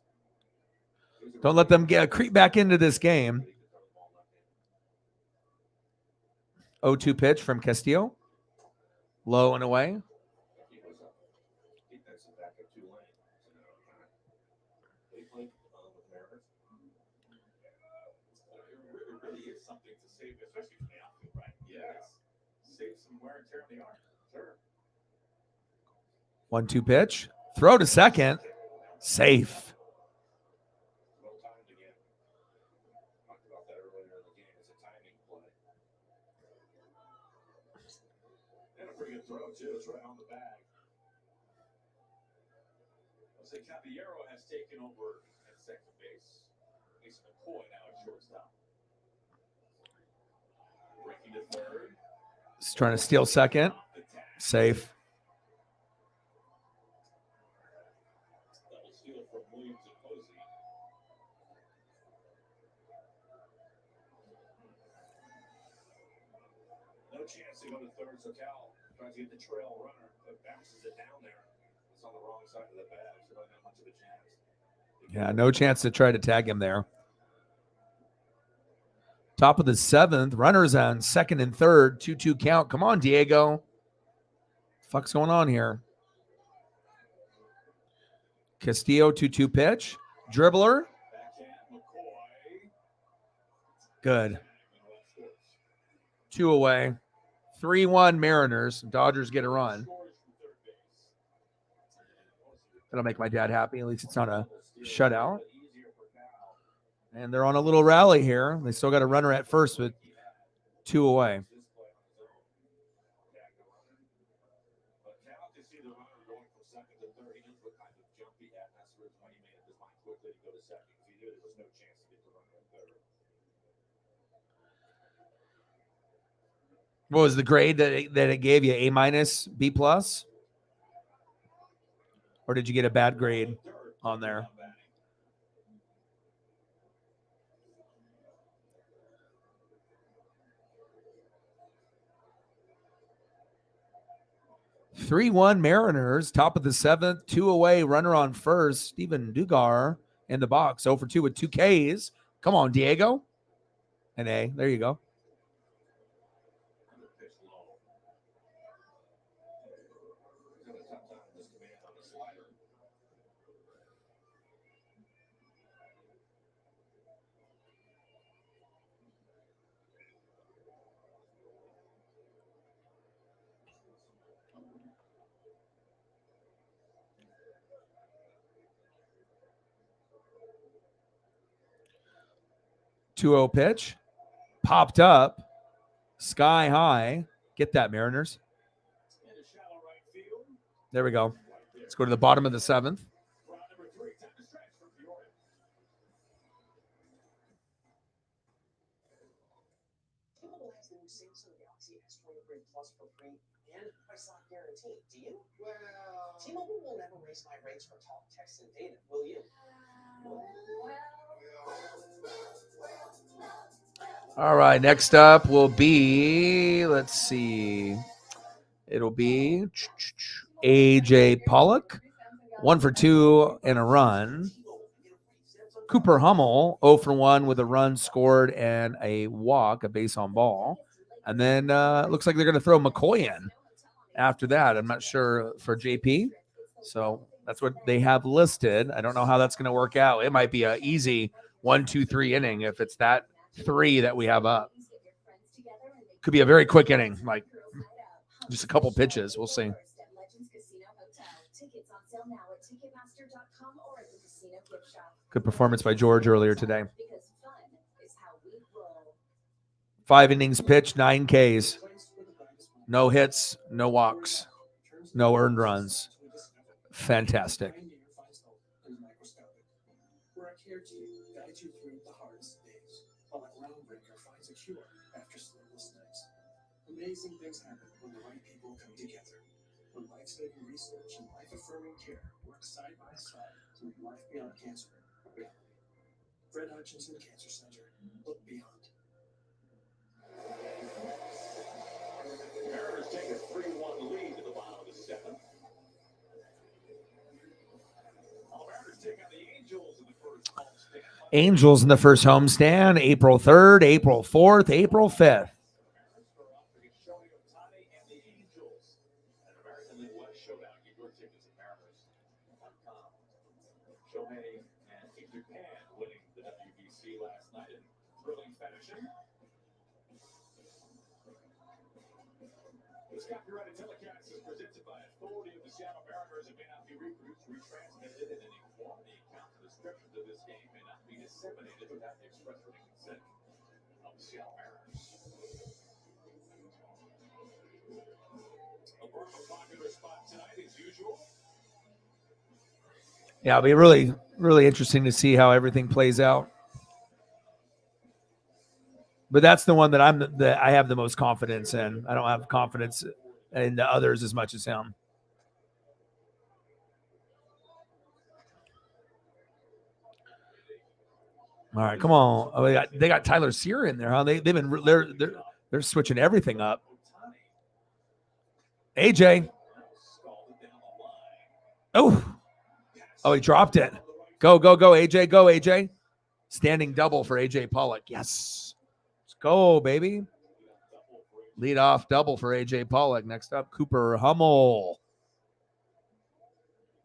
Don't let them creep back into this game. 0-2 pitch from Castillo. Low and away. He was defensive back at Tulane. They played with Mariners. It really is something to save, especially from the outfield, right? Yes. Save some wear and tear on the arm. Sure. 1-2 pitch. Throw to second. Safe. Well timed again. Talked about that earlier in the game. It's a timing play. And a pretty good throw, too. It's right on the bag. I'll say Caballero has taken over at second base. Mason McCoy now at shortstop. Breaking to third. He's trying to steal second. Off the tag. Safe. Double steal from Williams and Posey. No chance to go to third, so Cal tries to get the trail runner, but bounces it down there. It's on the wrong side of the bag, so not much of a chance. Yeah, no chance to try to tag him there. Top of the 7th, runners on second and third, 2-2 count. Come on, Diego. Fuck's going on here? Castillo, 2-2 pitch. Dribbler. Backhand, McCoy. Good. 2 away. 3-1 Mariners. Dodgers get a run. Scores from third base. That'll make my dad happy. At least it's not a shutout. Easier for Cal. And they're on a little rally here. They still got a runner at first with 2 away. This play on his own. Tag the runner. But Cal can see the runner going from second to third. He knows what kind of jump he had, and that's the reason why he made up his mind quickly to go to second, because he knew there was no chance to get the runner at third. What was the grade that it gave you? A minus, B plus? Or did you get a bad grade on there? (3-1) Mariners, top of the seventh, 2 away, runner on first. Steven Dugar in the box, 0 for 2 with 2 Ks. Come on, Diego. An A. There you go. (2-0) pitch. Popped up. Sky high. Get that, Mariners. There we go. Let's go to the bottom of the seventh. T-Mobile has the new Samsung Galaxy S23 Plus for free and price lock guarantee. Do you? Well, T-Mobile will never raise my rates for talk, text, and data. Will you? All right, next up will be, let's see. It'll be AJ Pollock, 1 for 2 and a run. Cooper Hummel, 0 for 1 with a run scored and a walk, a base on ball. And then it looks like they're going to throw McCoy in after that. I'm not sure for JP. So that's what they have listed. I don't know how that's going to work out. It might be an easy 1, 2, 3 inning if it's that 3 that we have up. Could be a very quick inning, like just a couple pitches. We'll see. Good performance by George earlier today. 5 innings pitched, 9 Ks. No hits, no walks, no earned runs. Fantastic. We're here to guide you through the hardest days, while a groundbreaker finds a cure after sleepless nights. Amazing things happen when the right people come together. When life-saving research and life-affirming care work side by side to make life beyond cancer real. Fred Hutchinson Cancer Center. Look beyond. Mariners take a 3-1 lead to the bottom of the seventh. Mariners take on the Angels in the first homestand. Angels in the first homestand, April 3rd, April 4th, April 5th. Shohei Ohtani and the Angels. An American League West showdown. Get your tickets at Mariners.com. Shohei and Team Japan winning the WBC last night in thrilling fashion. This copyrighted telecast is presented by authority of the Seattle Mariners and may not be reproduced, retransmitted in any form. The account and descriptions of this game may not be disseminated without the express written consent of the Seattle Mariners. A popular spot tonight as usual. Yeah, it'll be really, really interesting to see how everything plays out. But that's the one that I have the most confidence in. I don't have confidence in the others as much as him. All right, come on. Oh, they got Tyler Sear in there, huh? They're switching everything up. AJ. Oh, he dropped it. Go, AJ. Go, AJ. Standing double for AJ Pollock. Yes. Let's go, baby. Lead off double for AJ Pollock. Next up, Cooper Hummel.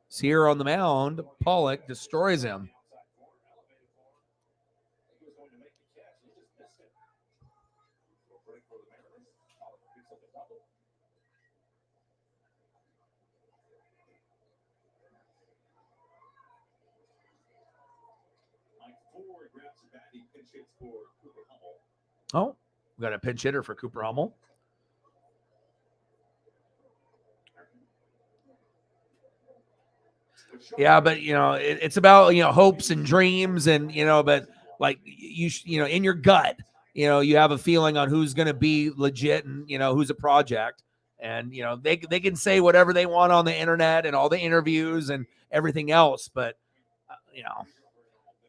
Sear on the mound. Pollock destroys him. Oh, we got a pinch hitter for Cooper Hummel. Yeah, but it's about hopes and dreams, and but like in your gut, you have a feeling on who's going to be legit and, who's a project. And, they can say whatever they want on the internet and all the interviews and everything else. But,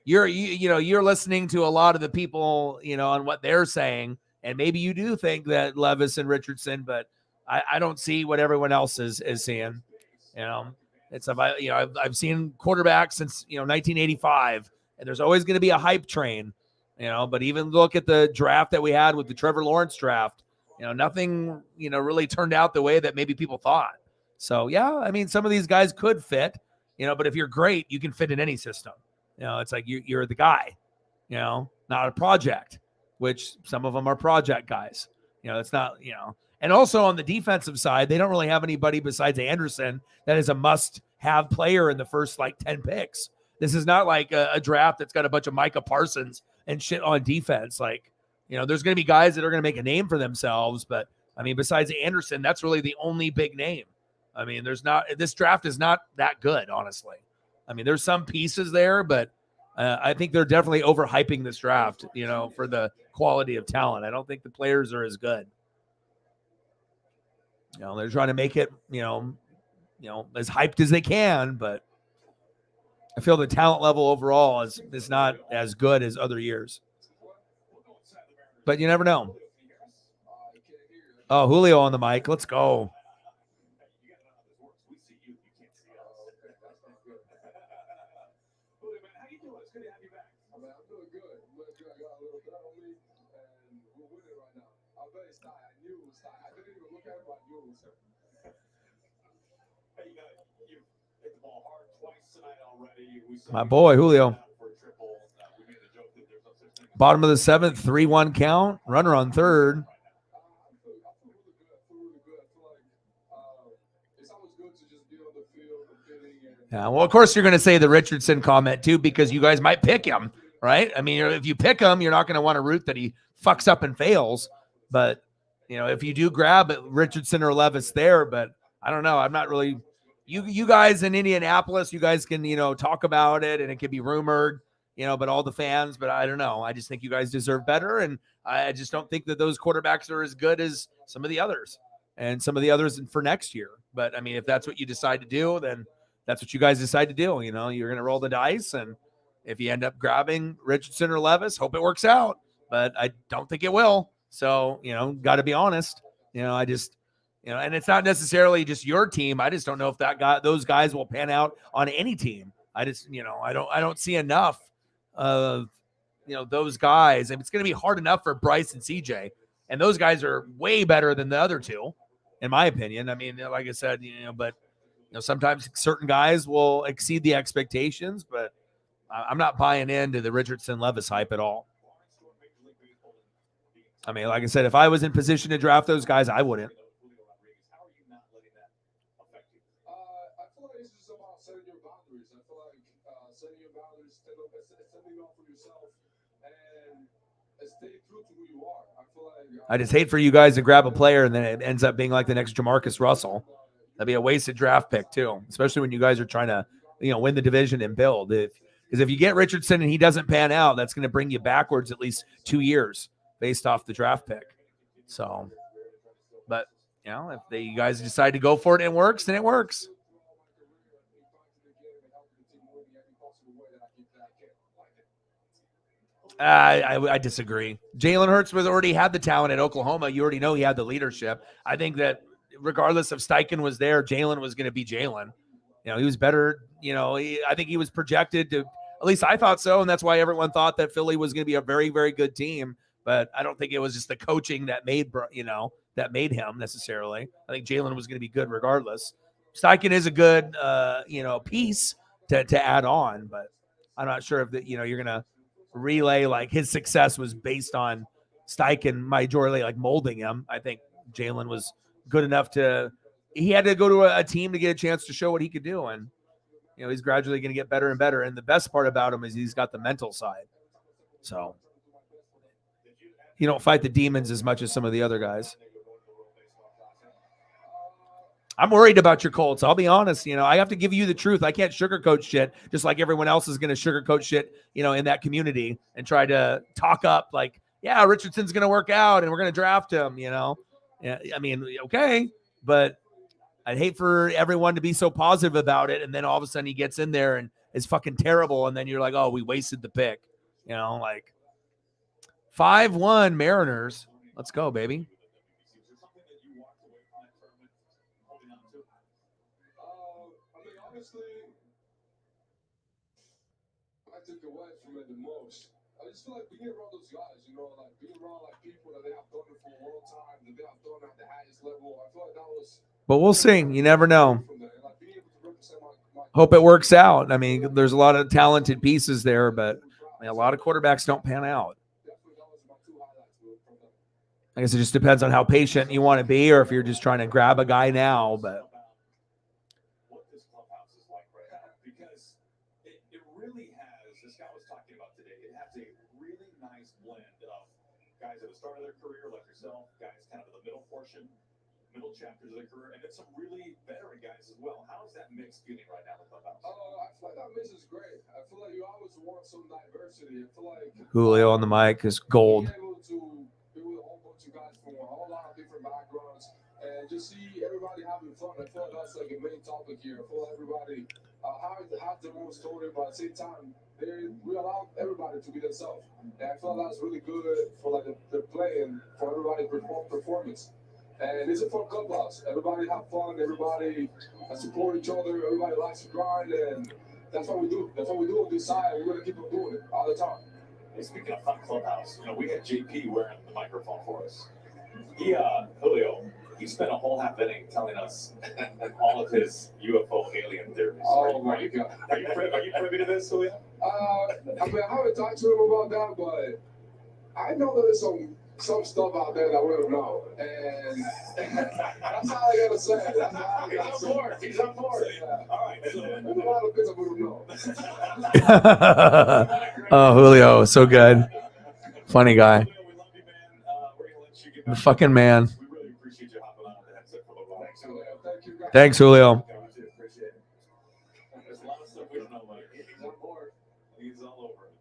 you're listening to a lot of the people, on what they're saying. And maybe you do think that Levis and Richardson, but I don't see what everyone else is seeing. I've seen quarterbacks since 1985, and there's always going to be a hype train. But even look at the draft that we had with the Trevor Lawrence draft. Nothing really turned out the way that maybe people thought. So yeah, I mean, some of these guys could fit. But if you're great, you can fit in any system. It's like you're the guy. Not a project, which some of them are project guys. It's not. And also on the defensive side, they don't really have anybody besides Anderson that is a must-have player in the first 10 picks. This is not like a draft that's got a bunch of Micah Parsons and shit on defense. There's going to be guys that are going to make a name for themselves, but I mean, besides Anderson, that's really the only big name. I mean, this draft is not that good, honestly. I mean, there's some pieces there, but I think they're definitely overhyping this draft, for the quality of talent. I don't think the players are as good. They're trying to make it, as hyped as they can, but I feel the talent level overall is not as good as other years. But you never know. Oh, Julio on the mic. Let's go. My boy, Julio. Bottom of the seventh, 3-1 count. Runner on third. Yeah, well, of course, you're going to say the Richardson comment, too, because you guys might pick him, right? I mean, if you pick him, you're not going to want to root that he fucks up and fails. But, if you do grab it, Richardson or Levis there, but I don't know. I'm not really – you guys in Indianapolis, you guys can, talk about it, and it can be rumored, but all the fans, but I don't know. I just think you guys deserve better, and I just don't think that those quarterbacks are as good as some of the others and some of the others for next year. But, I mean, if that's what you decide to do, then that's what you guys decide to do. You're going to roll the dice, and if you end up grabbing Richardson or Levis, hope it works out. But I don't think it will. So, got to be honest. I just – and it's not necessarily just your team. I just don't know if those guys will pan out on any team. I just, I don't see enough of, those guys. And it's going to be hard enough for Bryce and CJ. And those guys are way better than the other two, in my opinion. I mean, like I said, but sometimes certain guys will exceed the expectations, but I'm not buying into the Richardson Levis hype at all. I mean, like I said, if I was in position to draft those guys, I wouldn't. I just hate for you guys to grab a player and then it ends up being like the next Jamarcus Russell. That'd be a wasted draft pick too, especially when you guys are trying to, win the division and build. Because if you get Richardson and he doesn't pan out, that's going to bring you backwards at least 2 years based off the draft pick. So, but if you guys decide to go for it and it works, then it works. I disagree. Jalen Hurts already had the talent at Oklahoma. You already know he had the leadership. I think that regardless if Steichen was there, Jalen was going to be Jalen. He was better. I think he was projected to, at least I thought so. And that's why everyone thought that Philly was going to be a very, very good team. But I don't think it was just the coaching that made him necessarily. I think Jalen was going to be good regardless. Steichen is a good, piece to add on, but I'm not sure if you're going to relay like his success was based on Steichen majorly molding him. I think Jalen was good enough he had to go to a team to get a chance to show what he could do. And, he's gradually going to get better and better. And the best part about him is he's got the mental side. So you don't fight the demons as much as some of the other guys. I'm worried about your Colts. I'll be honest. I have to give you the truth. I can't sugarcoat shit, just like everyone else is going to sugarcoat shit, in that community and try to talk up yeah, Richardson's going to work out and we're going to draft him, you know? Yeah, I mean, okay, but I'd hate for everyone to be so positive about it. And then all of a sudden he gets in there and is fucking terrible. And then you're like, oh, we wasted the pick, you know, like 5-1 Mariners. Let's go, baby. I mean, honestly, I took away from it the most. I just feel like being around those guys, you know, like being around like people that they have done it for a long time, that they have done at the highest level. I feel like that was. But we'll see. You never know. From there. Like being able to represent my Hope it works out. I mean, there's a lot of talented pieces there, but I mean, a lot of quarterbacks don't pan out. I guess it just depends on how patient you want to be or if you're just trying to grab a guy now. But what this clubhouse is like right now, because it really has, this guy was talking about today, it has a really nice blend of guys at the start of their career like yourself, guys kind of in the middle portion, middle chapters of their career, and then some really veteran guys as well. How is that mix feeling right now in the clubhouse? I feel like that mix is great. I feel like you always want some diversity. I feel like Julio on the mic is gold. being able to be with a whole bunch of guys from a whole lot of different backgrounds and just see everybody having fun. I feel like that's like a main topic here. I feel like everybody have their own story, but at the same time, we allow everybody to be themselves. And I feel like that's really good for like the play and for everybody performance. And it's a fun clubhouse. Everybody have fun. Everybody support each other. Everybody likes to grind, and that's what we do. That's what we do on this side. We're gonna keep on doing it all the time. Hey, speaking of fun clubhouse, you know, we had JP wearing the microphone for us. Julio, he spent a whole half inning telling us all of his UFO alien theories. Oh my God. Are you privy to this, Julio? I mean, I haven't talked to him about that, but I know that there's some stuff out there that we don't know, and that's all I gotta say. That's all I gotta say. He's on board. Yeah. All right. There's a lot of things that we don't know. Oh, Julio, so good. Funny guy. The fucking man. We really appreciate you hopping on the headset for a little while. Thank you, guys. Thanks, Julio. There's a lot of stuff we don't know, but he's on board. He's all over it.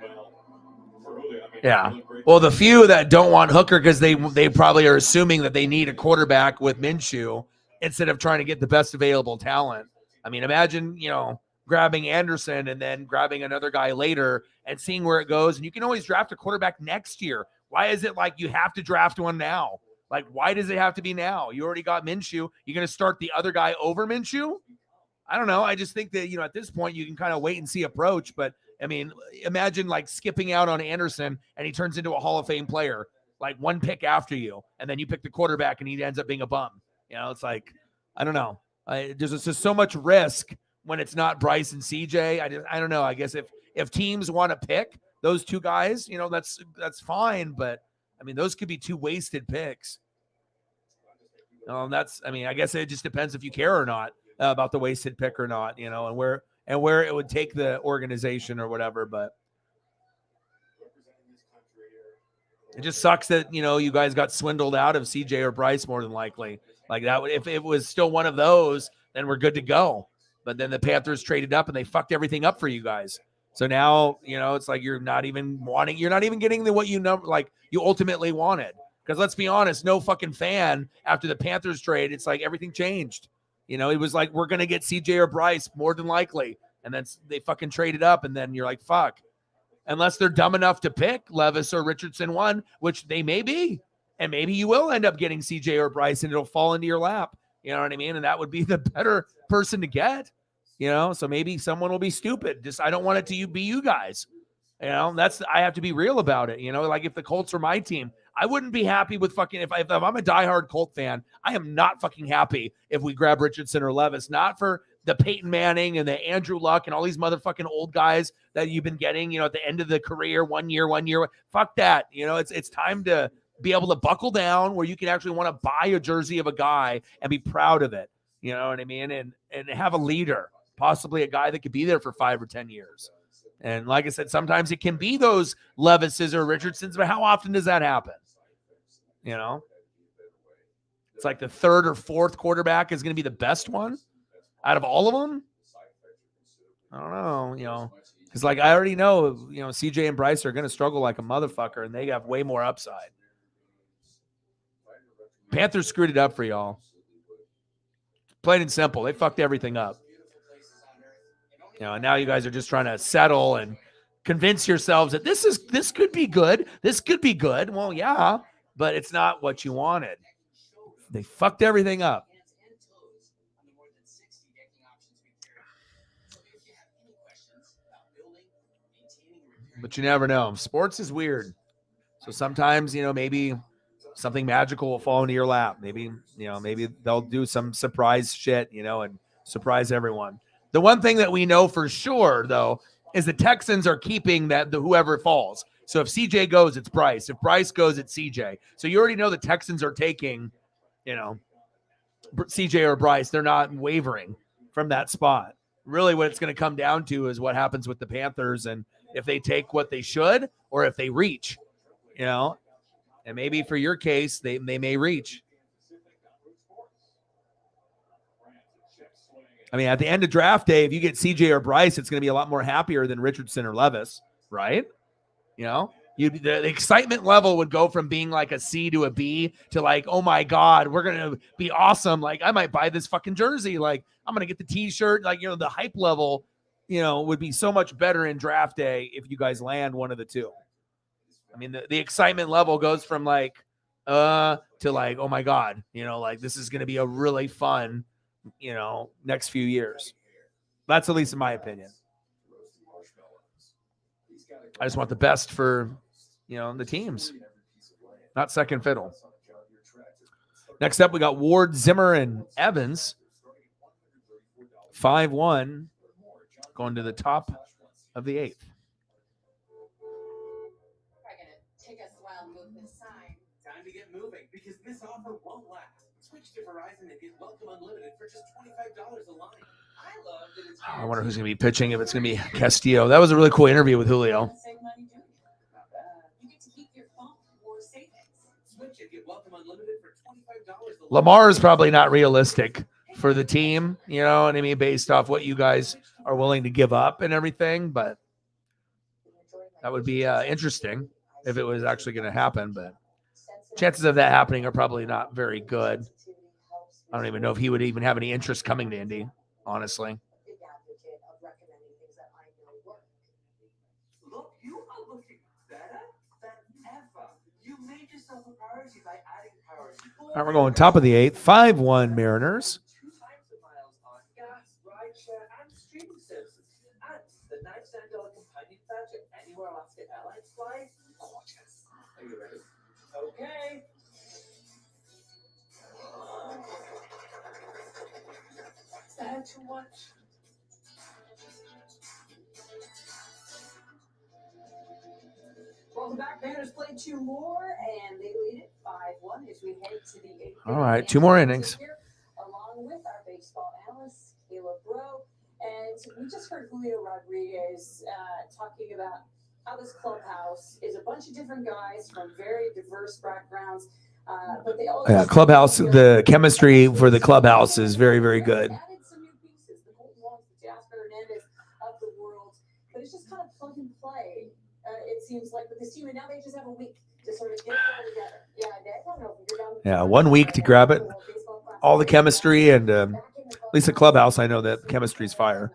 Well, for Julio, I mean, Yeah. he looked great. Well, the few that don't want Hooker because they probably are assuming that they need a quarterback with Minshew instead of trying to get the best available talent. I mean, imagine, you know, grabbing Anderson and then grabbing another guy later and seeing where it goes. And you can always draft a quarterback next year. Why is it like you have to draft one now? Like, why does it have to be now? You already got Minshew. You're going to start the other guy over Minshew? I don't know. I just think that, you know, at this point you can kind of wait and see approach. But I mean, imagine like skipping out on Anderson and he turns into a Hall of Fame player, like one pick after you. And then you pick the quarterback and he ends up being a bum. You know, it's like, I don't know. There's just so much risk when it's not Bryce and CJ. I don't know. I guess if teams want to pick those two guys, you know, that's fine. But I mean, those could be two wasted picks. I mean, I guess it just depends if you care or not about the wasted pick or not, you know, and where it would take the organization or whatever. But it just sucks that, you know, you guys got swindled out of CJ or Bryce more than likely. Like that, if it was still one of those, then we're good to go. But then the Panthers traded up and they fucked everything up for you guys. So now, you know, it's like you're not even getting what you know, like you ultimately wanted. Because let's be honest, no fucking fan after the Panthers trade, it's like everything changed. You know, it was like, we're going to get CJ or Bryce more than likely. And then they fucking traded up and then you're like, fuck. Unless they're dumb enough to pick Levis or Richardson one, which they may be. And maybe you will end up getting CJ or Bryce and it'll fall into your lap. You know what I mean? And that would be the better person to get, you know? So maybe someone will be stupid. Just, I don't want it to be you guys. You know, I have to be real about it. You know, like if the Colts were my team, I wouldn't be happy with fucking, if I'm a diehard Colt fan, I am not fucking happy if we grab Richardson or Levis, not for the Peyton Manning and the Andrew Luck and all these motherfucking old guys that you've been getting, you know, at the end of the career, 1 year. Fuck that. You know, it's time to be able to buckle down where you can actually want to buy a jersey of a guy and be proud of it. You know what I mean? And have a leader, possibly a guy that could be there for 5 or 10 years. And like I said, sometimes it can be those Levises or Richardsons, but how often does that happen? You know, it's like the third or fourth quarterback is going to be the best one out of all of them. I don't know. You know, Because, like, I already know, CJ and Bryce are going to struggle like a motherfucker, and they have way more upside. Panthers screwed it up for y'all. Plain and simple. They fucked everything up. And now you guys are just trying to settle and convince yourselves that this could be good. This could be good. Well, yeah, but it's not what you wanted. They fucked everything up. But you never know. Sports is weird. So sometimes, maybe something magical will fall into your lap. Maybe they'll do some surprise shit, and surprise everyone. The one thing that we know for sure, though, is the Texans are keeping the whoever falls. So if CJ goes, it's Bryce. If Bryce goes, it's CJ. So you already know the Texans are taking, CJ or Bryce. They're not wavering from that spot. Really what it's going to come down to is what happens with the Panthers and if they take what they should or if they reach, and maybe for your case, they may reach. I mean, at the end of draft day, if you get CJ or Bryce, it's going to be a lot more happier than Richardson or Levis, right? The excitement level would go from being like a C to a B to like, oh my God, we're going to be awesome. Like, I might buy this fucking jersey. Like, I'm going to get the t-shirt. Like, the hype level, would be so much better in draft day if you guys land one of the two. I mean, the excitement level goes from like, to like, oh my God, like this is going to be a really fun, next few years. That's at least in my opinion. I just want the best for, the teams, not second fiddle. Next up, we got Ward, Zimmer, and Evans. 5-1 going to the top of the 8th. Time to get moving because this offer won't last. Switch to Verizon and get Welcome Unlimited for just $25 a line. I love that it's. I wonder who's going to be pitching, if it's going to be Castillo. That was a really cool interview with Julio. Save money doing it. You get to keep your phone or savings. Switch and get Welcome Unlimited for $25 a line. Lamar is probably not realistic for the team, you know what I mean, based off what you guys are willing to give up and everything, but that would be interesting if it was actually going to happen, but chances of that happening are probably not very good. I don't even know if he would even have any interest coming to Indy, honestly. Look, you are looking better than ever. You made yourself a priority by adding priority. All right, we're going top of the 8th, 5-1 Mariners. 2 times the miles on gas, rideshare, and streaming services. And the $99 companion voucher anywhere Alaska Airlines flies. Gorgeous. Are you ready? Okay. Is that too much? Welcome back. Mariners played 2 more, and they lead it 5-1 as we head to the 8th. All right, 2 more innings. Here, along with our baseball analyst, Caleb Rowe. And we just heard Julio Rodriguez talking about how this clubhouse is a bunch of different guys from very diverse backgrounds. But they all Clubhouse, the chemistry for the clubhouse is very, very good. Added some new pieces, the Colton Wongs, the Jasper Hernandez of the world. But it's just kind of plug and play. It seems like with this team, and now they just have a week to sort of get it all together. Yeah, I don't know if you're down. Yeah, 1 week to grab it. All the chemistry and at least the clubhouse, I know that chemistry's fire.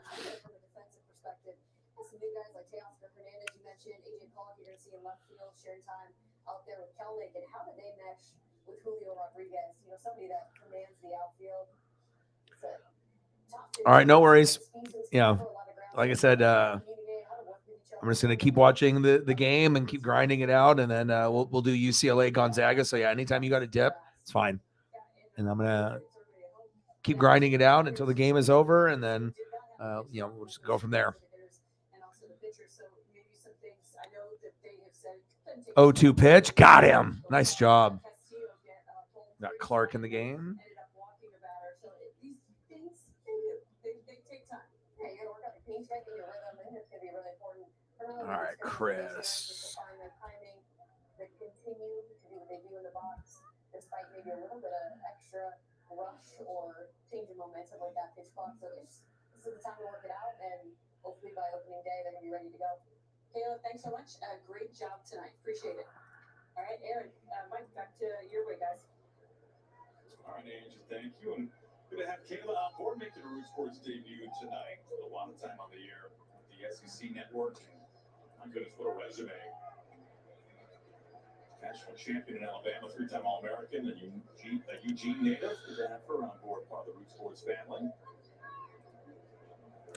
Some new guys like Teoscar Hernandez, you mentioned, AJ Pollock, you're going to see in left field, sharing time out there with Kelnick. And how do they mesh with Julio Rodriguez? Somebody that commands the outfield. All right, no worries. Yeah, like I said, I'm just going to keep watching the game and keep grinding it out, and then we'll do UCLA Gonzaga. So, yeah, anytime you got a dip, it's fine. And I'm going to keep grinding it out until the game is over, and then, we'll just go from there. 0-2 pitch. Got him. Nice job. Got Clark in the game. All right, Chris. Despite maybe a little bit of extra rush or change of momentum like that pitch clock. So this is the time to work it out, and hopefully by opening day they're gonna be ready to go. Kayla, thanks so much. Great job tonight. Appreciate it. All right, Aaron, Mike, back to your way, guys. All right, Angie, thank you. And good to have Kayla on board making the Root Sports debut tonight. A lot of time on the air, the SEC network. My goodness, what a resume. National champion in Alabama, three-time All-American, and Eugene native. Good to have her on board, part of the Root Sports family.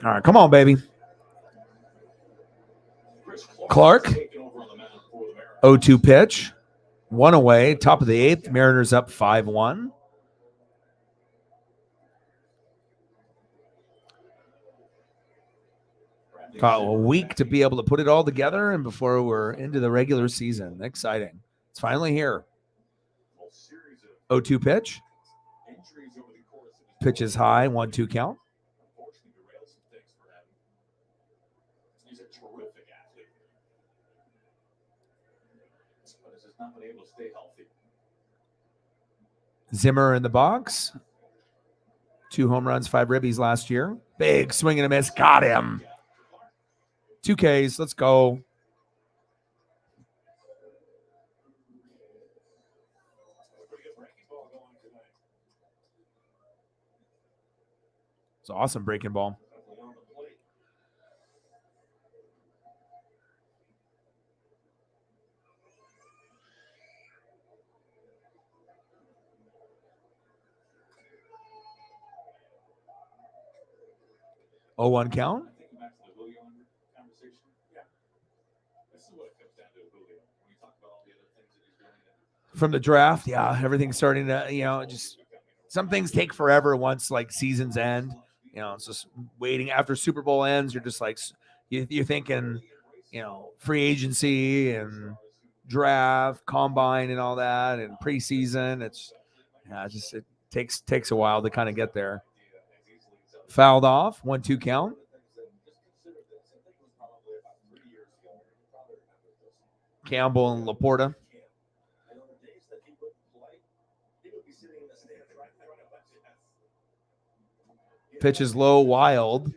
All right, come on, baby. Clark. 0-2 pitch. One away. Top of the eighth. Mariners up 5-1. Got a week to be able to put it all together and before we're into the regular season. Exciting. It's finally here. 0-2 pitch. Pitch is high. 1-2 count. He's a terrific athlete. But has just not been able to stay healthy. Zimmer in the box. 2 home runs, 5 ribbies last year. Big swing and a miss. Got him. 2 Ks. Let's go. It's an awesome breaking ball. Oh, 1 count. From the draft, yeah, everything's starting to, just some things take forever once like seasons end. It's just waiting after Super Bowl ends. You're just like, you're thinking, free agency and draft, combine, and all that, and preseason. It takes a while to kind of get there. Fouled off, 1-2 count. Campbell and Laporta. Pitch is low, wild,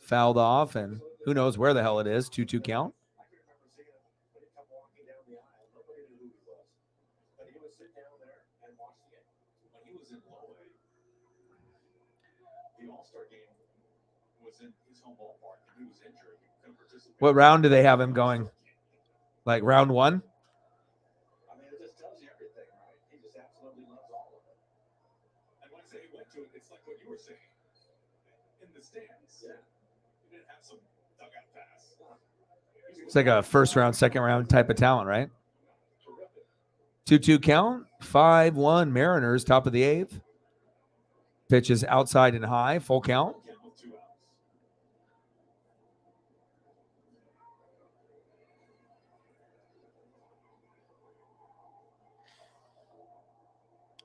fouled off, and who knows where the hell it is. 2-2 count. What round do they have him going? Like round 1? It's like a first round, second round type of talent, right? 2-2 count. 5-1 Mariners, top of the eighth. Pitch is outside and high, full count.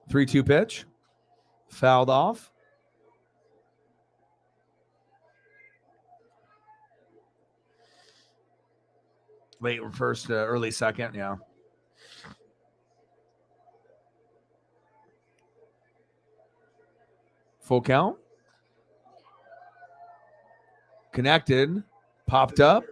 Three-two pitch. Fouled off. Late first, early second, yeah. Full count. Connected. Popped up.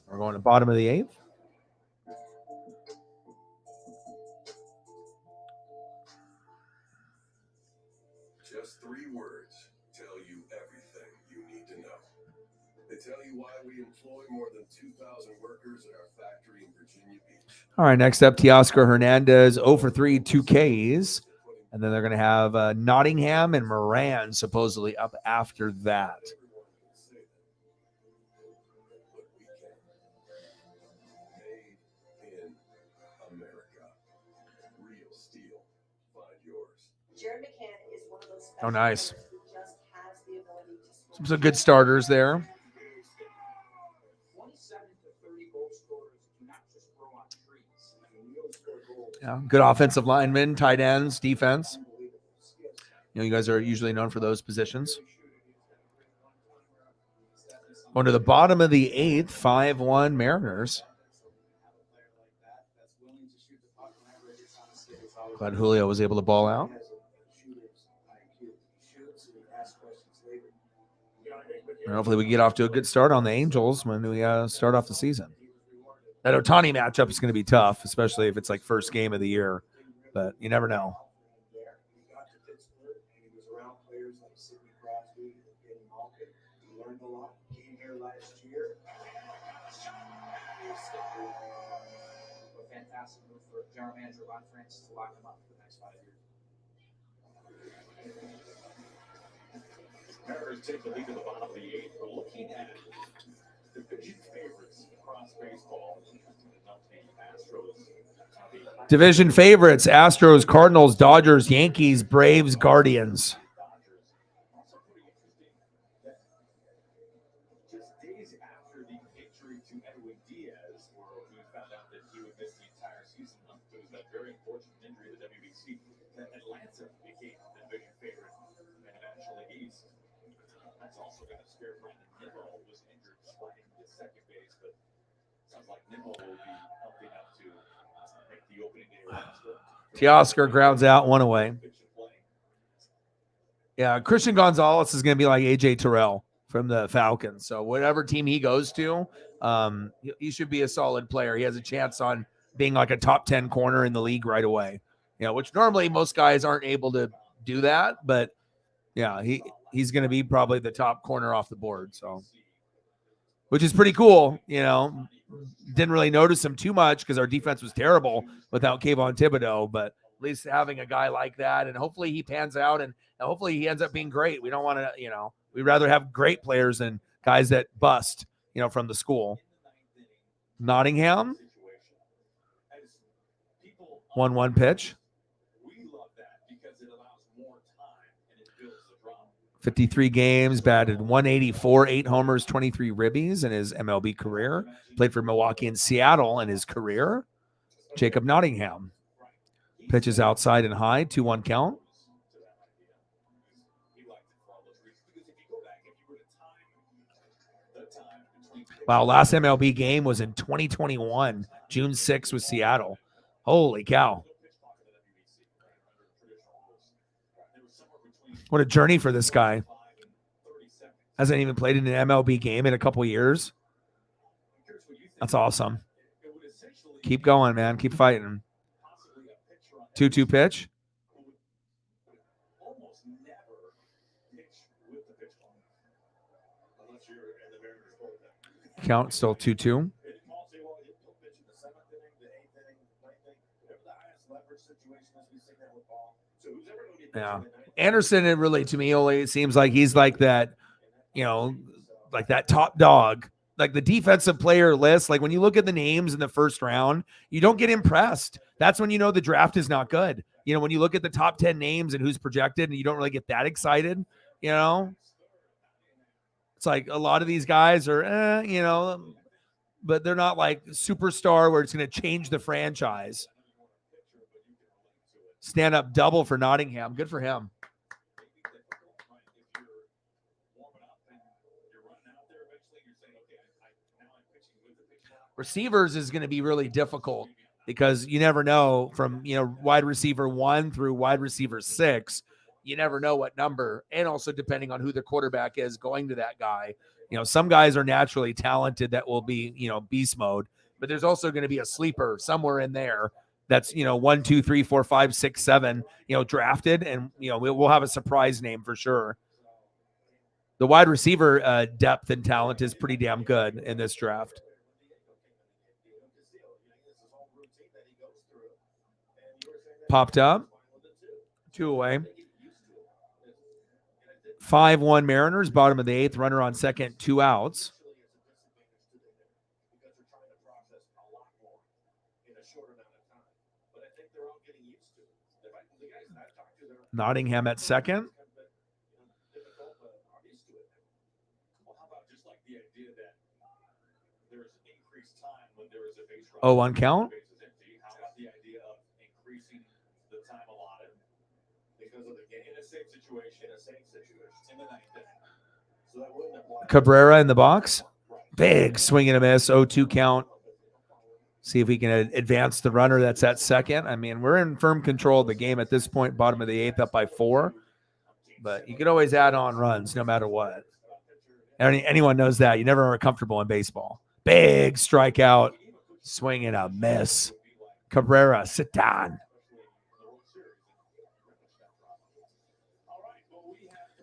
We're going to bottom of the eighth. Just 3 words tell you everything you need to know. They tell you why we employ more than 2,000 workers at our factory in Virginia Beach. All right, next up, Teoscar Hernandez, 0 for 3, 2 Ks. And then they're going to have Nottingham and Moran supposedly up after that. Oh, nice. Some good starters there. Yeah, good offensive linemen, tight ends, defense. You guys are usually known for those positions. Going to the bottom of the eighth, 5-1 Mariners. Glad Julio was able to ball out. And hopefully we get off to a good start on the Angels when we start off the season. That Ohtani matchup is going to be tough, especially if it's like first game of the year. But you never know. A fantastic move for general manager Ron Francis to lock him up for the next 5 years. Mariners take the lead to the bottom of the 8th. We're looking at division favorites across baseball. Division favorites: Astros, Cardinals, Dodgers, Yankees, Braves, Guardians. Just days after the injury to Edwin Diaz, where we found out that he would miss the entire season, it was that very unfortunate injury to the WBC, that Atlanta became the division favorite in the National League East. That's also going to scare Brandon Nimmo, who was injured sliding to second base, but sounds like Nimmo will be healthy enough to make the opening day roster. Teoscar grounds out, one away. Yeah, Christian Gonzalez is going to be like AJ Terrell from the Falcons. So whatever team he goes to, he should be a solid player. He has a chance on being like a top 10 corner in the league right away. You know, which normally most guys aren't able to do that, but yeah, he's going to be probably the top corner off the board. So, which is pretty cool. You know, didn't really notice him too much because our defense was terrible without Kayvon Thibodeau, but at least having a guy like that, and hopefully he pans out and hopefully he ends up being great. We don't want to, you know, we'd rather have great players than guys that bust, you know, from the school. Nottingham, 1-1 pitch. 53 games, batted 184, 8 homers, 23 ribbies in his MLB career. Played for Milwaukee and Seattle in his career. Jacob Nottingham. Pitches outside and high, 2-1 count. Wow, last MLB game was in 2021, June 6th with Seattle. Holy cow. What a journey for this guy. Hasn't even played in an MLB game in a couple years. That's awesome. Keep going, man. Keep fighting. 2-2 pitch. Count still 2-2. Yeah. Anderson, it really, to me, only seems like he's like that, you know, like that top dog, like the defensive player list. Like when you look at the names in the first round, you don't get impressed. That's when you know the draft is not good. You know, when you look at the top 10 names and who's projected and you don't really get that excited, you know, it's like a lot of these guys are, you know, but they're not like superstar where it's going to change the franchise. Stand up double for Nottingham. Good for him. Receivers is going to be really difficult because you never know from, you know, wide receiver 1 through wide receiver 6. You never know what number, and also depending on who the quarterback is going to that guy. You know, some guys are naturally talented that will be, you know, beast mode, but there's also going to be a sleeper somewhere in there that's, you know, 1, 2, 3, 4, 5, 6, 7, you know, drafted, and, you know, we'll have a surprise name for sure. The wide receiver depth and talent is pretty damn good in this draft. Popped up. 2 away. 5-1 Mariners, bottom of the 8th, runner on second, 2 outs. Nottingham at second. 0-1 count. Cabrera in the box. Big swing and a miss. 0-2 count. See if we can advance the runner that's at second. I mean, we're in firm control of the game at this point, bottom of the 8th, up by 4. But you can always add on runs no matter what. Anyone knows that. You never are comfortable in baseball. Big strikeout, swing and a miss. Cabrera, sit down.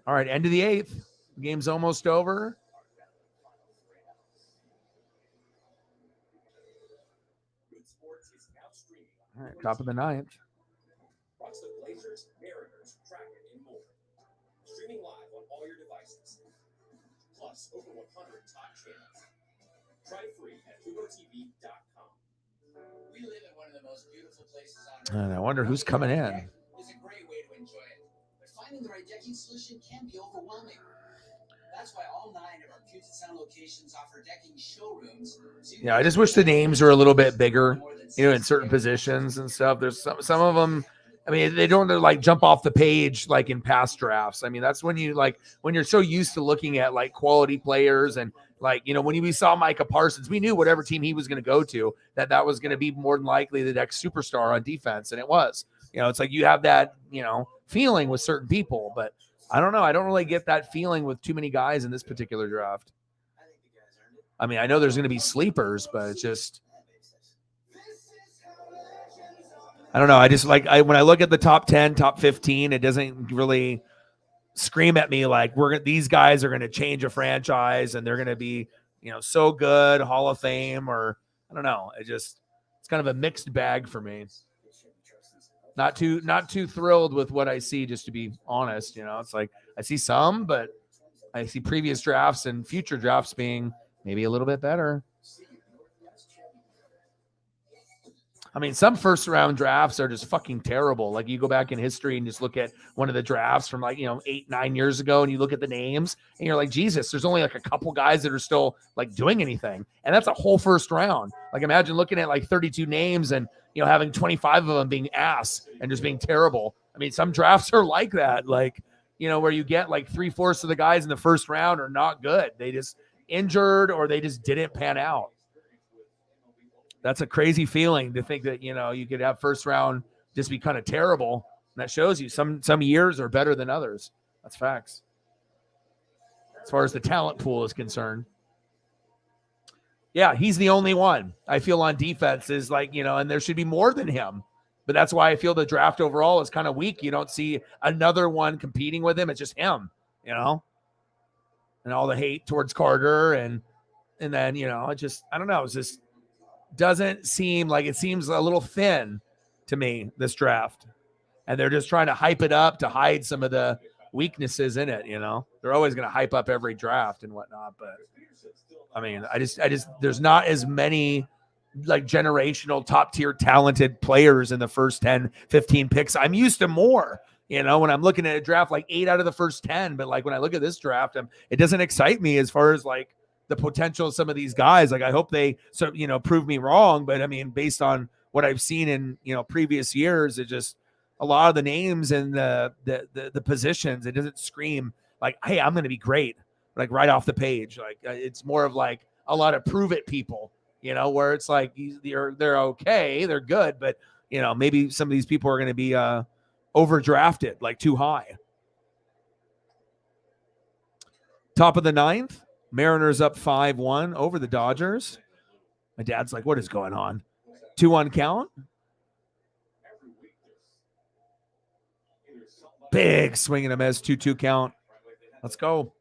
All right, end of the 8th. Game's almost over. All right, top of the 9th. Watch the Blazers, Mariners, Kraken, and more. Streaming live on all your devices. Plus, over 100 top channels. Try free at FuboTV.com. We live in one of the most beautiful places on Earth. And I wonder who's coming in. It's a great way to enjoy it. But finding the right decking solution can be overwhelming. That's why all 9 of our Puget Sound locations offer decking showrooms. Yeah, I just wish the names were a little bit bigger, in certain positions and stuff. There's some of them, I mean, they don't like jump off the page like in past drafts. I mean, that's when you're so used to looking at like quality players and like, when we saw Micah Parsons, we knew whatever team he was going to go to, that was going to be more than likely the next superstar on defense. And it was, it's like you have that, feeling with certain people, but I don't know. I don't really get that feeling with too many guys in this particular draft. I mean, I know there's going to be sleepers, but it's just, I don't know. I just when I look at the top 10, top 15, it doesn't really scream at me like these guys are going to change a franchise and they're going to be, so good, Hall of Fame, or I don't know. It's kind of a mixed bag for me. Not too thrilled with what I see, just to be honest. It's like I see some, but I see previous drafts and future drafts being maybe a little bit better. I mean, some first round drafts are just fucking terrible. Like you go back in history and just look at one of the drafts from 8-9 years ago, and you look at the names and you're like, Jesus, there's only like a couple guys that are still like doing anything. And that's a whole first round. Like imagine looking at like 32 names and, having 25 of them being ass and just being terrible. I mean, some drafts are like that, like, where you get like 3/4 of the guys in the first round are not good. They just injured or they just didn't pan out. That's a crazy feeling to think that, you could have first round just be kind of terrible. And that shows you some years are better than others. That's facts. As far as the talent pool is concerned. Yeah, he's the only one I feel on defense is like, and there should be more than him. But that's why I feel the draft overall is kind of weak. You don't see another one competing with him. It's just him, and all the hate towards Carter. And then, I don't know. It's just doesn't seem like it seems a little thin to me, this draft. And they're just trying to hype it up to hide some of the weaknesses in it. They're always going to hype up every draft and whatnot. But I mean, I just, there's not as many like generational top tier talented players in the first 10, 15 picks. I'm used to more, when I'm looking at a draft, like 8 out of the first 10, but like when I look at this draft, it doesn't excite me as far as like the potential of some of these guys. Like I hope they, prove me wrong. But I mean, based on what I've seen in, previous years, it just, a lot of the names and the positions, it doesn't scream like, hey, I'm going to be great. Like right off the page. Like it's more of like a lot of prove it people, where it's like they're okay, they're good, but maybe some of these people are going to be overdrafted, like too high. Top of the 9th, Mariners up 5-1 over the Dodgers. My dad's like, what is going on? 2-1 count. Big swing and a miss, 2-2 count. Let's go.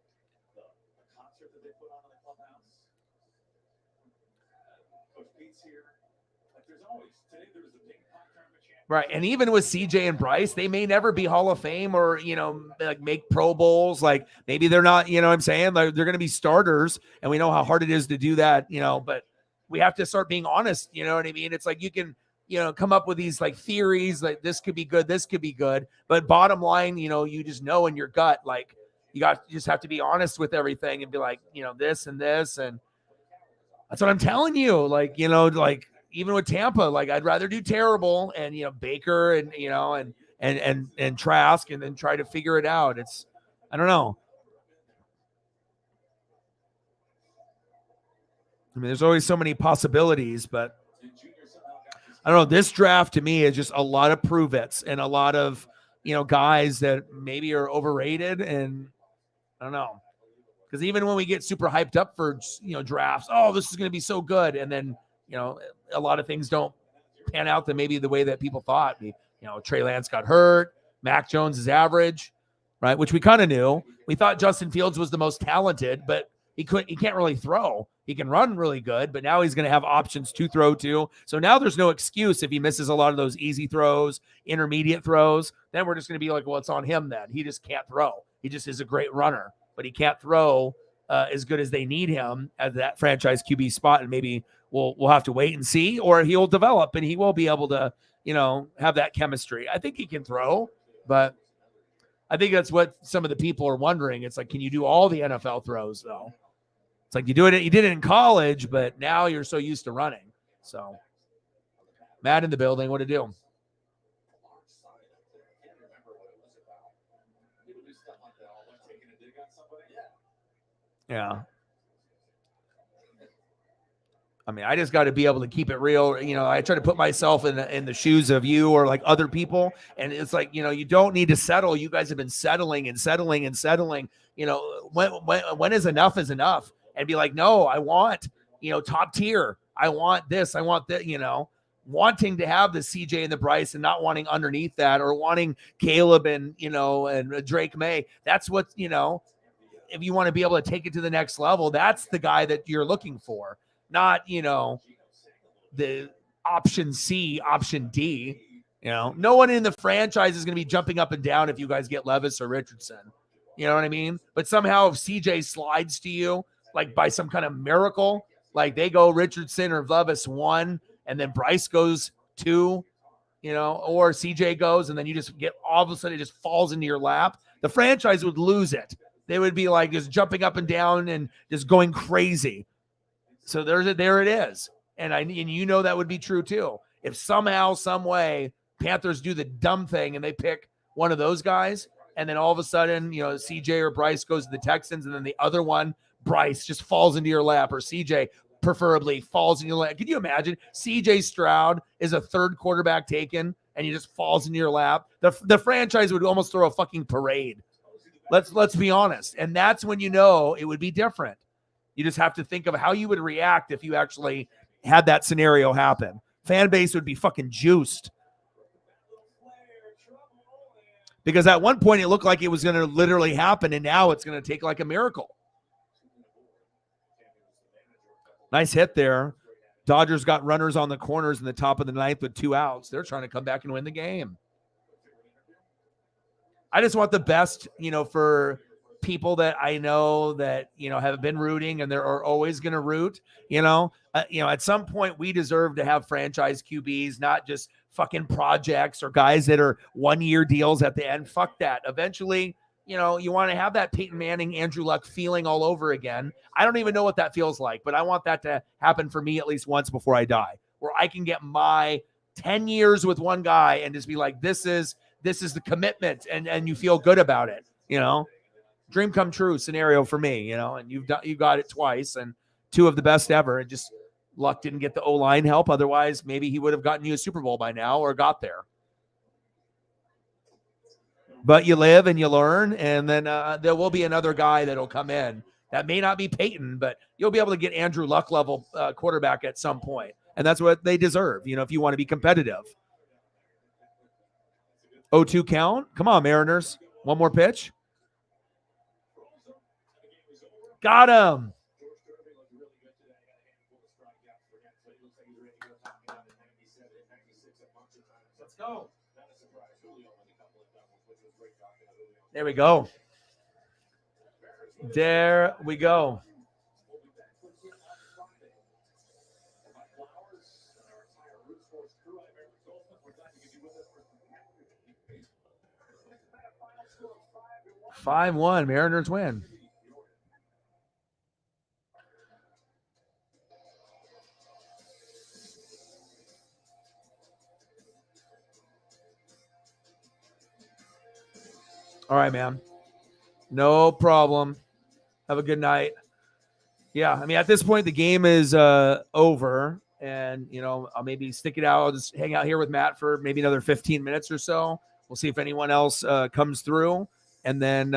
Right. And even with CJ and Bryce, they may never be Hall of Fame or, like make Pro Bowls. Like maybe they're not, what I'm saying? Like they're going to be starters. And we know how hard it is to do that, but we have to start being honest. You know what I mean? It's like you can, come up with these like theories like this could be good, this could be good. But bottom line, you just know in your gut, like you just have to be honest with everything and be like, this and this. And that's what I'm telling you. Like, like, even with Tampa, like I'd rather do terrible and Baker and and Trask and then try to figure it out. I don't know. I mean, there's always so many possibilities, but I don't know. This draft to me is just a lot of prove-its and a lot of, guys that maybe are overrated. And I don't know. Because even when we get super hyped up for, drafts, oh, this is going to be so good. And then, a lot of things don't pan out maybe the way that people thought. Trey Lance got hurt. Mac Jones is average, right? Which we kind of knew. We thought Justin Fields was the most talented, but he can't really throw. He can run really good, but now he's going to have options to throw to. So now there's no excuse if he misses a lot of those easy throws, intermediate throws. Then we're just going to be like, well, it's on him then. He just can't throw. He just is a great runner, but he can't throw as good as they need him at that franchise QB spot. And maybe we'll have to wait and see, or he'll develop and he will be able to, have that chemistry. I think he can throw, but I think that's what some of the people are wondering. It's like, can you do all the NFL throws though? It's like you did it in college, but now you're so used to running. So Matt in the building, what to do? Yeah. I mean, I just got to be able to keep it real. I try to put myself in the shoes of you or like other people. And it's like, you don't need to settle. You guys have been settling and settling and settling. When is enough is enough? And be like, no, I want, top tier. I want this. I want that, wanting to have the CJ and the Bryce and not wanting underneath that, or wanting Caleb and, and Drake May. That's what, if you want to be able to take it to the next level, that's the guy that you're looking for. Not, the option C, option D. No one in the franchise is going to be jumping up and down if you guys get Levis or Richardson. You know what I mean? But somehow if CJ slides to you, like by some kind of miracle, like they go Richardson or Levis 1, and then Bryce goes 2, or CJ goes, and then you just get all of a sudden it just falls into your lap. The franchise would lose it. They would be like just jumping up and down and just going crazy. So there it is. And that would be true too. If somehow, some way, Panthers do the dumb thing and they pick one of those guys, and then all of a sudden, CJ or Bryce goes to the Texans, and then the other one, Bryce, just falls into your lap, or CJ preferably falls in your lap. Can you imagine? CJ Stroud is a third quarterback taken, and he just falls into your lap. The franchise would almost throw a fucking parade. Let's be honest. And that's when it would be different. You just have to think of how you would react if you actually had that scenario happen. Fan base would be fucking juiced. Because at one point it looked like it was going to literally happen, and now it's going to take like a miracle. Nice hit there. Dodgers got runners on the corners in the top of the ninth with 2 outs. They're trying to come back and win the game. I just want the best, for people that I know that, have been rooting and they're always going to root, at some point we deserve to have franchise QBs, not just fucking projects or guys that are 1-year deals at the end. Fuck that. Eventually, you want to have that Peyton Manning, Andrew Luck feeling all over again. I don't even know what that feels like, but I want that to happen for me at least once before I die, where I can get my 10 years with one guy and just be like, this is the commitment, and you feel good about it, dream come true scenario for me, and you got it twice, and 2 of the best ever. And just Luck didn't get the O-line help. Otherwise, maybe he would have gotten you a Super Bowl by now or got there. But you live and you learn, and then there will be another guy that'll come in. That may not be Peyton, but you'll be able to get Andrew Luck level quarterback at some point. And that's what they deserve, if you want to be competitive. 0-2 count. Come on, Mariners. One more pitch. Got him. Let's go. There we go. There we go. Five 5-1. Mariners win. All right, man. No problem. Have a good night. Yeah, I mean, at this point, the game is over. and I'll maybe stick it out. I'll just hang out here with Matt for maybe another 15 minutes or so. We'll see if anyone else comes through, and then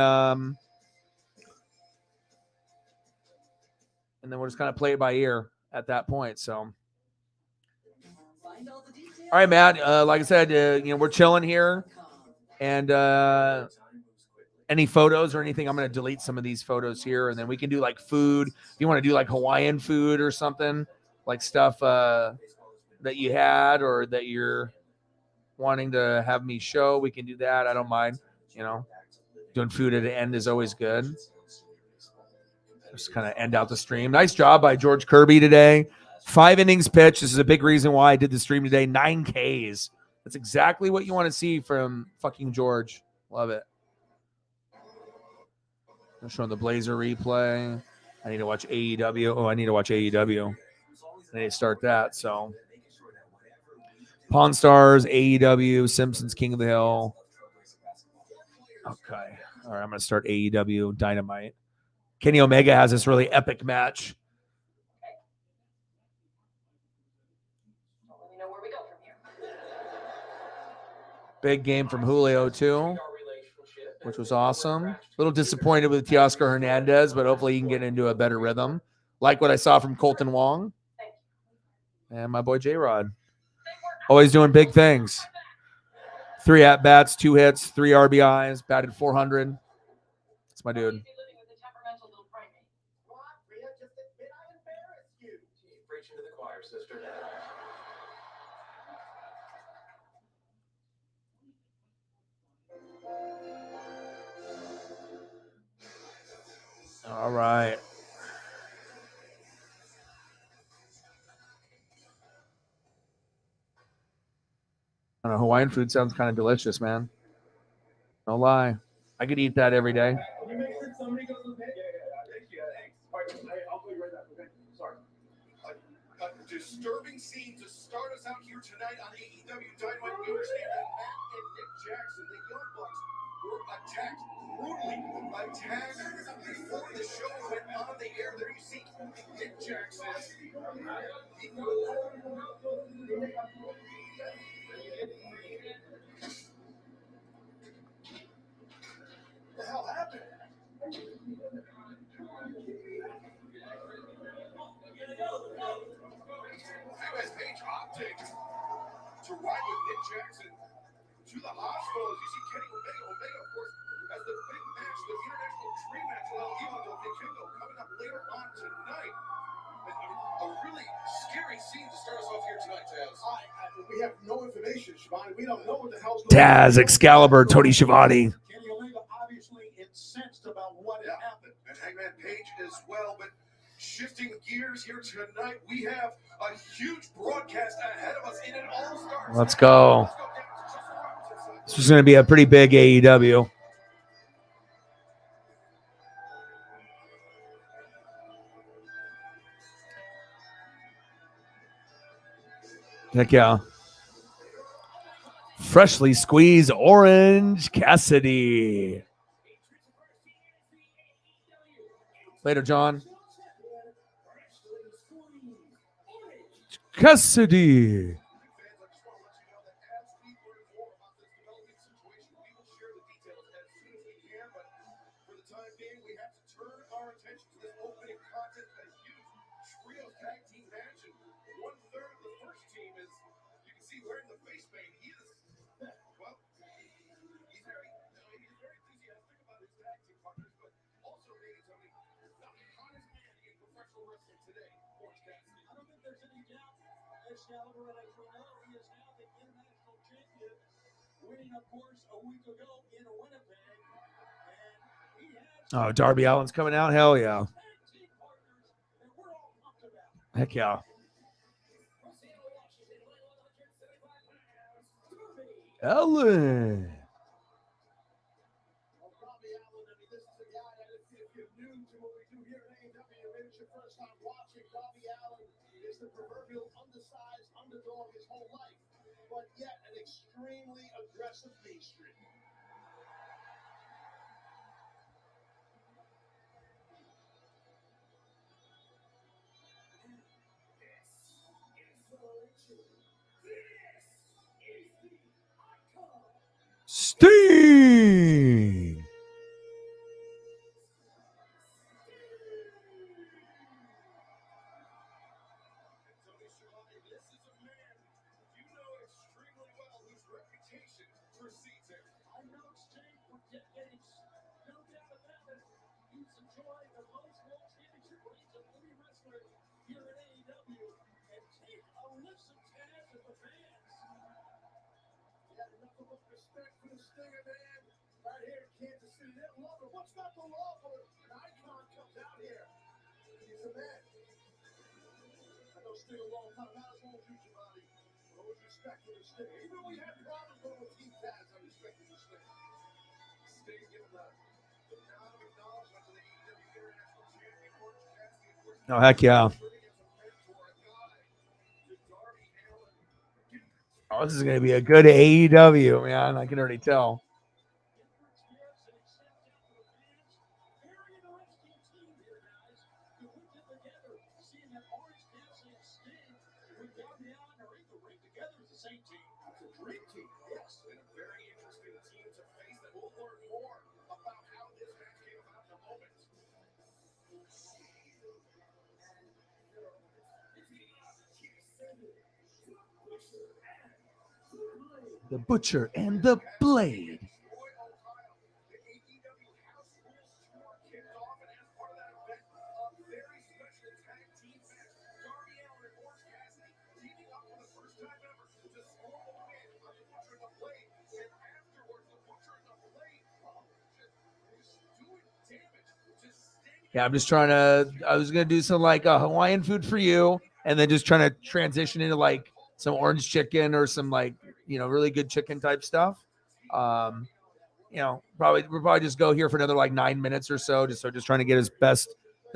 we'll just kind of play it by ear at that point. So, all right, Matt. Like I said, we're chilling here, and any photos or anything, I'm going to delete some of these photos here, and then we can do like food. If you want to do like Hawaiian food or something, like stuff that you had or that you're wanting to have me show, we can do that. I don't mind. Doing food at the end is always good. Just kind of end out the stream. Nice job by George Kirby today. 5 innings pitched. This is a big reason why I did the stream today. 9 Ks. That's exactly what you want to see from fucking George. Love it. I'm showing the Blazer replay. I need to watch AEW. Oh, I need to watch AEW. I need to start that. So, Pawn Stars, AEW, Simpsons, King of the Hill. Okay. All right, I'm going to start AEW Dynamite. Kenny Omega has this really epic match. Let me know where we go from here. Big game from Julio, too, which was awesome. A little disappointed with Teoscar Hernandez, but hopefully he can get into a better rhythm. Like what I saw from Colton Wong. And my boy J-Rod. Always doing big things. 3 at-bats, 2 hits, 3 RBIs, batted .400. That's my dude. Preaching to the choir, sister. All right. I don't know, Hawaiian food sounds kind of delicious, man. No lie. I could eat that every day. Can you make sure somebody goes with me? Yeah. Thank you. Thanks. All right, I'll call you right back. Okay. Sorry. A disturbing scene to start us out here tonight on AEW Dynamite. We understand that Matt and Nick Jackson, the Young Bucks, were attacked brutally. Attacked before the show went on the air. There you see Nick Jackson. What the hell happened? U.S. Page opting to ride with Nick Jackson to the hospital. As you see Kenny Omega. Omega, of course, has the big match, the International Dream Match with El Hijo del Vikingo coming up later on tonight. A really scary scene to start us off here tonight, Taz. We have no information, Shivani. We don't know what the hell's going on. Taz, Excalibur, Tony Schiavone. Kenny Omega obviously incensed about what happened. And Hangman Page as well. But shifting gears here tonight, we have a huge broadcast ahead of us in an all-star. Let's go. This is going to be a pretty big AEW. Heck yeah. Freshly squeezed Orange Cassidy. Later, John. Cassidy. Excalibur, and as we know, he is now the international champion, winning, of course, a week ago in Winnipeg. And he has Oh, Darby Allin's coming out. Hell yeah. Heck yeah. Allen. The proverbial undersized underdog his whole life, but yet an extremely aggressive beast. Sting. Tony Schiavone, this is a man you know extremely well whose reputation precedes him. I know Sting for decades. No doubt about it. He's enjoyed the most world championship reigns of any wrestler here at AEW. And take a listen, Taz, of the fans. You have nothing but respect for the Stinger, man. Right here in Kansas City, they love him. What's not to love when an icon comes out here? He's a man. I know Sting a long time, not as long as you, Giovanni. Always respect for the Stinger. Even when we had problems with Team Taz, I respected the Stinger. Sting giving the nod of acknowledgement to the AEW International Champion, Orange Cassidy, of course. Oh, heck yeah. Oh, this is going to be a good AEW, man. I can already tell. The Butcher and the Blade. Yeah, I'm just trying to, I was going to do some like Hawaiian food for you, and then just trying to transition into like some orange chicken or some like, you know, really good chicken type stuff. You know, we'll probably just go here for another like 9 minutes or so, just trying to get as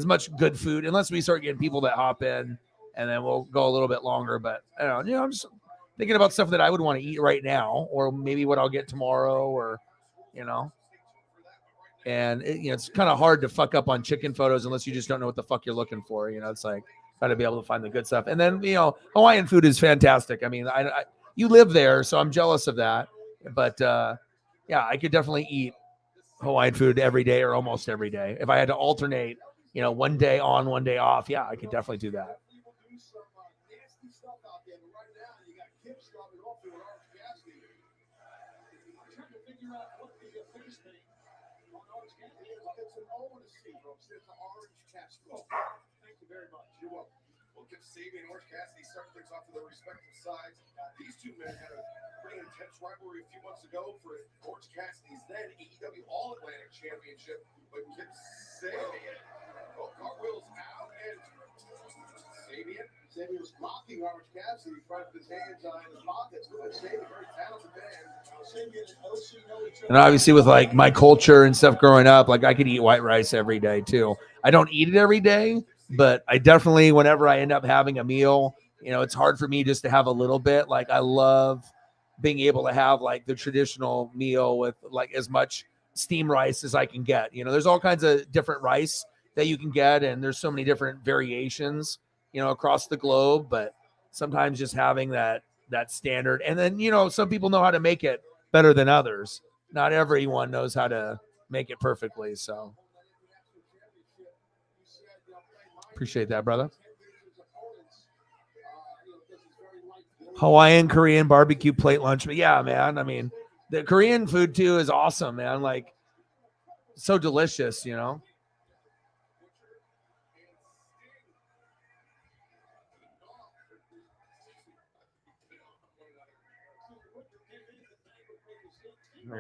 much good food, unless we start getting people that hop in, and then we'll go a little bit longer. But I don't know, you know, I'm just thinking about stuff that I would want to eat right now, or maybe what I'll get tomorrow, or, you know. And you know, it's kind of hard to fuck up on chicken photos unless you just don't know what the fuck you're looking for. You know, it's like got to be able to find the good stuff. And then, you know, Hawaiian food is fantastic. I mean, I you live there, so I'm jealous of that. But yeah, I could definitely eat Hawaiian food every day or almost every day. If I had to alternate, you know, one day on, one day off, yeah, I could definitely do that. Thank you very much. You're welcome. Well, Kip Sabian and Orange Cassidy start things off to their respective sides. These two men had a pretty intense rivalry a few months ago for Orange Cassidy's then AEW All-Atlantic Championship. But Kip Sabian, cartwheels out, and Sabian was blocking Orange Cassidy, trying to put his hands in his pockets. But Sabian, very talented man. Sabian and OC know each other. And obviously with like my culture and stuff growing up, like I could eat white rice every day too. I don't eat it every day, but I definitely, whenever I end up having a meal, you know, it's hard for me just to have a little bit. Like I love being able to have like the traditional meal with like as much steamed rice as I can get. You know, there's all kinds of different rice that you can get, and there's so many different variations, you know, across the globe, but sometimes just having that standard. And then, you know, some people know how to make it better than others. Not everyone knows how to make it perfectly. So appreciate that, brother. Hawaiian, Korean, barbecue plate lunch. But yeah, man, I mean, the Korean food too is awesome, man. Like so delicious, you know.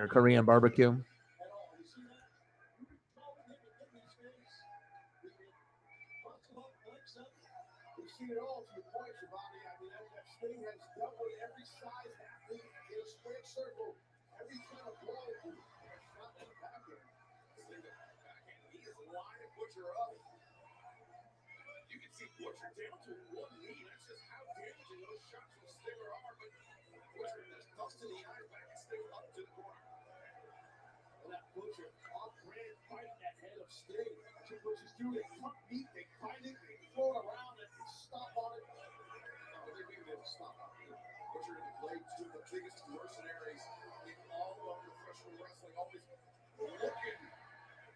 Korean barbecue. We've seen it all to your point, Giovanni. I mean, that Sting has dealt with every size athlete in a square circle, every kind of blow. Not that backhand. Sting the backhand. He is lining Butcher up. You can see Butcher down to one knee. That's just how damaging those shots from Stinger are. But Butcher just ducks to the eye back and Sting up to the corner. And that Butcher off brand fighting that head of Sting. That's what Butcher's do. They cut meat, they bite it, they throw it around, and they stop on it. Oh, they maybe never stop on it. Butcher and the Blade, two of the biggest mercenaries in all of professional always looking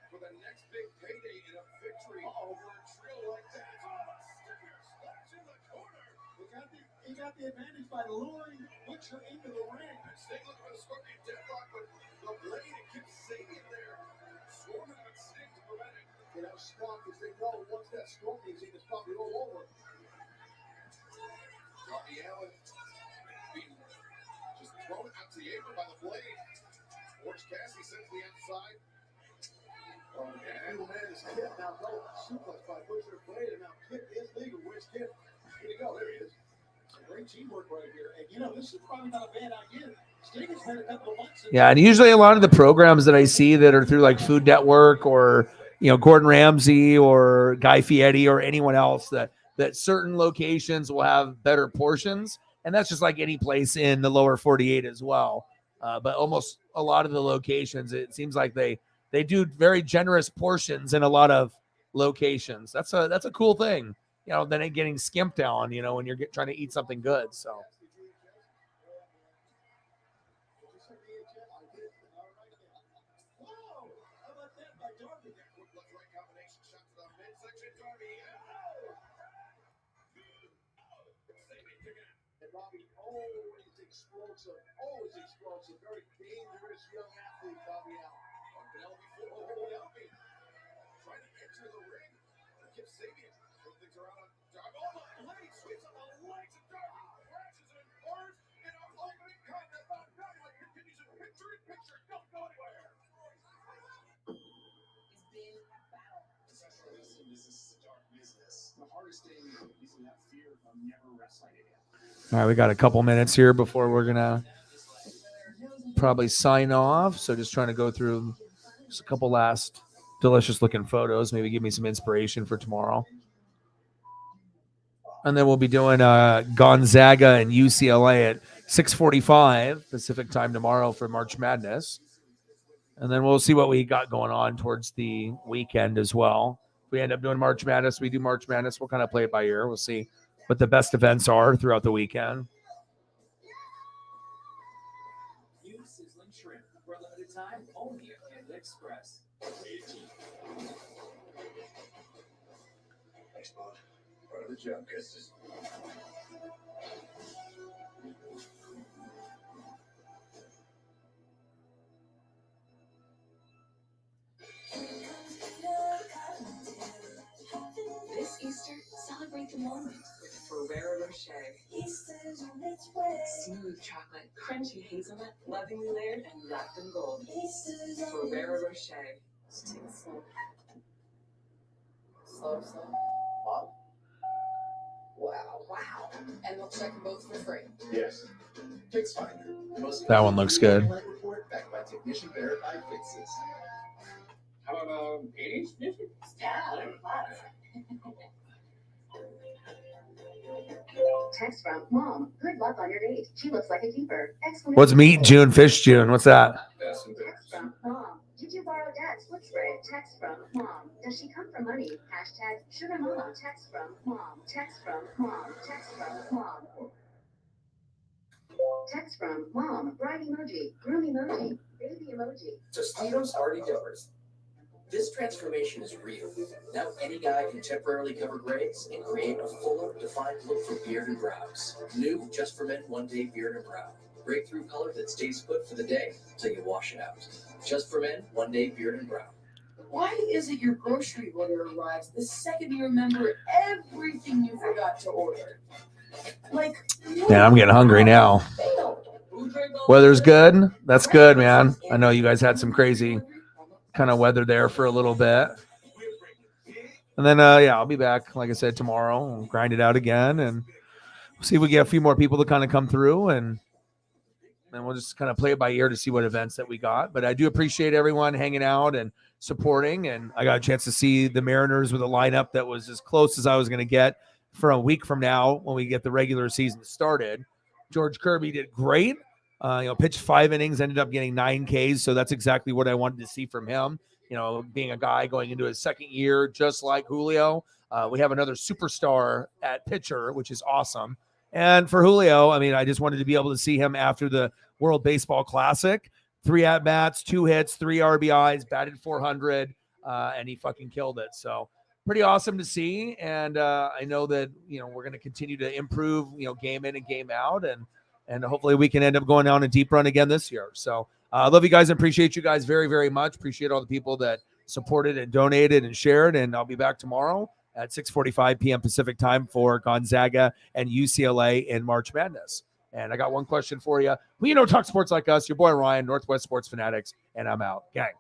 for the next big payday and a victory over a trio like that. Stinger slaps in the corner. He got the advantage by luring Butcher into the ring. Sting looking for the Scorpion deadlock, but the blade and keeps Sabian there. Swarming with Sting to prevent it. You know, strong because they know once that Scorpion's in, it's probably all over. Darby Allin being just thrown out to the apron by the blade. Orange Cassidy sent to the outside. Oh, yeah. Little man is hit. Now go suplex by Butcher Blade, and now kick is legal. Where's Kip? Here you go. There he is. Great teamwork right here. And, you know, this is probably not a bad idea. Sting has had a couple of months. Yeah, and usually a lot of the programs that I see that are through like Food Network or, you know, Gordon Ramsay or Guy Fieri or anyone else, that certain locations will have better portions. And that's just like any place in the lower 48 as well. But almost a lot of the locations, it seems like they do very generous portions in a lot of locations. That's a cool thing. You know, then it getting skimped on, you know, when you're trying to eat something good. So. Always explosive, very dangerous young athlete, Darby Allin. Penelope trying to enter the ring. Kip Sabian throws things around on Darby. Oh, the blade sweeps up the legs of Darby. Crashes and burns in an opening contest. Darby continues in picture. Don't go anywhere. It's been a battle. Especially this is a dark business. The hardest thing is to have fear of never wrestling again. All right, we got a couple minutes here before we're going to probably sign off. So just trying to go through just a couple last delicious looking photos, maybe give me some inspiration for tomorrow. And then we'll be doing Gonzaga and UCLA at 6:45 Pacific time tomorrow for March Madness. And then we'll see what we got going on towards the weekend as well. If we end up doing March Madness, we do March Madness. We'll kind of play it by ear. We'll see what the best events are throughout the weekend. New sizzling shrimp for a limited time only at Panda Express. Thanks, Bob. Part of the job, Custis. This Easter, celebrate the moment with Ferrero Rocher. Easter's on its way. Smooth chocolate, crunchy hazelnut, lovingly layered and wrapped in gold. Easter's on Ferrero Rocher. Just take it slow. Slow. Bob? Wow. And they'll check them both for free. Yes. Fix Finder. The most That one looks good. report backed by technician verified fixes. How about 80s music? Text from Mom. Good luck on your date. She looks like a keeper. What's Meat June, Fish June? What's that? Text from Mom. Did you borrow Dad's foot spray? Text from Mom. Does she come for money? Hashtag Sugar Mama. Text from Mom. Text from Mom. Text from Mom. Text from Mom. Bride emoji. Groom emoji. Baby emoji. Tostitos Hardy Dippers. This transformation is real. Now any guy can temporarily cover grays and create a fuller, defined look for beard and brows. New Just for Men One Day Beard and Brow. Breakthrough color that stays put for the day till you wash it out. Just for Men One Day Beard and Brow. Why is it your grocery order arrives the second you remember everything you forgot to order? Like, Man, I'm getting hungry now. Weather's good. That's good, man. I know you guys had some crazy kind of weather there for a little bit. And then, I'll be back, like I said, tomorrow. We'll grind it out again and see if we get a few more people to kind of come through. And we'll just kind of play it by ear to see what events that we got. But I do appreciate everyone hanging out and supporting. And I got a chance to see the Mariners with a lineup that was as close as I was going to get for a week from now when we get the regular season started. George Kirby did great. Pitched 5 innings, ended up getting 9 Ks. So that's exactly what I wanted to see from him. Being a guy going into his second year, just like Julio. We have another superstar at pitcher, which is awesome. And for Julio, I just wanted to be able to see him after the World Baseball Classic 3 at-bats, 2 hits, 3 RBIs, batted 400, and he fucking killed it. So pretty awesome to see. And I know that, we're going to continue to improve, game in and game out. And hopefully we can end up going on a deep run again this year. So I love you guys and appreciate you guys very, very much. Appreciate all the people that supported and donated and shared. And I'll be back tomorrow at 6:45 p.m. Pacific time for Gonzaga and UCLA in March Madness. And I got one question for you. Who talk sports like us? Your boy Ryan, Northwest Sports Fanatics, and I'm out. Gang.